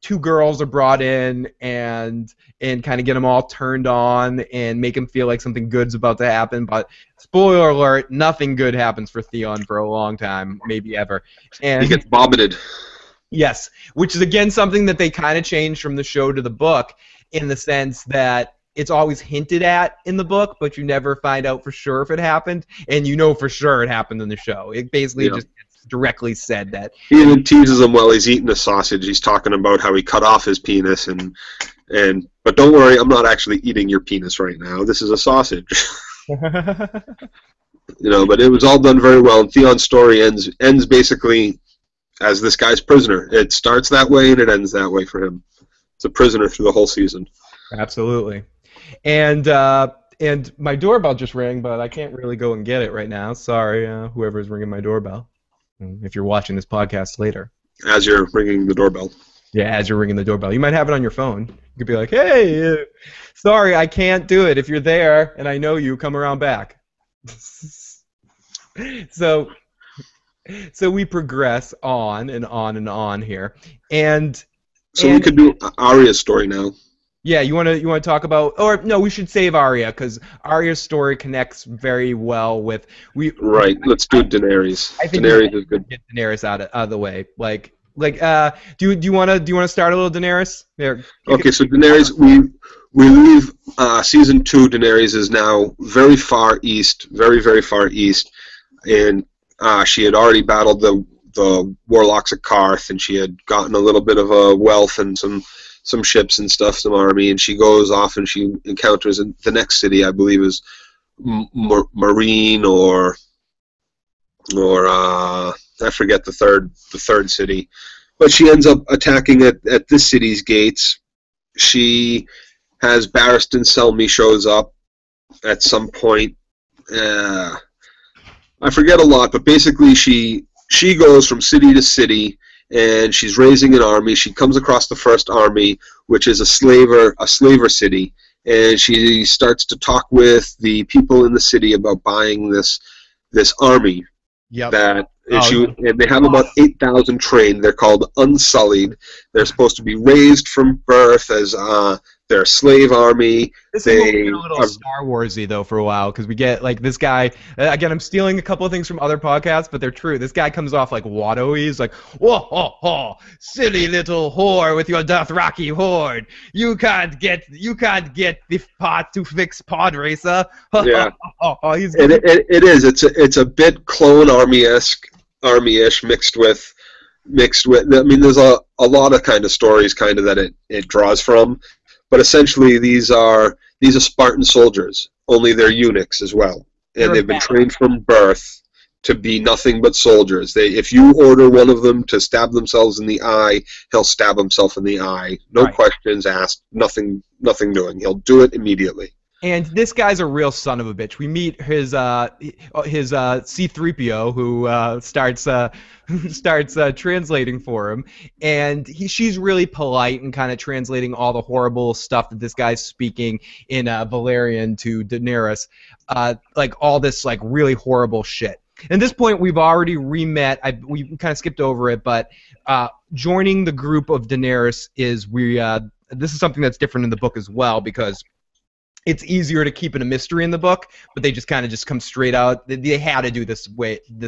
2 girls are brought in and kind of get them all turned on and make him feel like something good's about to happen. But spoiler alert, nothing good happens for Theon for a long time, maybe ever. And he gets vomited. Yes, which is again something that they kind of changed from the show to the book, in the sense that it's always hinted at in the book, but you never find out for sure if it happened, and you know for sure it happened in the show. It basically just gets directly said that. He even teases him while he's eating a sausage. He's talking about how he cut off his penis, but don't worry, I'm not actually eating your penis right now. This is a sausage. But it was all done very well, and Theon's story ends basically as this guy's prisoner. It starts that way and it ends that way for him. It's a prisoner through the whole season. Absolutely. And my doorbell just rang, but I can't really go and get it right now. Sorry, whoever's ringing my doorbell. If you're watching this podcast later. As you're ringing the doorbell. Yeah, as you're ringing the doorbell. You might have it on your phone. You could be like, hey, sorry, I can't do it. If you're there and I know you, come around back. So we progress on and on and on here. So we could do Arya's story now. Yeah, you want to talk about, or no, we should save Arya, because Arya's story connects very well with Right, let's do Daenerys. I think Daenerys is good. Get Daenerys out of the way. Do you want to start a little Daenerys? There. Okay, so Daenerys, we leave season 2. Daenerys is now very far east, very, very far east, and she had already battled the warlocks of Karth, and she had gotten a little bit of a wealth and some ships and stuff, some army, and she goes off and she encounters in the next city, I believe, is Marine or I forget the third city, but she ends up attacking at this city's gates. She has Barristan Selmy shows up at some point. I forget a lot, but basically she goes from city to city, and she's raising an army. She comes across the first army, which is a slaver city, and she starts to talk with the people in the city about buying this army. Yep. And they have about 8,000 trained. They're called Unsullied. They're supposed to be raised from birth as their slave army. This is a little Star Warsy though for a while, because we get like this guy. Again, I'm stealing a couple of things from other podcasts, but they're true. This guy comes off like Watto-y. He's like, whoa, ho, ho, silly little whore with your Dothraki horde. You can't get the pot to fix pod racer. Yeah. It is. It's a bit clone army-ish mixed with. I mean, there's a lot of kind of stories kind of that it draws from. But essentially, these are Spartan soldiers. Only they're eunuchs as well, and they've been trained from birth to be nothing but soldiers. If you order one of them to stab themselves in the eye, he'll stab himself in the eye. No questions asked. Nothing doing. He'll do it immediately. And this guy's a real son of a bitch. We meet his C-3PO who starts translating for him, and she's really polite and kind of translating all the horrible stuff that this guy's speaking in Valyrian to Daenerys, like all this like really horrible shit. At this point, we've already re-met. We kind of skipped over it, but joining the group of Daenerys is this is something that's different in the book as well, because it's easier to keep it a mystery in the book, but they just kind of come straight out. They had to do this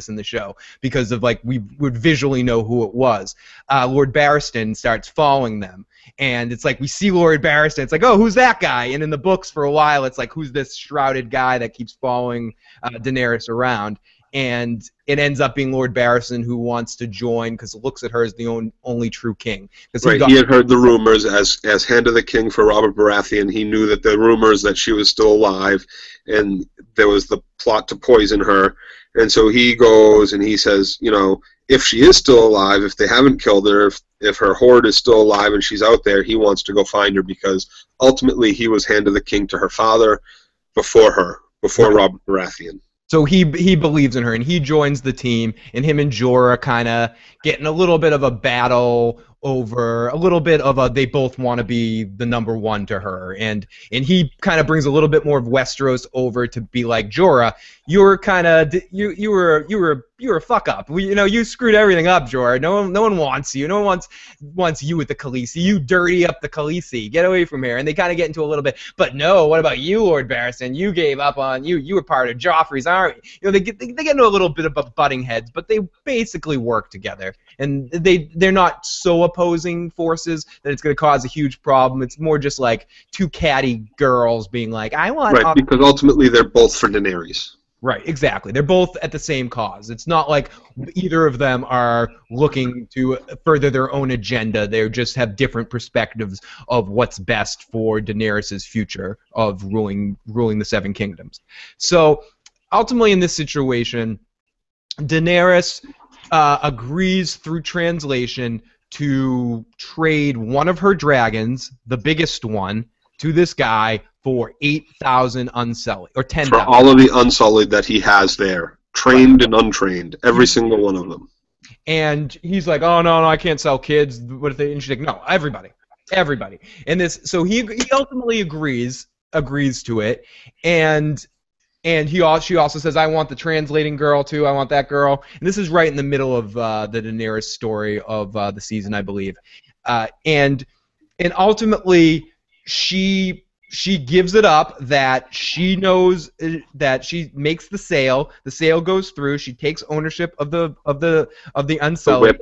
in the show because of like we would visually know who it was. Lord Barristan starts following them, and it's like we see Lord Barristan. It's like, oh, who's that guy? And in the books for a while, it's like, who's this shrouded guy that keeps following Daenerys around? And it ends up being Lord Barristan who wants to join because it looks at her as the only true king. Right, he had heard the rumors as Hand of the King for Robert Baratheon. He knew that the rumors that she was still alive, and there was the plot to poison her. And so he goes and he says, you know, if she is still alive, if they haven't killed her, if her horde is still alive and she's out there, he wants to go find her because ultimately he was Hand of the King to her father before Robert Baratheon. So he believes in her, and he joins the team, and him and Jorah kind of getting a little bit of a battle over a little bit of they both want to be the number one to her, and he kind of brings a little bit more of Westeros over to be like, Jorah, you're kind of you were a fuck up. You screwed everything up, Jorah. No one wants you. No one wants you with the Khaleesi. You dirty up the Khaleesi. Get away from here. And they kind of get into a little bit. But no, what about you, Lord Barristan? You gave up on you. You were part of Joffrey's army. They get into a little bit of butting heads, but they basically work together. And they're not so opposing forces that it's going to cause a huge problem. It's more just like two catty girls being like, I want. Right, because ultimately they're both for Daenerys. Right, exactly. They're both at the same cause. It's not like either of them are looking to further their own agenda. They just have different perspectives of what's best for Daenerys' future of ruling the Seven Kingdoms. So, ultimately in this situation, Daenerys agrees through translation to trade one of her dragons, the biggest one, to this guy for 8,000 Unsullied, or 10,000. For all of the Unsullied that he has there, trained and untrained, every single one of them. And he's like, oh, no, I can't sell kids. What if they... And she's like, no, everybody. And so he ultimately agrees to it, and she also says, I want the translating girl, too. I want that girl. And this is right in the middle of the Daenerys story of the season, I believe. And ultimately, she gives it up that she knows that she makes the sale. The sale goes through. She takes ownership of the Unsullied.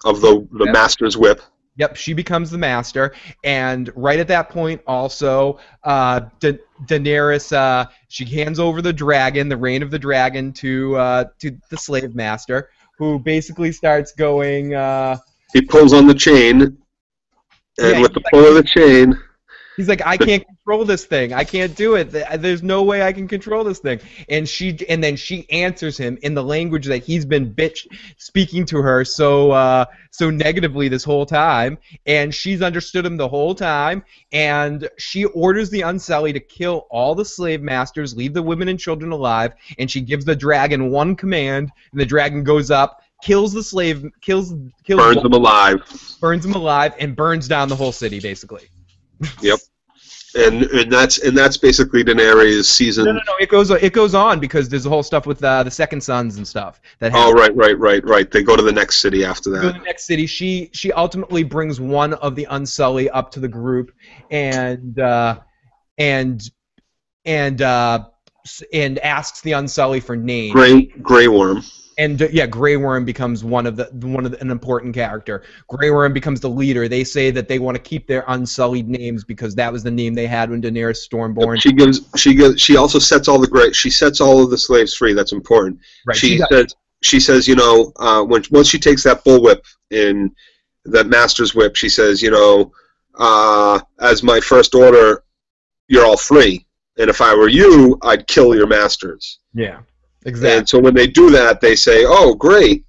The master's whip. Yep, she becomes the master, and right at that point, also, Daenerys, she hands over the dragon, the reign of the dragon, to the slave master, who basically starts going. He pulls on the chain, and Yeah, with the pull of the chain, he's like, I can't control this thing. I can't do it. There's no way I can control this thing. And then she answers him in the language that he's been speaking to her so negatively this whole time. And she's understood him the whole time. And she orders the Unsullied to kill all the slave masters, leave the women and children alive. And she gives the dragon one command, and the dragon goes up, kills the slave, kills burns them alive, and burns down the whole city, basically. Yep. And that's basically Daenerys' season. No. It goes on because there's the whole stuff with the second sons and stuff that happens. Oh, right. They go to the next city after that. Go to the next city. She ultimately brings one of the Unsullied up to the group and asks the Unsullied for names. Grey Worm. And Grey Worm becomes an important character. Grey Worm becomes the leader. They say that they want to keep their Unsullied names because that was the name they had when Daenerys Stormborn. She also sets all of the slaves free. That's important. Right. She says, you know, once she takes that bullwhip in that master's whip, she says, you know, as my first order, you're all free, and if I were you, I'd kill your masters. Yeah. Exactly. And so when they do that, they say, "Oh, great!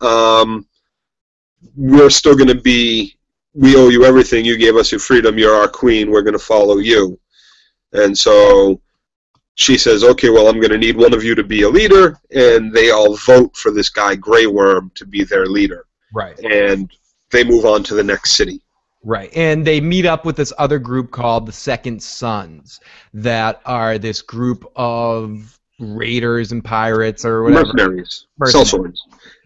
We're still going to be. We owe you everything. You gave us your freedom. You're our queen. We're going to follow you." And so she says, "Okay, well, I'm going to need one of you to be a leader," and they all vote for this guy Grey Worm to be their leader. Right. And they move on to the next city. Right, and they meet up with this other group called the Second Sons, that are this group of raiders and pirates or whatever. Mercenaries. Sellswords.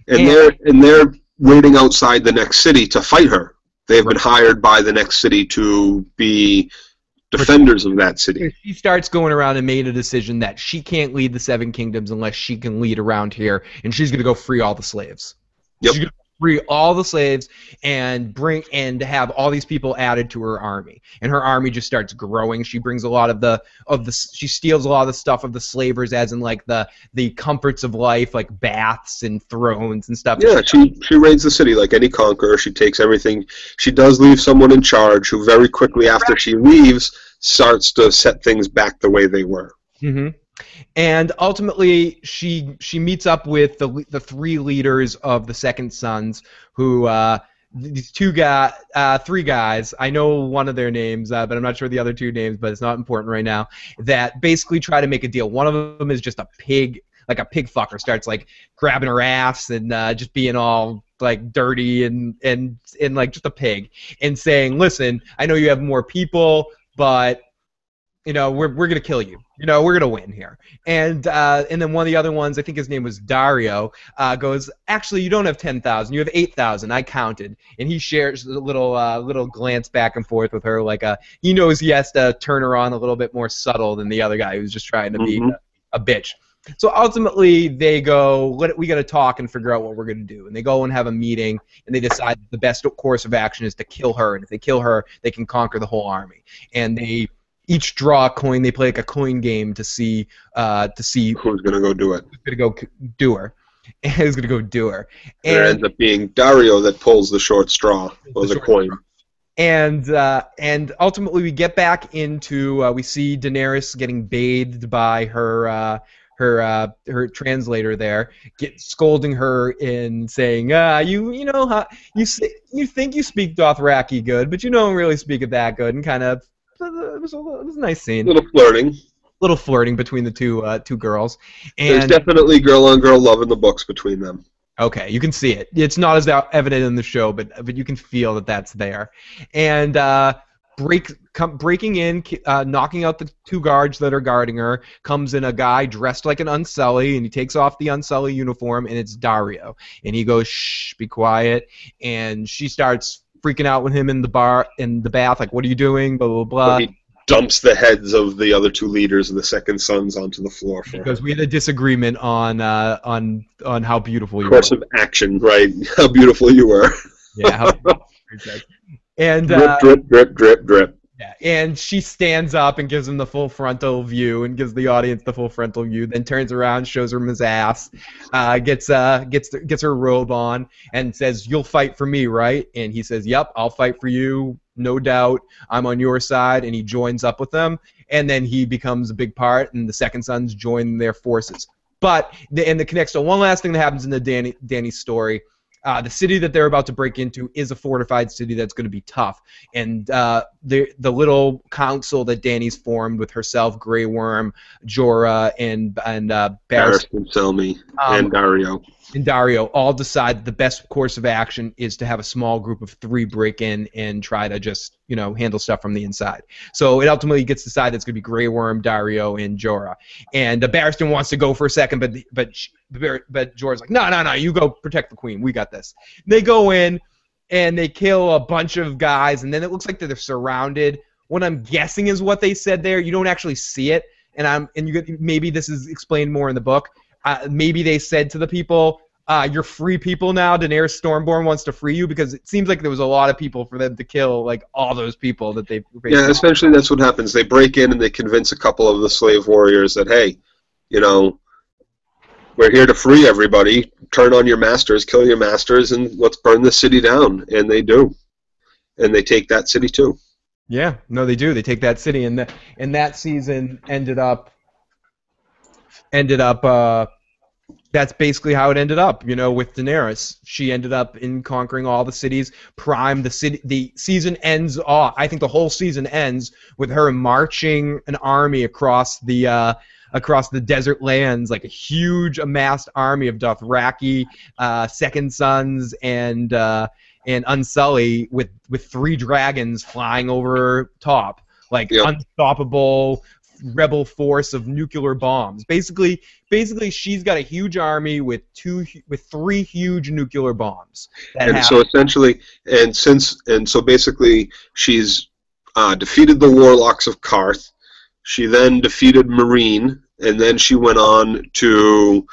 And they're waiting outside the next city to fight her. They've been hired by the next city to be defenders of that city. She starts going around and made a decision that she can't lead the Seven Kingdoms unless she can lead around here, and she's going to go free all the slaves. Yep. She's going to free all the slaves and have all these people added to her army, and her army just starts growing. She brings a lot of she steals a lot of the stuff of the slavers, as in like the comforts of life, like baths and thrones and stuff. Yeah, she raids the city like any conqueror. She takes everything. She does leave someone in charge who very quickly after she leaves starts to set things back the way they were. Mm-hmm. And ultimately, she meets up with the three leaders of the Second Sons, who these three guys. I know one of their names, but I'm not sure the other two names. But it's not important right now. That basically try to make a deal. One of them is just a pig, like a pig fucker. Starts like grabbing her ass and just being all like dirty and like just a pig, and saying, "Listen, I know you have more people, but you know we're gonna kill you. You know, we're going to win here." And then one of the other ones, I think his name was Dario, goes, "Actually, you don't have 10,000. You have 8,000. I counted." And he shares a little glance back and forth with her, like he knows he has to turn her on a little bit more subtle than the other guy who's just trying to be a bitch. So ultimately, they go, we got to talk and figure out what we're going to do. And they go and have a meeting, and they decide the best course of action is to kill her. And if they kill her, they can conquer the whole army. And they each draw a coin. They play like a coin game to see who's gonna go do it. Who's gonna go do her? And who's gonna go do her? And it ends up being Dario that pulls the short straw. Pulls a coin. And ultimately we get back into we see Daenerys getting bathed by her translator there, scolding her and saying, you think you speak Dothraki good, but you don't really speak it that good, and kind of. It was a nice scene. Little flirting between the two girls. And there's definitely girl-on-girl love in the books between them. Okay, you can see it. It's not as evident in the show, but you can feel that that's there. And breaking in, knocking out the two guards that are guarding her, comes in a guy dressed like an Unsullied, and he takes off the Unsullied uniform, and it's Dario. And he goes, "Shh, be quiet." And she starts freaking out with him in the bath, like, "What are you doing?" Blah blah blah. He dumps the heads of the other two leaders of the Second Sons onto the floor because we had a disagreement on how beautiful you were. Course of action, right? How beautiful you were. Yeah. And Drip, drip, drip, drip, drip. yeah, and she stands up and gives him the full frontal view and gives the audience the full frontal view. Then turns around, shows him his ass, gets her robe on, and says, "You'll fight for me, right?" And he says, "Yep, I'll fight for you, no doubt. I'm on your side." And he joins up with them, and then he becomes a big part, and the Second Sons join their forces. But and the connects to one last thing that happens in the Dany story. The city that they're about to break into is a fortified city that's going to be tough, and the little council that Dany's formed with herself, Grey Worm, Jorah, and Barristan and Selmy, and Dario. And Dario all decide the best course of action is to have a small group of 3 break in and try to just handle stuff from the inside. So it ultimately gets decided it's going to be Grey Worm, Dario, and Jorah. And Barristan wants to go for a second, but Jorah's like, no, you go protect the queen. We got this. They go in and they kill a bunch of guys, and then it looks like they're surrounded. What I'm guessing is what they said there. You don't actually see it, maybe this is explained more in the book. Maybe they said to the people, "You're free people now. Daenerys Stormborn wants to free you," because it seems like there was a lot of people for them to kill, like all those people that they. Yeah, essentially that's what happens. They break in and they convince a couple of the slave warriors that, hey, we're here to free everybody. Turn on your masters, kill your masters, and let's burn the city down. And they do, and they take that city too. Yeah, no, they do. They take that city, and that season ended up. That's basically how it ended up, with Daenerys. She ended up in conquering all the cities. The season ends off. I think the whole season ends with her marching an army across the desert lands, like a huge amassed army of Dothraki, Second Sons, and Unsullied with 3 dragons flying over top, like unstoppable rebel force of nuclear bombs. Basically, she's got a huge army with 3 huge nuclear bombs. So basically, she's defeated the warlocks of Karth. She then defeated Meereen, and then she went on to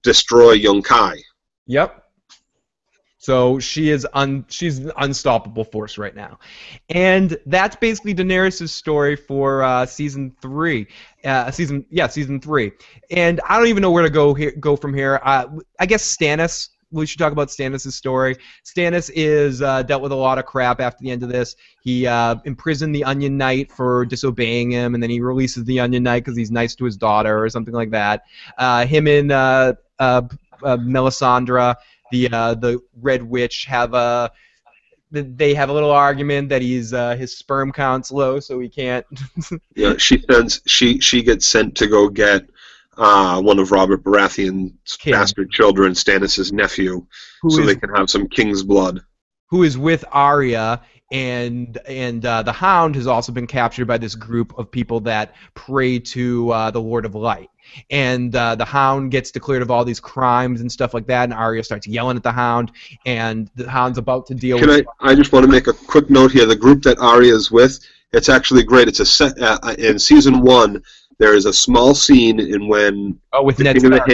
destroy Yunkai. Yep. So she's an unstoppable force right now, and that's basically Daenerys' story for season 3. Season 3. And I don't even know where to go from here. I guess Stannis. We should talk about Stannis' story. Stannis is dealt with a lot of crap after the end of this. He imprisoned the Onion Knight for disobeying him, and then he releases the Onion Knight because he's nice to his daughter or something like that. Him and Melisandre, the Red Witch, have a little argument that his sperm count's low, so he can't. Yeah, she gets sent to go get one of Robert Baratheon's bastard children, Stannis' nephew, they can have some king's blood. Who is with Arya, and the Hound has also been captured by this group of people that pray to the Lord of Light. And the Hound gets declared of all these crimes and stuff like that, and Arya starts yelling at the Hound, and the Hound's about to deal with... I just want to make a quick note here. The group that Arya is with, it's actually great. It's in Season 1, there is a small scene in when with Ned Stark.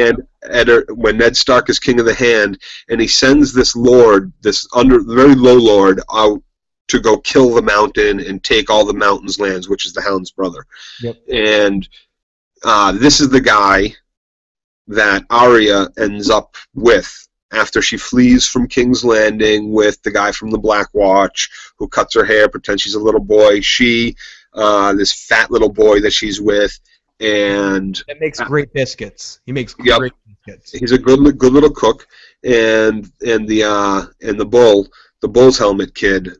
When Ned Stark is King of the Hand, and he sends this lord, this very low lord, out to go kill the Mountain and take all the Mountain's lands, which is the Hound's brother. Yep. And this is the guy that Arya ends up with after she flees from King's Landing with the guy from the Black Watch who cuts her hair, pretends she's a little boy. This fat little boy that she's with, and it makes great biscuits. He makes great biscuits. He's a good little cook, and the Bull's Helmet kid,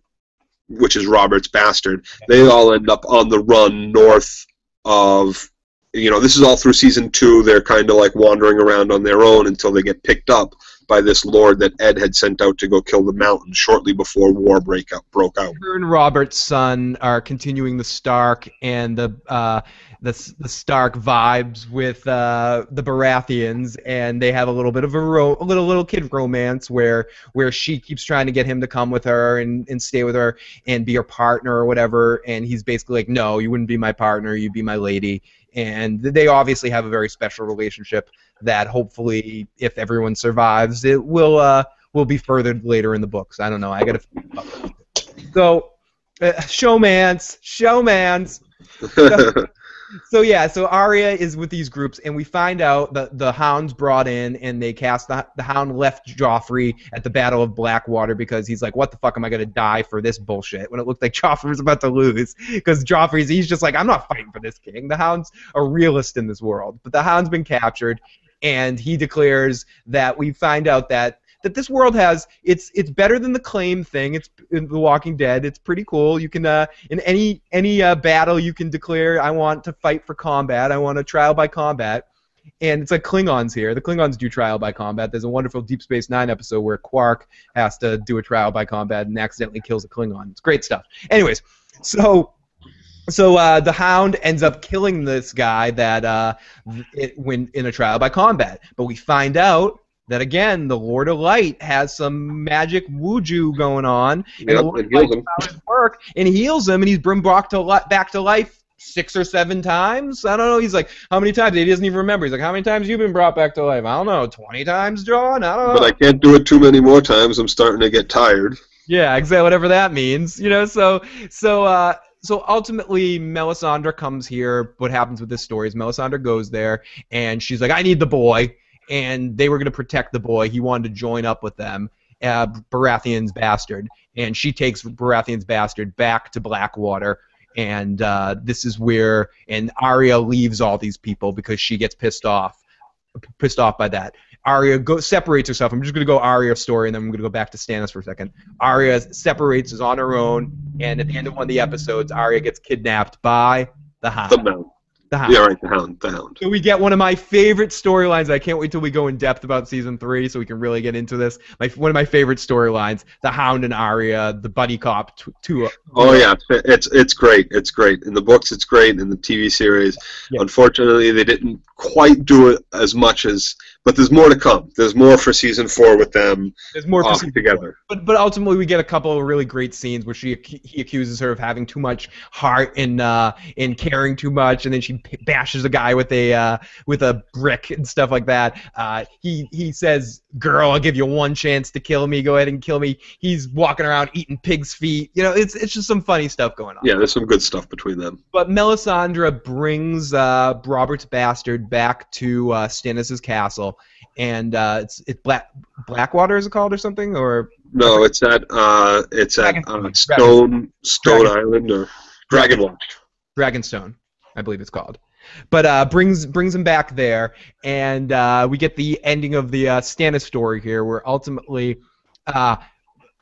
which is Robert's bastard. They all end up on the run north of. This is all through Season 2. They're kind of like wandering around on their own until they get picked up by this lord that Ed had sent out to go kill the Mountain shortly before war broke out. Her and Robert's son are continuing the Stark and the Stark vibes with the Baratheons, and they have a little bit of a little kid romance where she keeps trying to get him to come with her and stay with her and be her partner or whatever, and he's basically like, no, you wouldn't be my partner, you'd be my lady. And they obviously have a very special relationship that hopefully, if everyone survives, it will be furthered later in the books. I don't know. I got to think about that. So, showmance. So Arya is with these groups, and we find out that the Hound's brought in, and they cast the Hound left Joffrey at the Battle of Blackwater because he's like, what the fuck am I going to die for this bullshit? When it looked like Joffrey was about to lose, because he's just like, I'm not fighting for this king. The Hound's a realist in this world. But the Hound's been captured, and he declares that we find out that this world has it's better than the claim thing. It's in The Walking Dead. It's pretty cool. You can in any battle you can declare I want to fight for combat. I want a trial by combat, and it's like Klingons here. The Klingons do trial by combat. There's a wonderful Deep Space Nine episode where Quark has to do a trial by combat and accidentally kills a Klingon. It's great stuff. Anyways, so the Hound ends up killing this guy that when in a trial by combat, but we find out that again, the Lord of Light has some magic wuju going on, and the Lord of Light found his work and heals him, and he's been brought back to life 6 or 7 times. I don't know. He's like, how many times? He doesn't even remember. He's like, how many times have you been brought back to life? I don't know. 20 times, John? I don't know. But I can't do it too many more times. I'm starting to get tired. Yeah, exactly. Whatever that means, you know. So ultimately, Melisandre comes here. What happens with this story is Melisandre goes there, and she's like, I need the boy. And they were going to protect the boy. He wanted to join up with them, Baratheon's bastard. And she takes Baratheon's bastard back to Blackwater. And this is where Arya leaves all these people because she gets pissed off by that. Arya separates herself. I'm just going to go Arya story, and then I'm going to go back to Stannis for a second. Arya separates, is on her own, and at the end of one of the episodes, Arya gets kidnapped by the Hound. The Hound. Yeah, right, the Hound. So we get one of my favorite storylines. I can't wait till we go in depth about season 3 so we can really get into this. One of my favorite storylines, the Hound and Arya, the buddy cop. Oh yeah, it's great. It's great in the books. It's great in the TV series. Yeah. Unfortunately, they didn't quite do it as much as. But there's more to come. There's more for season 4 with them. There's more for together. But ultimately, we get a couple of really great scenes where he accuses her of having too much heart and caring too much, and then she bashes a guy with a brick and stuff like that. He says, "Girl, I'll give you one chance to kill me. Go ahead and kill me." He's walking around eating pig's feet. You know, it's just some funny stuff going on. Yeah, there's some good stuff between them. But Melisandre brings Robert's bastard back to Stannis' castle. And it's Blackwater, is it called, or something, or no? It's at Stone Island or Dragonstone, I believe it's called. But brings him back there, and we get the ending of the Stannis story here, where ultimately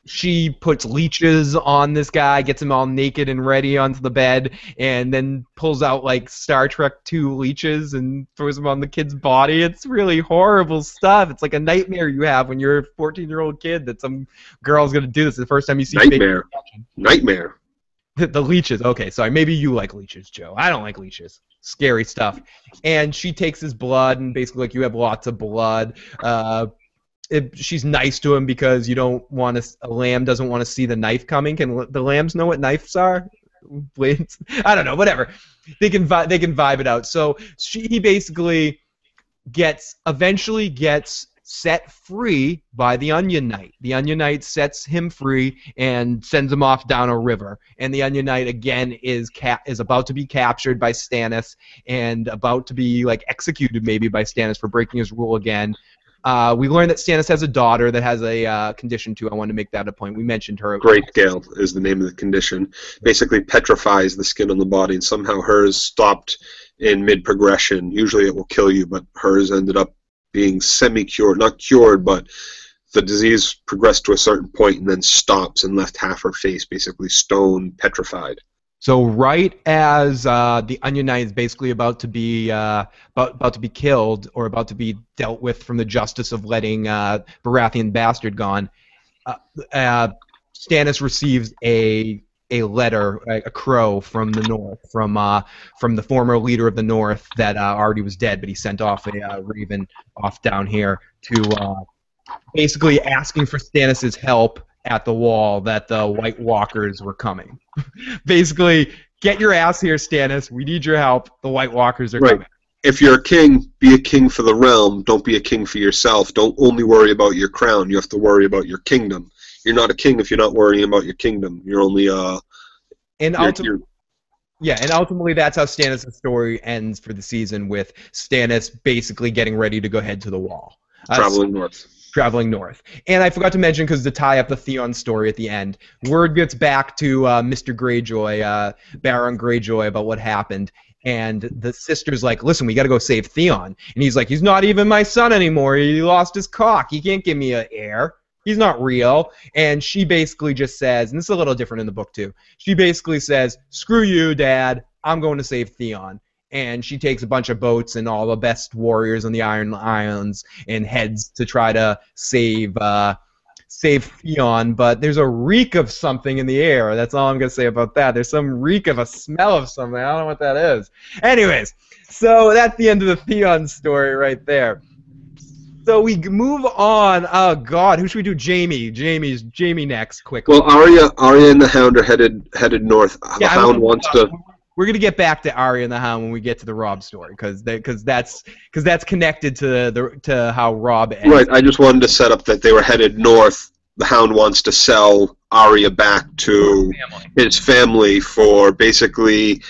she puts leeches on this guy, gets him all naked and ready onto the bed, and then pulls out like Star Trek II leeches and throws them on the kid's body. It's really horrible stuff. It's like a nightmare you have when you're a 14-year-old kid that some girl's going to do this the first time you see Nightmare. The leeches. Okay, sorry. Maybe you like leeches, Joe. I don't like leeches. Scary stuff. And she takes his blood, and basically, like, you have lots of blood. She's nice to him because a lamb doesn't want to see the knife coming. Can the lambs know what knives are? Blades? I don't know. Whatever. They can vibe it out. So he basically eventually gets set free by the Onion Knight. The Onion Knight sets him free and sends him off down a river. And the Onion Knight again is about to be captured by Stannis and about to be like executed maybe by Stannis for breaking his rule again. We learned that Stannis has a daughter that has a condition too. I want to make that a point. We mentioned her. Grayscale is the name of the condition. Basically petrifies the skin on the body, and somehow hers stopped in mid-progression. Usually it will kill you, but hers ended up being semi-cured. Not cured, but the disease progressed to a certain point and then stops and left half her face basically stone petrified. So right as the Onion Knight is basically about to be killed or about to be dealt with from the justice of letting Baratheon bastard gone, Stannis receives a letter, a crow from the north, from the former leader of the North that already was dead, but he sent off a raven off down here to basically asking for Stannis' help at the wall that the White Walkers were coming. Basically, get your ass here, Stannis. We need your help. The White Walkers are coming. If you're a king, be a king for the realm. Don't be a king for yourself. Don't only worry about your crown. You have to worry about your kingdom. you're not a king if you're not worrying about your kingdom. You're only And ultimately, yeah, and ultimately that's how Stannis' story ends for the season, with Stannis basically getting ready to go head to the wall. traveling north. Traveling north. And I forgot to mention, because to tie up the Theon story at the end, word gets back to Mr. Greyjoy, Baron Greyjoy, about what happened. And the sister's like, listen, we got to go save Theon. And he's like, he's not even my son anymore. He lost his cock. He can't give me an heir. He's not real. And she basically just says, and this is a little different in the book too, she basically says, screw you, Dad. I'm going to save Theon. And she takes a bunch of boats and all the best warriors on the Iron Islands and heads to try to save Theon. But there's a reek of something in the air. That's all I'm going to say about that. There's some reek of a smell of something. I don't know what that is. Anyways, so that's the end of the Theon story right there. So we move on. Oh God, who should we do? Jamie next, quickly. Well, Arya and the Hound are headed north. The Hound wants to. We're gonna get back to Arya and the Hound when we get to the Robb story, because that's connected to how Robb ends. Right. I just wanted to set up that they were headed north. The Hound wants to sell Arya back to his family for basically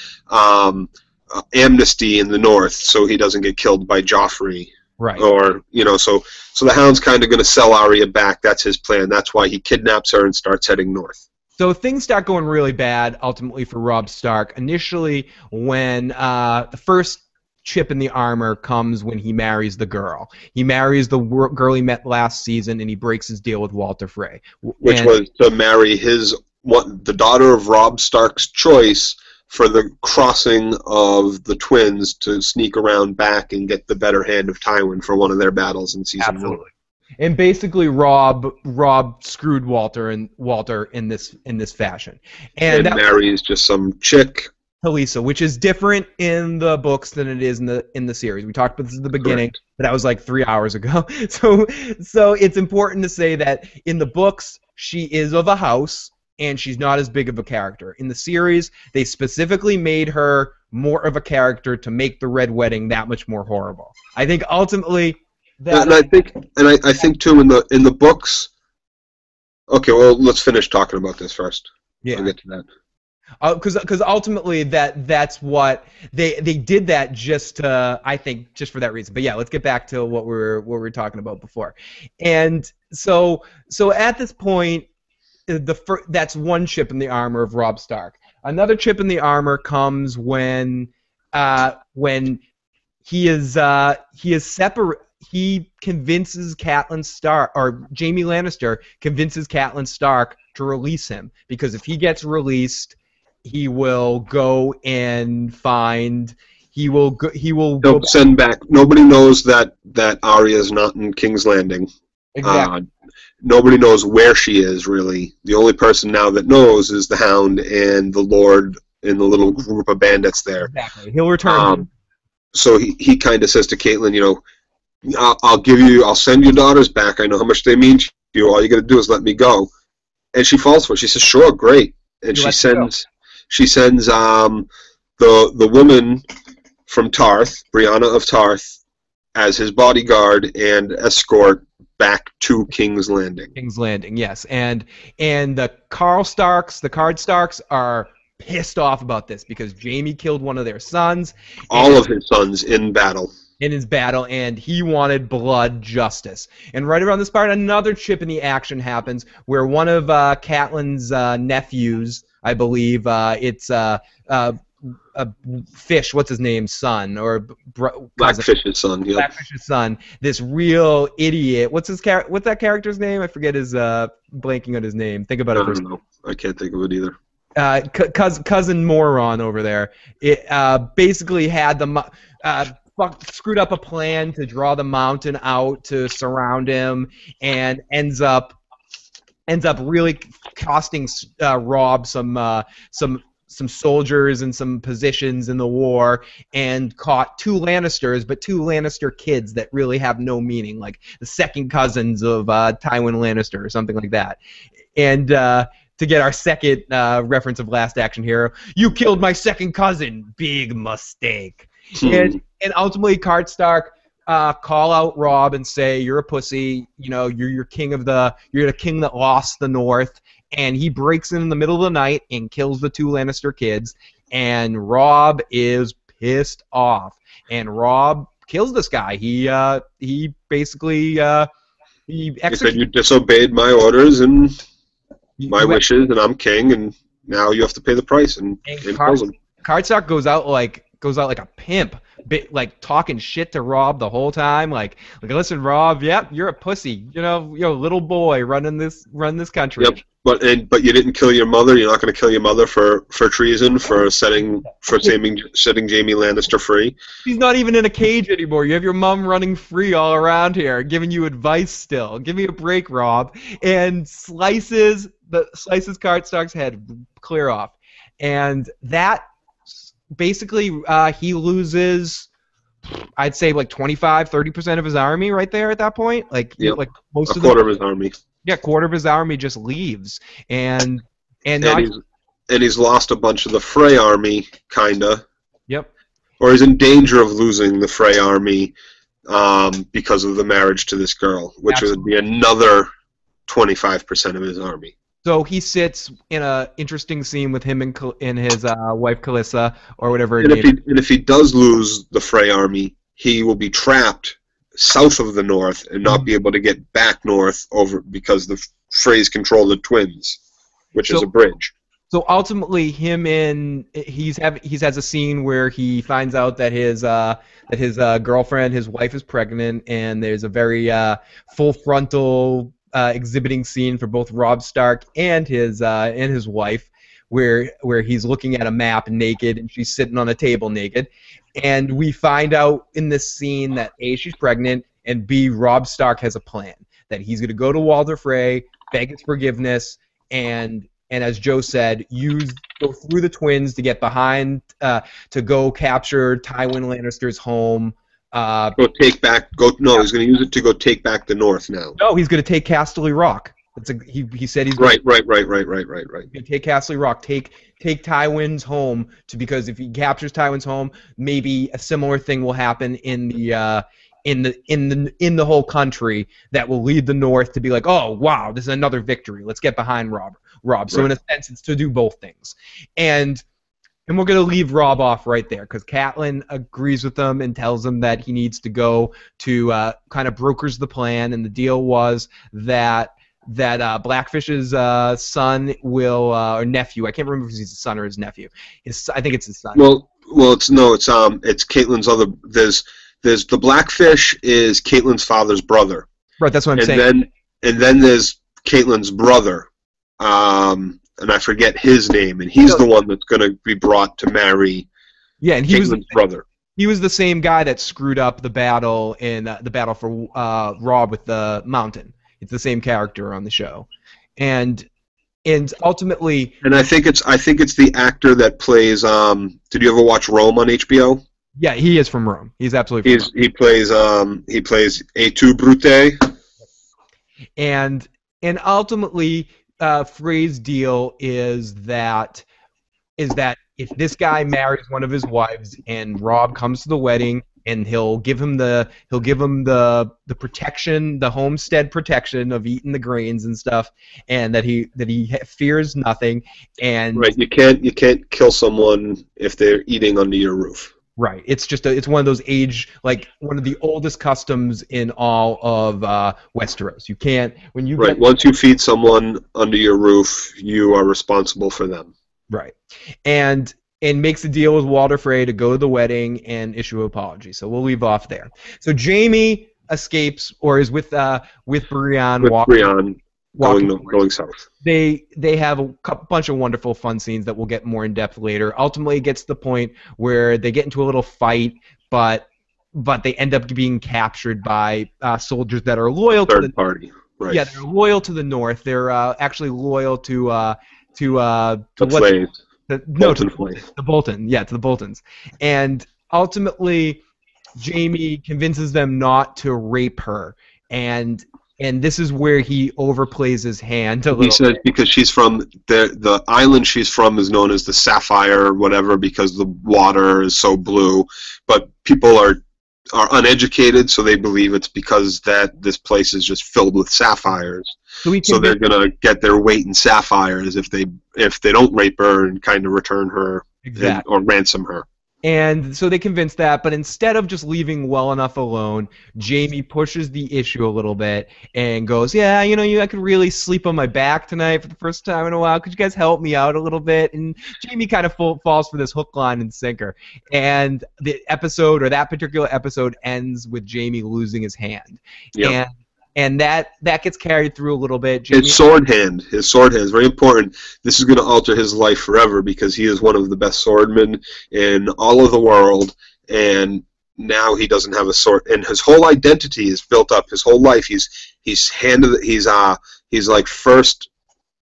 amnesty in the north, so he doesn't get killed by Joffrey. Right. Or so the Hound's kind of going to sell Arya back. That's his plan. That's why he kidnaps her and starts heading north. So things start going really bad, ultimately, for Robb Stark. Initially, when the first chip in the armor comes when he marries the girl. He marries the girl he met last season, and he breaks his deal with Walter Frey. Which was to marry the daughter of Robb Stark's choice for the crossing of the twins to sneak around back and get the better hand of Tywin for one of their battles in season 1. And basically, Robb screwed Walter in this fashion, and marries just some chick, Talisa, which is different in the books than it is in the series. We talked about this at the beginning, but that was like 3 hours ago. So it's important to say that in the books she is of a house, and she's not as big of a character. In the series, they specifically made her more of a character to make the Red Wedding that much more horrible. I think ultimately. I think too in the books. Okay, well, let's finish talking about this first. Yeah, I'll get to that. Because ultimately that's what they did, that just to, I think, just for that reason. But yeah, let's get back to what we were talking about before. And so at this point, that's one chip in the armor of Robb Stark. Another chip in the armor comes when he is separate. He convinces Catelyn Stark, or Jaime Lannister convinces Catelyn Stark to release him, because if he gets released, he will go and find. He'll send back. Nobody knows that Arya is not in King's Landing. Exactly. Nobody knows where she is, really. The only person now that knows is the Hound and the Lord and the little group of bandits there. Exactly. He'll return. So he kind of says to Catelyn, I'll send your daughters back. I know how much they mean to you. All you got to do is let me go. And she falls for it. She says, sure, great. And she sends the woman from Tarth, Brianna of Tarth, as his bodyguard and escort back to King's Landing. King's Landing, yes. And the Card Starks are pissed off about this, because Jaime killed one of their sons. All of his sons in battle. In his battle, and he wanted blood justice. And right around this part, another chip in the action happens, where one of Catelyn's nephews, I believe, it's Fish, what's his name, son, or Blackfish's son. Yep. Blackfish's son. This real idiot. What's that character's name? I forget his blanking on his name. Think about it. I don't know. I can't think of it either. Cousin moron over there. It basically had screwed up a plan to draw the mountain out to surround him, and ends up really costing Robb some soldiers and some positions in the war, and caught two Lannisters, but two Lannister kids that really have no meaning, like the second cousins of Tywin Lannister or something like that. And to get our second reference of Last Action Hero, you killed my second cousin, big mistake. And ultimately, Card Stark call out Robb and say you're a pussy. You know, you're the king that lost the North. And he breaks in the middle of the night and kills the two Lannister kids. And Robb is pissed off. And Robb kills this guy. He basically he said you disobeyed my orders and my wishes, and I'm king, and now you have to pay the price. And kills him. Karstark goes out like a pimp, like talking shit to Robb the whole time. Like listen, Robb, yep, you're a pussy. You know, you're a little boy running this country. Yep. But you didn't kill your mother. You're not going to kill your mother for treason, for setting Jaime Lannister free. She's not even in a cage anymore. You have your mom running free all around here, giving you advice still. Give me a break, Robb. And slices Karstark's head clear off. And that basically he loses, I'd say, like 25-30% of his army right there at that point. Like, yep. Like most a quarter of his army. Yeah, quarter of his army just leaves, and he's lost a bunch of the Frey army, kinda. Yep. Or he's in danger of losing the Frey army because of the marriage to this girl, which would be another 25% of his army. So he sits in an interesting scene with him and his wife Kalissa, or whatever. And if he does lose the Frey army, he will be trapped south of the North and not be able to get back north over because the Freys control the Twins, which is a bridge. So ultimately, he has a scene where he finds out that his girlfriend, his wife, is pregnant, and there's a very full frontal exhibiting scene for both Robb Stark and his wife, where he's looking at a map naked and she's sitting on a table naked. And we find out in this scene that A, she's pregnant, and B, Robb Stark has a plan. That he's going to go to Walder Frey, beg his forgiveness, and as Joe said, go through the Twins to get behind, to go capture Tywin Lannister's home. He's going to use it to go take back the North now. No, he's going to take Casterly Rock. He said he's right. He's going to take Casterly Rock, take Tywin's home, because if he captures Tywin's home, maybe a similar thing will happen in the whole country that will lead the North to be like, oh wow, this is another victory. Let's get behind Robb. So in a sense, it's to do both things, and we're going to leave Robb off right there because Catelyn agrees with him and tells him that he needs to go to kind of brokers the plan, and the deal was that Blackfish's son will or nephew. I can't remember if he's his son or his nephew. I think it's his son. Well, it's Catelyn's other. There's the Blackfish is Catelyn's father's brother. Right, that's what I'm saying. And then there's Catelyn's brother, and I forget his name, and he's the one that's going to be brought to marry. Yeah, and Catelyn's brother. He was the same guy that screwed up the battle in the battle for Robb with the Mountain. It's the same character on the show, and ultimately. And I think it's the actor that plays. Did you ever watch Rome on HBO? Yeah, he is from Rome. He's absolutely from Rome. He plays A2 Brute. And ultimately, Frey's deal is that if this guy marries one of his wives and Robb comes to the wedding, and he'll give him the protection, the homestead protection of eating the grains and stuff, and that he fears nothing. And right, you can't kill someone if they're eating under your roof. Right, it's just it's one of those one of the oldest customs in all of Westeros. You can't once you feed someone under your roof, you are responsible for them. Right, and makes a deal with Walder Frey to go to the wedding and issue an apology. So we'll leave off there. So Jaime escapes, or is with Brienne. Going south. They have a bunch of wonderful fun scenes that we'll get more in depth later. Ultimately, it gets to the point where they get into a little fight, but they end up being captured by soldiers that are loyal to the party. Right. Yeah, they're loyal to the North. They're actually loyal to slaves. To the Bolton. Yeah, to the Boltons. And ultimately, Jaime convinces them not to rape her, and this is where he overplays his hand a little. He says because she's from the island she's from is known as the Sapphire or whatever because the water is so blue, but people are are uneducated, so they believe it's because that this place is just filled with sapphires. So they're gonna get their weight in sapphires if they don't rape her and kind of return her or ransom her. And so they convince that, but instead of just leaving well enough alone, Jamie pushes the issue a little bit and goes, yeah, I could really sleep on my back tonight for the first time in a while. Could you guys help me out a little bit? And Jamie kind of falls for this hook, line, and sinker. And the episode, or that particular episode, ends with Jamie losing his hand. Yep. And that gets carried through a little bit. His sword hand is very important. This is going to alter his life forever because he is one of the best swordmen in all of the world, and now he doesn't have a sword, and his whole identity is built up. His whole life, he's like first,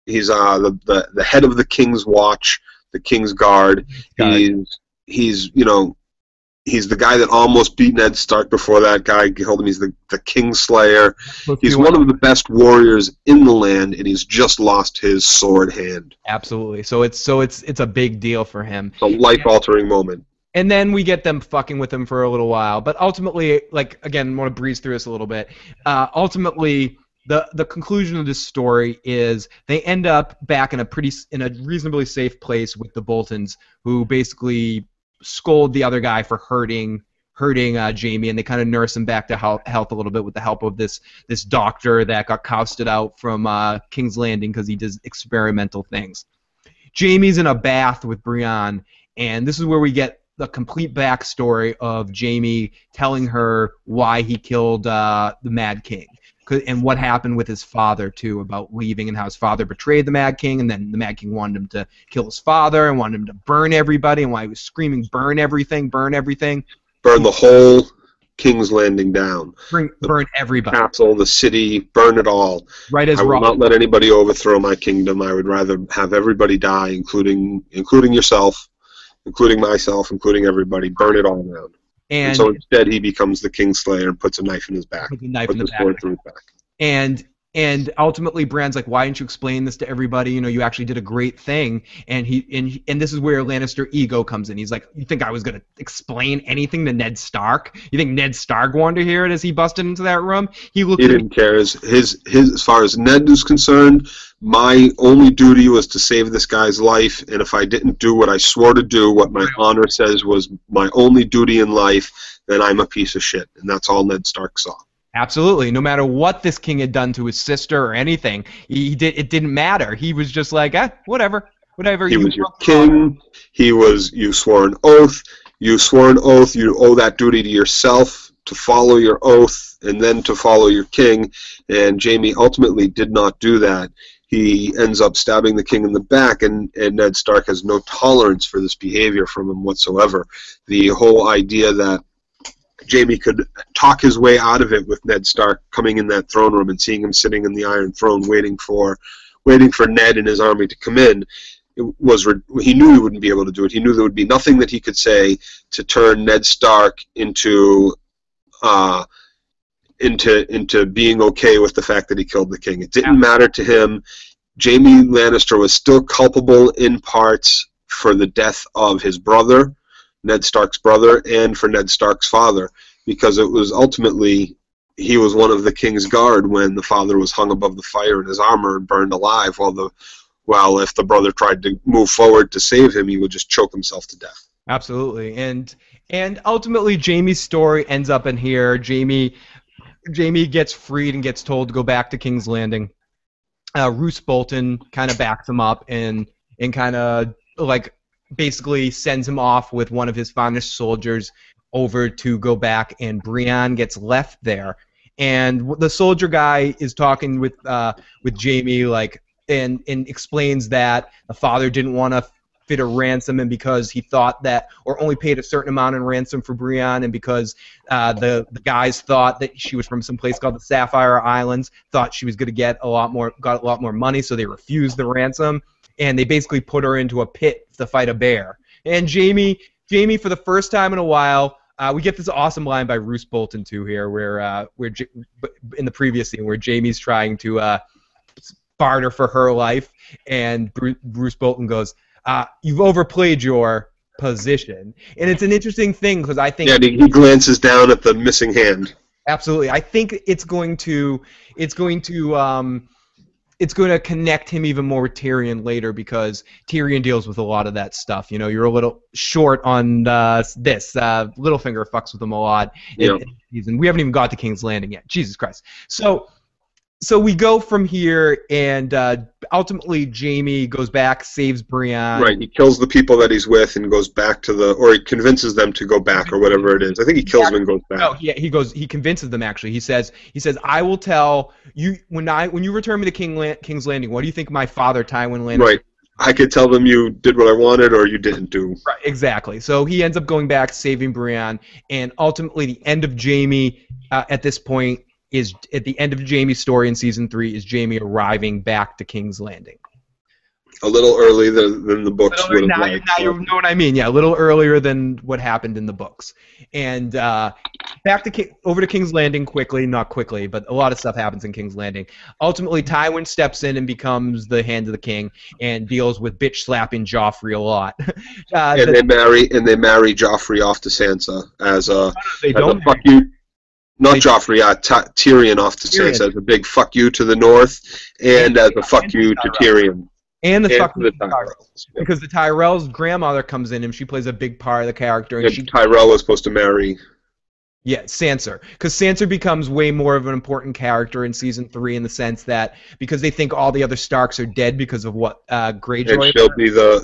he's the head of the King's Watch, the King's Guard. He's the guy that almost beat Ned Stark before that guy killed him. He's the Kingslayer. He's one of the best warriors in the land, and he's just lost his sword hand. Absolutely. So it's a big deal for him. It's a life-altering moment. And then we get them fucking with him for a little while. But ultimately, again, I want to breeze through this a little bit. Ultimately, the conclusion of this story is they end up back in a reasonably safe place with the Boltons, who basically scold the other guy for hurting Jamie, and they kind of nurse him back to health a little bit with the help of this doctor that got ousted out from King's Landing because he does experimental things. Jamie's in a bath with Brienne, and this is where we get the complete backstory of Jamie telling her why he killed the Mad King. And what happened with his father, too, about leaving and how his father betrayed the Mad King, and then the Mad King wanted him to kill his father and wanted him to burn everybody, and why he was screaming, burn everything, burn everything. Burn the whole King's Landing down. Burn everybody. The castle, the city, burn it all. Right as I will not let anybody overthrow my kingdom. I would rather have everybody die, including yourself, including myself, including everybody. Burn it all down. And so instead, he becomes the Kingslayer and puts a knife in his back. Puts a knife in the back. And ultimately, Bran's like, "Why didn't you explain this to everybody? You actually did a great thing." And this is where Lannister ego comes in. He's like, "You think I was gonna explain anything to Ned Stark? You think Ned Stark wanted to hear it as he busted into that room? He didn't care. As far as Ned is concerned, my only duty was to save this guy's life, and if I didn't do what I swore to do, what my honor says was my only duty in life, then I'm a piece of shit." And that's all Ned Stark saw. Absolutely. No matter what this king had done to his sister or anything, it didn't matter. He was just like, whatever. He was your king. You swore an oath. You owe that duty to yourself to follow your oath and then to follow your king. And Jamie ultimately did not do that. He ends up stabbing the king in the back, and Ned Stark has no tolerance for this behavior from him whatsoever. The whole idea that Jamie could talk his way out of it with Ned Stark coming in that throne room and seeing him sitting in the Iron Throne waiting for Ned and his army to come in. He knew he wouldn't be able to do it. He knew there would be nothing that he could say to turn Ned Stark into being okay with the fact that he killed the king. It didn't matter to him. Jaime Lannister was still culpable in parts for the death of his brother, Ned Stark's brother, and for Ned Stark's father, because it was ultimately he was one of the king's guard when the father was hung above the fire in his armor and burned alive, while if the brother tried to move forward to save him, he would just choke himself to death. Absolutely. And ultimately Jaime's story ends up in here. Jaime gets freed and gets told to go back to King's Landing. Roose Bolton kind of backs him up and kind of basically sends him off with one of his finest soldiers over to go back, and Brienne gets left there. And the soldier guy is talking with Jaime, and explains that the father didn't want to fit a ransom, and because he thought that, or only paid a certain amount in ransom for Brienne, and because the guys thought that she was from some place called the Sapphire Islands, thought she was going to get a lot more money, so they refused the ransom. And they basically put her into a pit to fight a bear. And Jaime, for the first time in a while, we get this awesome line by Roose Bolton too here, where in the previous scene where Jaime's trying to barter for her life, and Roose Bolton goes, "You've overplayed your position. And it's an interesting thing because I think he glances down at the missing hand. absolutely. I think it's going to connect him even more with Tyrion later because Tyrion deals with a lot of that stuff. You know, you're a little short on this. Littlefinger fucks with him a lot. Yeah. And we haven't even got to King's Landing yet. Jesus Christ. So we go from here, and ultimately Jaime goes back, saves Brienne. Right, he kills the people that he's with and goes back to or he convinces them to go back or whatever it is. I think he kills them and goes back. No, yeah, he convinces them actually. He says, I will tell you when you return me to King's Landing. What do you think my father Tywin Lannister? Right, I could tell them you did what I wanted or you didn't do. Right, exactly. So he ends up going back, saving Brienne, and ultimately the end of Jaime at this point. Is at the end of Jaime's story in season 3 is Jaime arriving back to King's Landing. A little earlier than the books would have liked. Now you know what I mean. Yeah, a little earlier than what happened in the books. And over to King's Landing quickly, not quickly, but a lot of stuff happens in King's Landing. Ultimately, Tywin steps in and becomes the Hand of the King and deals with bitch slapping Joffrey a lot. And they marry Joffrey off to Sansa as a fuck you. Not Joffrey, Tyrion off to Sansa as a big fuck you to the north, and as a fuck you to Tyrion. And the fuck you to the Tyrells. Because the Tyrell's grandmother comes in and she plays a big part of the character. And Tyrell is supposed to marry... Yeah, Sansa. Because Sansa becomes way more of an important character in season 3 in the sense that because they think all the other Starks are dead because of what Greyjoy...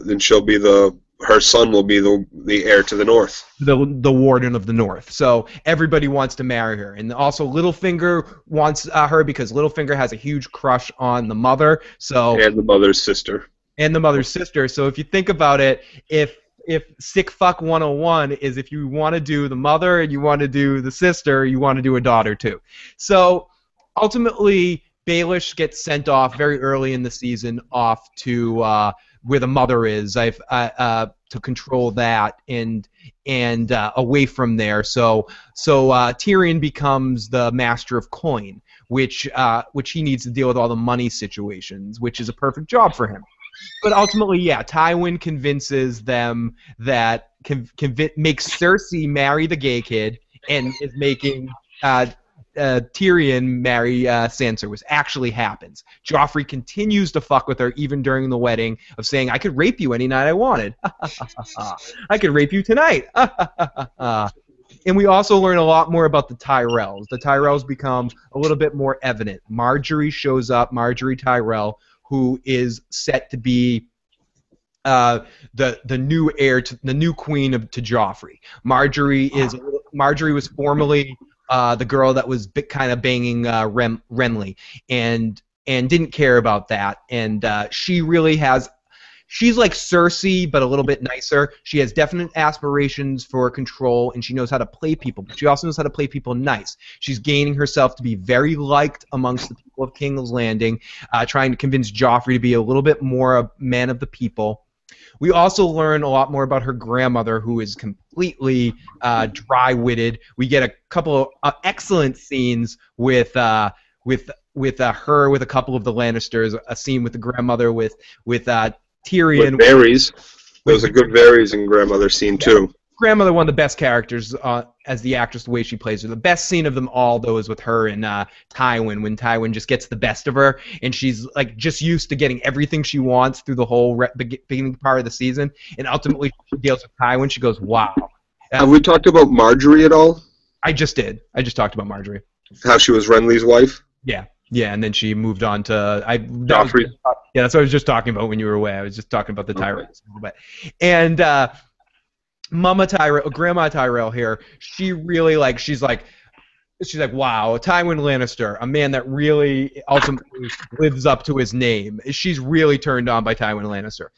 And her son will be the heir to the north. The warden of the north. So everybody wants to marry her. And also Littlefinger wants her because Littlefinger has a huge crush on the mother. And the mother's sister. So if you think about it, if sick fuck 101 is if you want to do the mother and you want to do the sister, you want to do a daughter too. So ultimately Baelish gets sent off very early in the season off to where the mother is, to control that and away from there. So Tyrion becomes the master of coin, which he needs to deal with all the money situations, which is a perfect job for him. But ultimately, yeah, Tywin convinces them that makes Cersei marry the gay kid and is making Tyrion marry Sansa, which actually happens. Joffrey continues to fuck with her even during the wedding of saying, I could rape you any night I wanted. I could rape you tonight. And we also learn a lot more about the Tyrells. The Tyrells become a little bit more evident. Marjorie shows up, Marjorie Tyrell, who is set to be the new heir, the new queen to Joffrey. Marjorie was formerly the girl that was kind of banging Renly, and didn't care about that. And she really has. She's like Cersei, but a little bit nicer. She has definite aspirations for control, and she knows how to play people, but she also knows how to play people nice. She's gaining herself to be very liked amongst the people of King's Landing, trying to convince Joffrey to be a little bit more a man of the people. We also learn a lot more about her grandmother, who is completely dry-witted. We get a couple of excellent scenes with her, with a couple of the Lannisters. A scene with the grandmother with Tyrion. With Varys. There was a good Varys and grandmother scene too. Grandmother, one of the best characters as the actress, the way she plays her. The best scene of them all, though, is with her and Tywin, when Tywin just gets the best of her, and she's like just used to getting everything she wants through the whole beginning part of the season, and ultimately she deals with Tywin. She goes, "Wow." Have we talked about Marjorie at all? I just did. I just talked about Marjorie. How she was Renly's wife? Yeah. Yeah, and then she moved on to Joffrey. Yeah, that's what I was just talking about when you were away. I was just talking about the Tyrells a little bit. And Grandma Tyrell here, she really she's like, wow, Tywin Lannister, a man that really ultimately lives up to his name. She's really turned on by Tywin Lannister.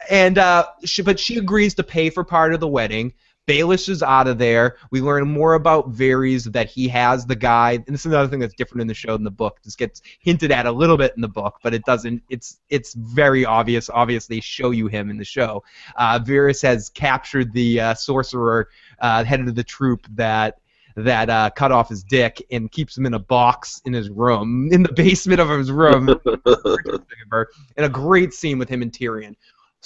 And but she agrees to pay for part of the wedding. Baelish is out of there. We learn more about Varys, that he has the guy, and this is another thing that's different in the show than the book. This gets hinted at a little bit in the book, but it doesn't. It's very obvious. Obviously, they show you him in the show. Varys has captured the sorcerer, head of the troop that cut off his dick and keeps him in a box in his room, in the basement of his room. And a great scene with him and Tyrion.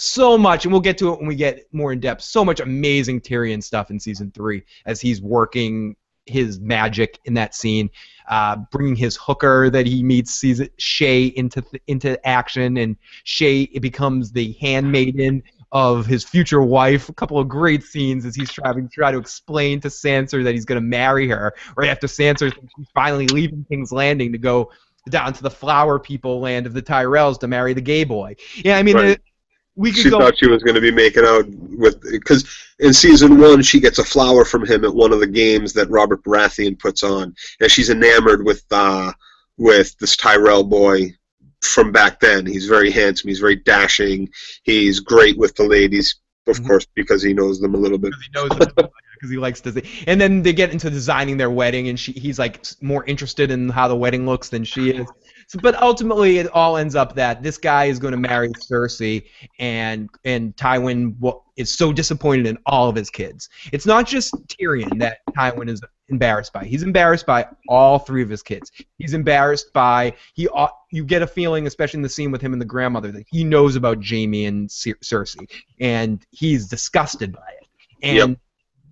so much, and we'll get to it when we get more in depth. So much amazing Tyrion stuff in season 3 as he's working his magic in that scene, bringing his hooker that he meets, sees Shay into action, and Shay becomes the handmaiden of his future wife. A couple of great scenes as he's trying to explain to Sansa that he's going to marry her right after Sansa is finally leaving King's Landing to go down to the flower people land of the Tyrells to marry the gay boy. Yeah, I mean, Right. She go. thought she was going to be making out with, because in season 1 she gets a flower from him at one of the games that Robert Baratheon puts on, and she's enamored with this Tyrell boy from back then. He's very handsome. He's very dashing. He's great with the ladies, of course, because he knows them a little bit. Because he knows them, because he likes to see. And then they get into designing their wedding, and he's like more interested in how the wedding looks than she is. So, but ultimately, it all ends up that this guy is going to marry Cersei, and Tywin is so disappointed in all of his kids. It's not just Tyrion that Tywin is embarrassed by. He's embarrassed by all 3 of his kids. He's embarrassed by you get a feeling, especially in the scene with him and the grandmother, that he knows about Jaime and Cersei, and he's disgusted by it.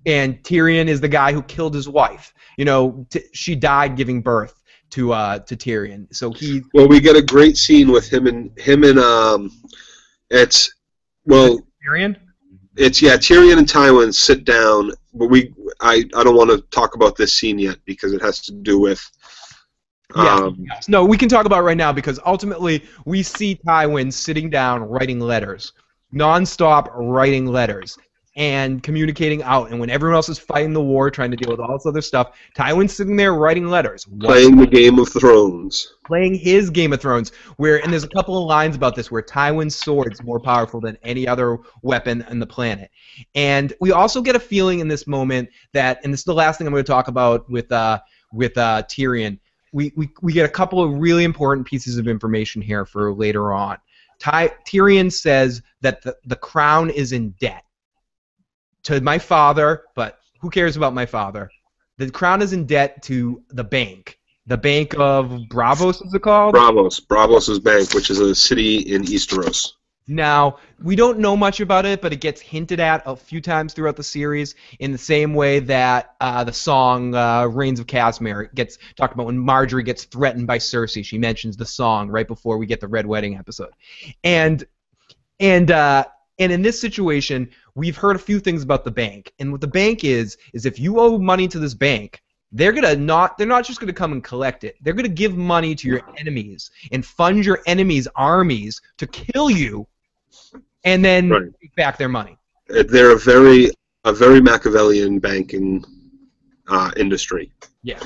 And Tyrion is the guy who killed his wife. You know, she died giving birth to Tyrion. So well, we get a great scene with him and Tyrion. Tyrion and Tywin sit down, but I don't want to talk about this scene yet because it has to do with yes. No, we can talk about it right now because ultimately we see Tywin sitting down writing letters, non-stop writing letters and communicating out. And when everyone else is fighting the war, trying to deal with all this other stuff, Tywin's sitting there writing letters. Playing the Game of Thrones. Playing his Game of Thrones. And there's a couple of lines about this where Tywin's sword is more powerful than any other weapon on the planet. And we also get a feeling in this moment that, and this is the last thing I'm going to talk about with Tyrion, we get a couple of really important pieces of information here for later on. Tyrion says that the crown is in debt to my father, but who cares about my father? The crown is in debt to the bank. The Bank of Bravos, is it called? Bravos' bank, which is a city in Easteros. Now, we don't know much about it, but it gets hinted at a few times throughout the series in the same way that the song Reigns of Castamere gets talked about when Marjorie gets threatened by Cersei. She mentions the song right before we get the Red Wedding episode. And in this situation, we've heard a few things about the bank. And what the bank is if you owe money to this bank, they're not just gonna come and collect it. They're gonna give money to your enemies and fund your enemies' armies to kill you, and then take back their money. They're a very Machiavellian banking industry. Yeah.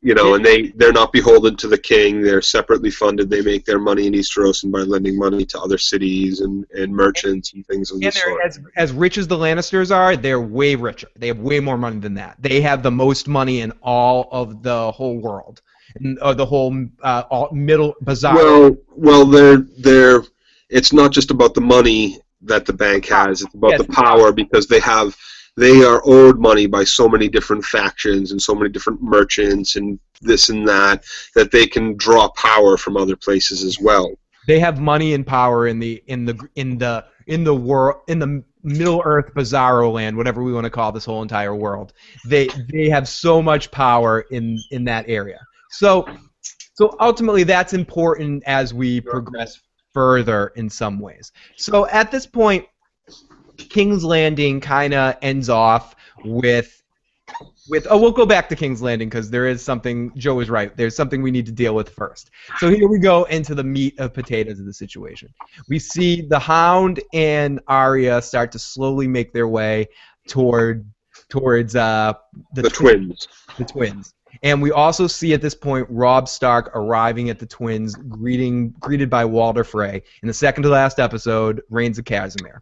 You know, and they're not beholden to the king. They're separately funded. They make their money in Easteros and by lending money to other cities and merchants and things of the sort. As rich as the Lannisters are, they're way richer. They have way more money than that. They have the most money in all of the whole world, the whole middle bazaar. Well, they're. It's not just about the money that the bank has. It's about the power because they are owed money by so many different factions and so many different merchants and this and that they can draw power from other places as well. They have money and power in the world, in the Middle Earth Bizarro land, whatever we want to call this whole entire world. They have so much power in that area. So ultimately that's important as we progress further in some ways. So at this point, King's Landing kind of ends off with we'll go back to King's Landing because there is something, Joe is right, there's something we need to deal with first. So here we go into the meat of potatoes of the situation. We see the Hound and Arya start to slowly make their way towards the twins. The twins. And we also see at this point Robb Stark arriving at the twins, greeted by Walder Frey in the second to last episode, Reigns of Castamere.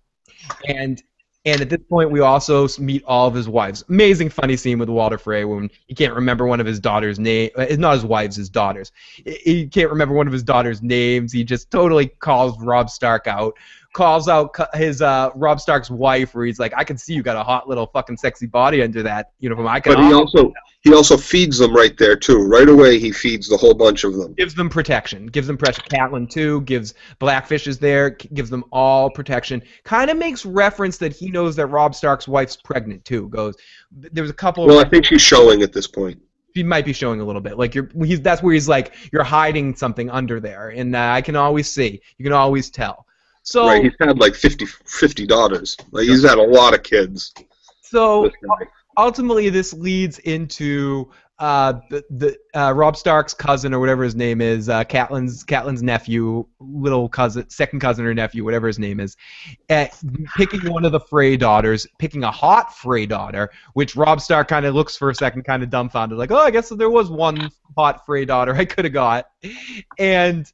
And at this point, we also meet all of his wives. Amazing, funny scene with Walder Frey when he can't remember one of his daughters' names. Not his wives, his daughters. He can't remember one of his daughters' names. He just totally calls Robb Stark out, calls out his Robb Stark's wife, where he's like, I can see you got a hot little fucking sexy body under that uniform. But he also feeds them right there too. Right away, he feeds the whole bunch of them. Gives them protection. Catelyn too. Gives Blackfish is there. Gives them all protection. Kind of makes reference that he knows that Robb Stark's wife's pregnant too. There's a couple. Well, I think she's showing at this point. He might be showing a little bit. Like that's where he's like, you're hiding something under there, and I can always see. You can always tell. So right, he's had like 50 daughters. Like he's had a lot of kids. So ultimately, this leads into Robb Stark's cousin or whatever his name is, Catelyn's nephew, little cousin, second cousin or nephew, whatever his name is, picking one of the Frey daughters, picking a hot Frey daughter, which Robb Stark kind of looks for a second, kind of dumbfounded, like, oh, I guess there was one hot Frey daughter I could have got, and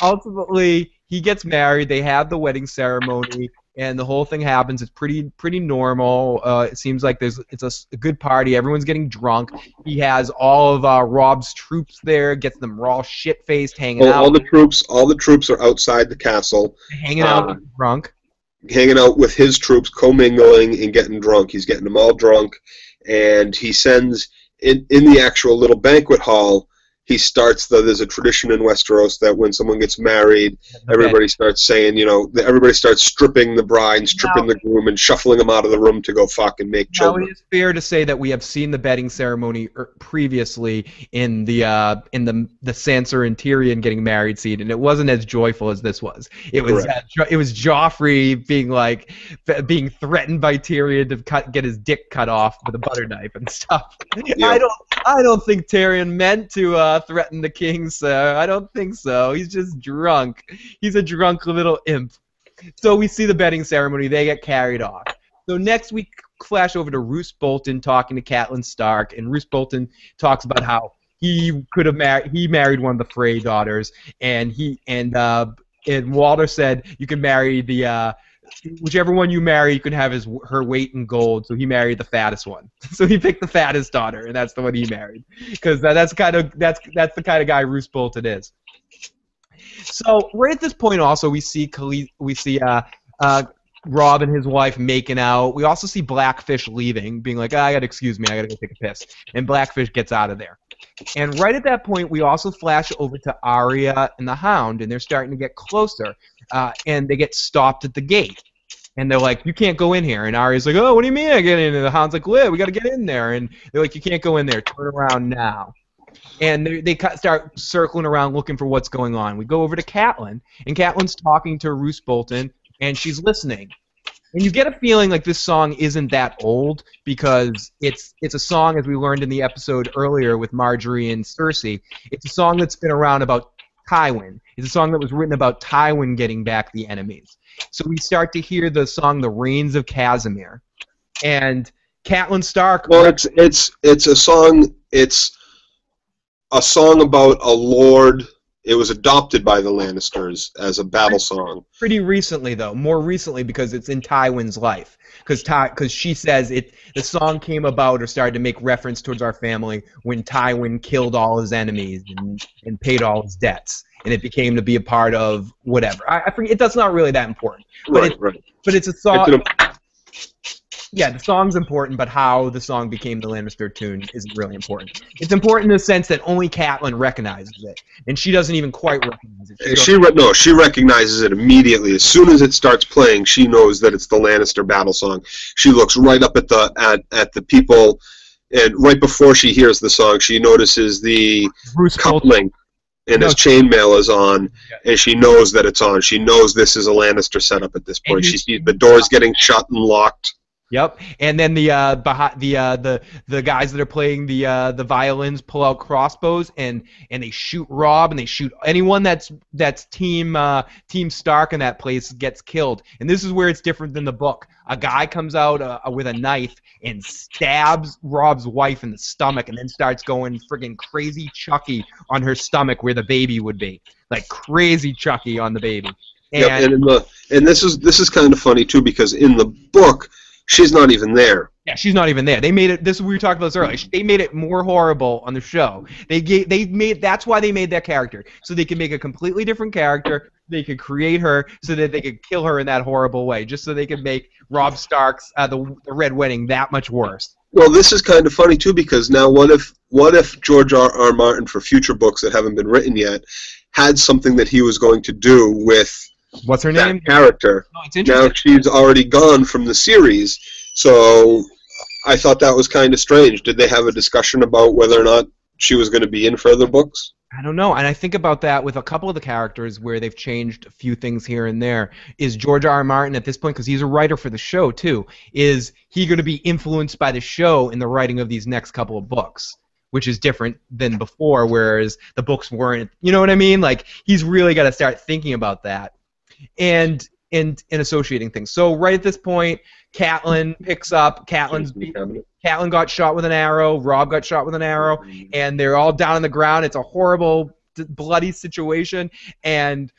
ultimately he gets married. They have the wedding ceremony. And the whole thing happens. It's pretty normal. It seems like it's a good party. Everyone's getting drunk. He has all of Robb's troops there. Gets them all shit faced, hanging out. All the troops are outside the castle, hanging out, drunk. Hanging out with his troops, commingling and getting drunk. He's getting them all drunk, and he sends in the actual little banquet hall. He starts there's a tradition in Westeros that when someone gets married, everybody starts saying, everybody starts stripping the bride and stripping the groom and shuffling them out of the room to go fuck and make children. Now, it is fair to say that we have seen the bedding ceremony previously in the Sansa and Tyrion getting married scene, and it wasn't as joyful as this was. It was Joffrey being threatened by Tyrion to get his dick cut off with a butter knife and stuff. Yeah. I don't think Tyrion meant to threaten the king, sir. I don't think so. He's just drunk. He's a drunk little imp. So we see the bedding ceremony. They get carried off. So next we flash over to Roose Bolton talking to Catelyn Stark, and Roose Bolton talks about how he married one of the Frey daughters, and Walder said you can marry whichever one you marry, you can have her weight in gold. So he married the fattest one. So he picked the fattest daughter, and that's the one he married. Because that's the kind of guy Roose Bolton is. So right at this point, also we see Robb and his wife making out. We also see Blackfish leaving, being like, I gotta excuse me, I gotta go take a piss. And Blackfish gets out of there. And right at that point, we also flash over to Arya and the Hound, and they're starting to get closer. And they get stopped at the gate. And they're like, you can't go in here. And Arya's like, oh, what do you mean I get in? And the Hound's like, well, we got to get in there. And they're like, you can't go in there. Turn around now. And they start circling around looking for what's going on. We go over to Catelyn, and Catelyn's talking to Roose Bolton, and she's listening. And you get a feeling like this song isn't that old because it's a song, as we learned in the episode earlier with Marjorie and Cersei, it's a song that's been around about Tywin. It's a song that was written about Tywin getting back the enemies. So we start to hear the song "The Reigns of Casimir," and Catelyn Stark. Well, it's a song. It's a song about a lord. It was adopted by the Lannisters as a battle song. Pretty recently, though. More recently, because it's in Tywin's life. Because she says the song came about or started to make reference towards our family when Tywin killed all his enemies and paid all his debts. And it became to be a part of whatever. I forget. That's not really that important. But right. But it's a song. Yeah, the song's important, but how the song became the Lannister tune isn't really important. It's important in the sense that only Catelyn recognizes it, and she doesn't even quite recognize it. She recognizes it immediately. As soon as it starts playing, she knows that it's the Lannister battle song. She looks right up at the people, and right before she hears the song, she notices the coupling. And his chainmail is on, and she knows that it's on. She knows this is a Lannister setup at this point. She sees the doors getting shut and locked. Yep, and then the guys that are playing the violins pull out crossbows and they shoot Robb and they shoot anyone that's team Stark in that place gets killed. And this is where it's different than the book. A guy comes out with a knife and stabs Robb's wife in the stomach and then starts going friggin' crazy Chucky on her stomach where the baby would be, like crazy Chucky on the baby. And this is kind of funny too because in the book. She's not even there. Yeah, she's not even there. They made it. We were talking about this earlier. They made it more horrible on the show. That's why they made that character, so they can make a completely different character they could create her so that they could kill her in that horrible way, just so they could make Robb Stark's the Red Wedding that much worse. Well, this is kind of funny too, because now what if George R. Martin, for future books that haven't been written yet, had something that he was going to do with what's her that name character? Oh, it's interesting. Now she's already gone from the series, so I thought that was kind of strange. Did they have a discussion about whether or not she was going to be in further books? I don't know, and I think about that with a couple of the characters where they've changed a few things here and there. Is George R. Martin at this point, because he's a writer for the show too, is he going to be influenced by the show in the writing of these next couple of books, which is different than before, whereas the books weren't, you know what I mean? Like, he's really got to start thinking about that and associating things. So right at this point, Catelyn picks up. Catelyn got shot with an arrow. Robb got shot with an arrow, and they're all down on the ground. It's a horrible, bloody situation, and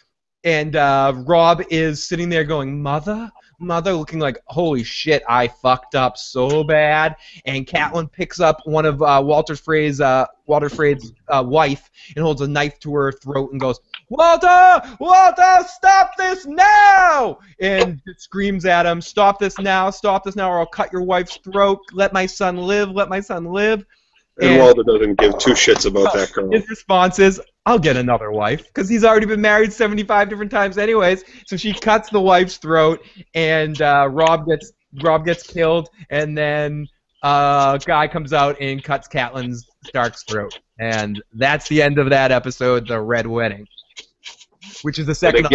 Robb is sitting there going, "Mother, mother," looking like, "Holy shit, I fucked up so bad." And Catelyn picks up one of Walter Frey's wife and holds a knife to her throat and goes, "Walter! Walter, stop this now!" And screams at him, "Stop this now, or I'll cut your wife's throat. Let my son live, let my son live." And Walter doesn't give two shits about that girl. His response is, "I'll get another wife," because he's already been married 75 different times anyways. So she cuts the wife's throat, and Robb gets killed, and then a guy comes out and cuts Catelyn Stark's throat. And that's the end of that episode, The Red Wedding. Which is the second.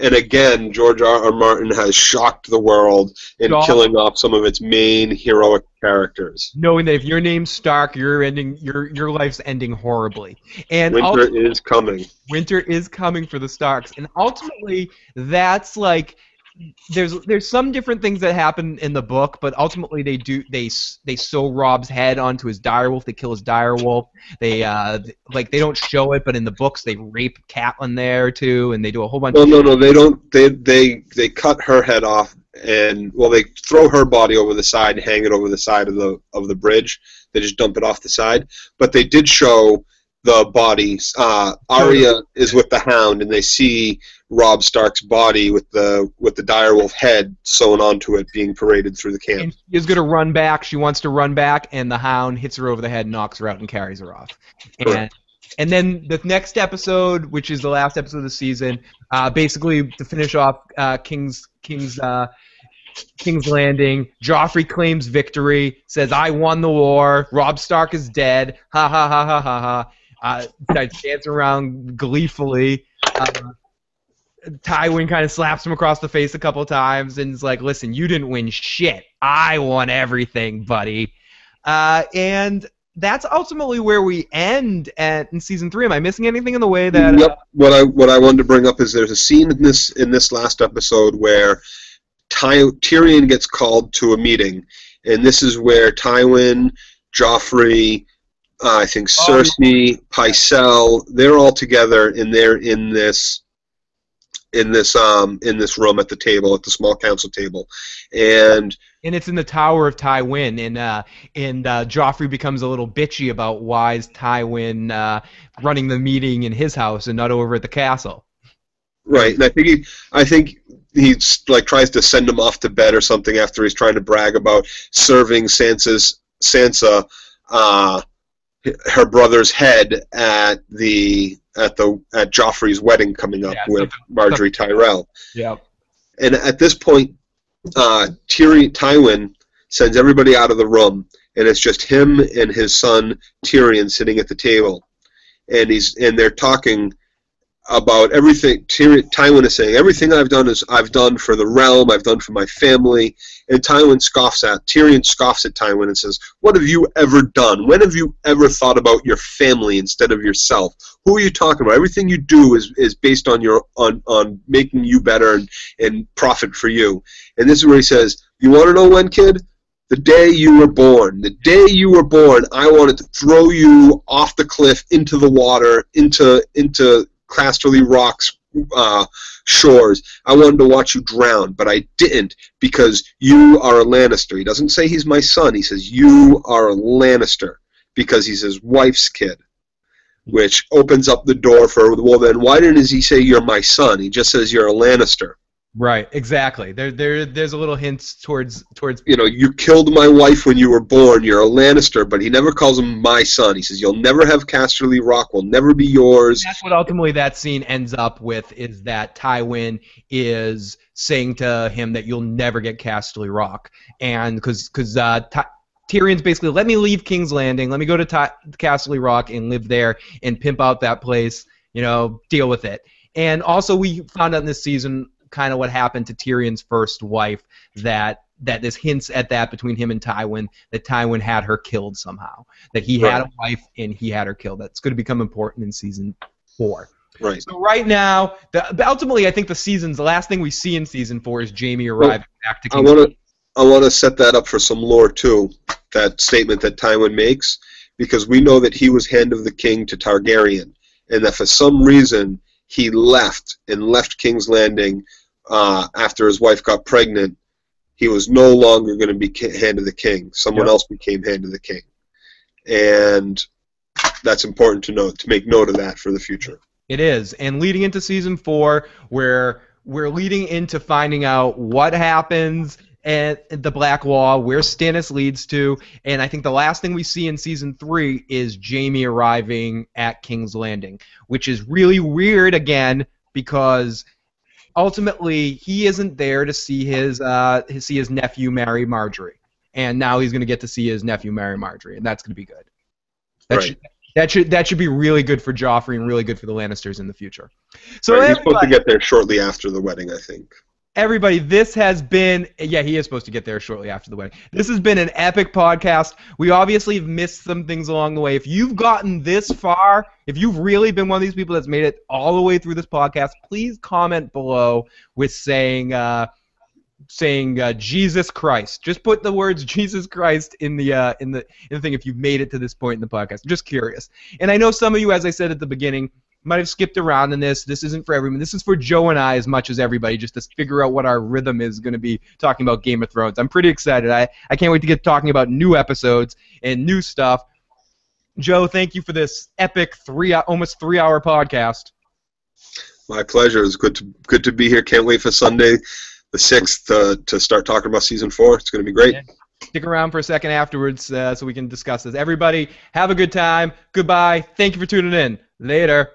And again, George R. Martin has shocked the world in killing off some of its main heroic characters. Knowing that if your name's Stark, your life's ending horribly. And winter is coming. Winter is coming for the Starks, and ultimately, that's like. There's some different things that happen in the book, but ultimately they sew Robb's head onto his direwolf. They kill his direwolf. They don't show it, but in the books they rape Catelyn there too, and they do a whole bunch. No, they don't. They cut her head off, and they throw her body over the side and hang it over the side of the bridge. They just dump it off the side, but they did show the bodies. Arya is with the Hound, and they see Robb Stark's body with the direwolf head sewn onto it, being paraded through the camp. And she is going to run back. She wants to run back, and the Hound hits her over the head, knocks her out, and carries her off. And then the next episode, which is the last episode of the season, basically to finish off King's Landing, Joffrey claims victory, says, "I won the war. Robb Stark is dead. Ha ha ha ha ha ha." Starts dancing around gleefully. Tywin kind of slaps him across the face a couple times and is like, "Listen, you didn't win shit. I won everything, buddy." And that's ultimately where we end in season 3. Am I missing anything in the way that? Yep. What I wanted to bring up is there's a scene in this last episode where Tyrion gets called to a meeting, and this is where Tywin, Joffrey, I think Cersei, Pycelle, they're all together, and they're in this room at the table, at the small council table, and it's in the Tower of Tywin, and Joffrey becomes a little bitchy about why is Tywin running the meeting in his house and not over at the castle. Right, and I think he like tries to send him off to bed or something after he's trying to brag about serving Sansa her brother's head at Joffrey's wedding coming up with Marjorie Tyrell. Yeah. And at this point, Tywin sends everybody out of the room, and it's just him and his son Tyrion sitting at the table, and they're talking about everything. Tywin is saying, "Everything I've done for the realm. I've done for my family." And Tyrion scoffs at Tywin and says, "What have you ever done? When have you ever thought about your family instead of yourself? Who are you talking about? Everything you do is based on on making you better and profit for you." And this is where he says, "You want to know when, kid? The day you were born. The day you were born, I wanted to throw you off the cliff into the water, into Casterly Rock's shores. I wanted to watch you drown, but I didn't because you are a Lannister." He doesn't say he's my son. He says, "You are a Lannister," because he's his wife's kid. which opens up the door for, well, then why didn't he say you're my son? He just says you're a Lannister. Right, exactly. There's a little hint towards. You know, you killed my wife when you were born. You're a Lannister, but he never calls him my son. He says you'll never have Casterly Rock. Will never be yours. That's what ultimately that scene ends up with, is that Tywin is saying to him that you'll never get Casterly Rock, and because Tyrion's basically, let me leave King's Landing, let me go to Casterly Rock and live there and pimp out that place. You know, deal with it. And also, we found out in this season kind of what happened to Tyrion's first wife, that there's hints at that between him and Tywin, that Tywin had her killed somehow, that he had a wife and he had her killed. That's going to become important in season 4. Right. So right now, ultimately, I think the last thing we see in season 4 is Jaime arriving back to King's Landing. I want to set that up for some lore too, that statement that Tywin makes, because we know that he was Hand of the King to Targaryen, and that for some reason he left King's Landing after his wife got pregnant. He was no longer going to be Hand of the King. Someone else became Hand of the King. And that's important to note, to make note of that for the future. It is. And leading into season 4, where we're leading into finding out what happens at the Black Wall, where Stannis leads to, and I think the last thing we see in season 3 is Jaime arriving at King's Landing, which is really weird again, because ultimately he isn't there to see his nephew marry Marjorie, and now he's going to get to see his nephew marry Marjorie, and that's going to be good. That should be really good for Joffrey and really good for the Lannisters in the future. So he's supposed to get there shortly after the wedding, I think. Everybody, this has been... Yeah, he is supposed to get there shortly after the wedding. This has been an epic podcast. We obviously have missed some things along the way. If you've gotten this far, if you've really been one of these people that's made it all the way through this podcast, please comment below with saying Jesus Christ. Just put the words Jesus Christ in the thing if you've made it to this point in the podcast. I'm just curious. And I know some of you, as I said at the beginning, might have skipped around in this. This isn't for everyone. This is for Joe and I as much as everybody, just to figure out what our rhythm is going to be talking about Game of Thrones. I'm pretty excited. I can't wait to get talking about new episodes and new stuff. Joe, thank you for this epic almost 3-hour podcast. My pleasure. It's good to be here. Can't wait for Sunday, the 6th, to start talking about season 4. It's going to be great. Yeah. Stick around for a second afterwards so we can discuss this. Everybody, have a good time. Goodbye. Thank you for tuning in. Later.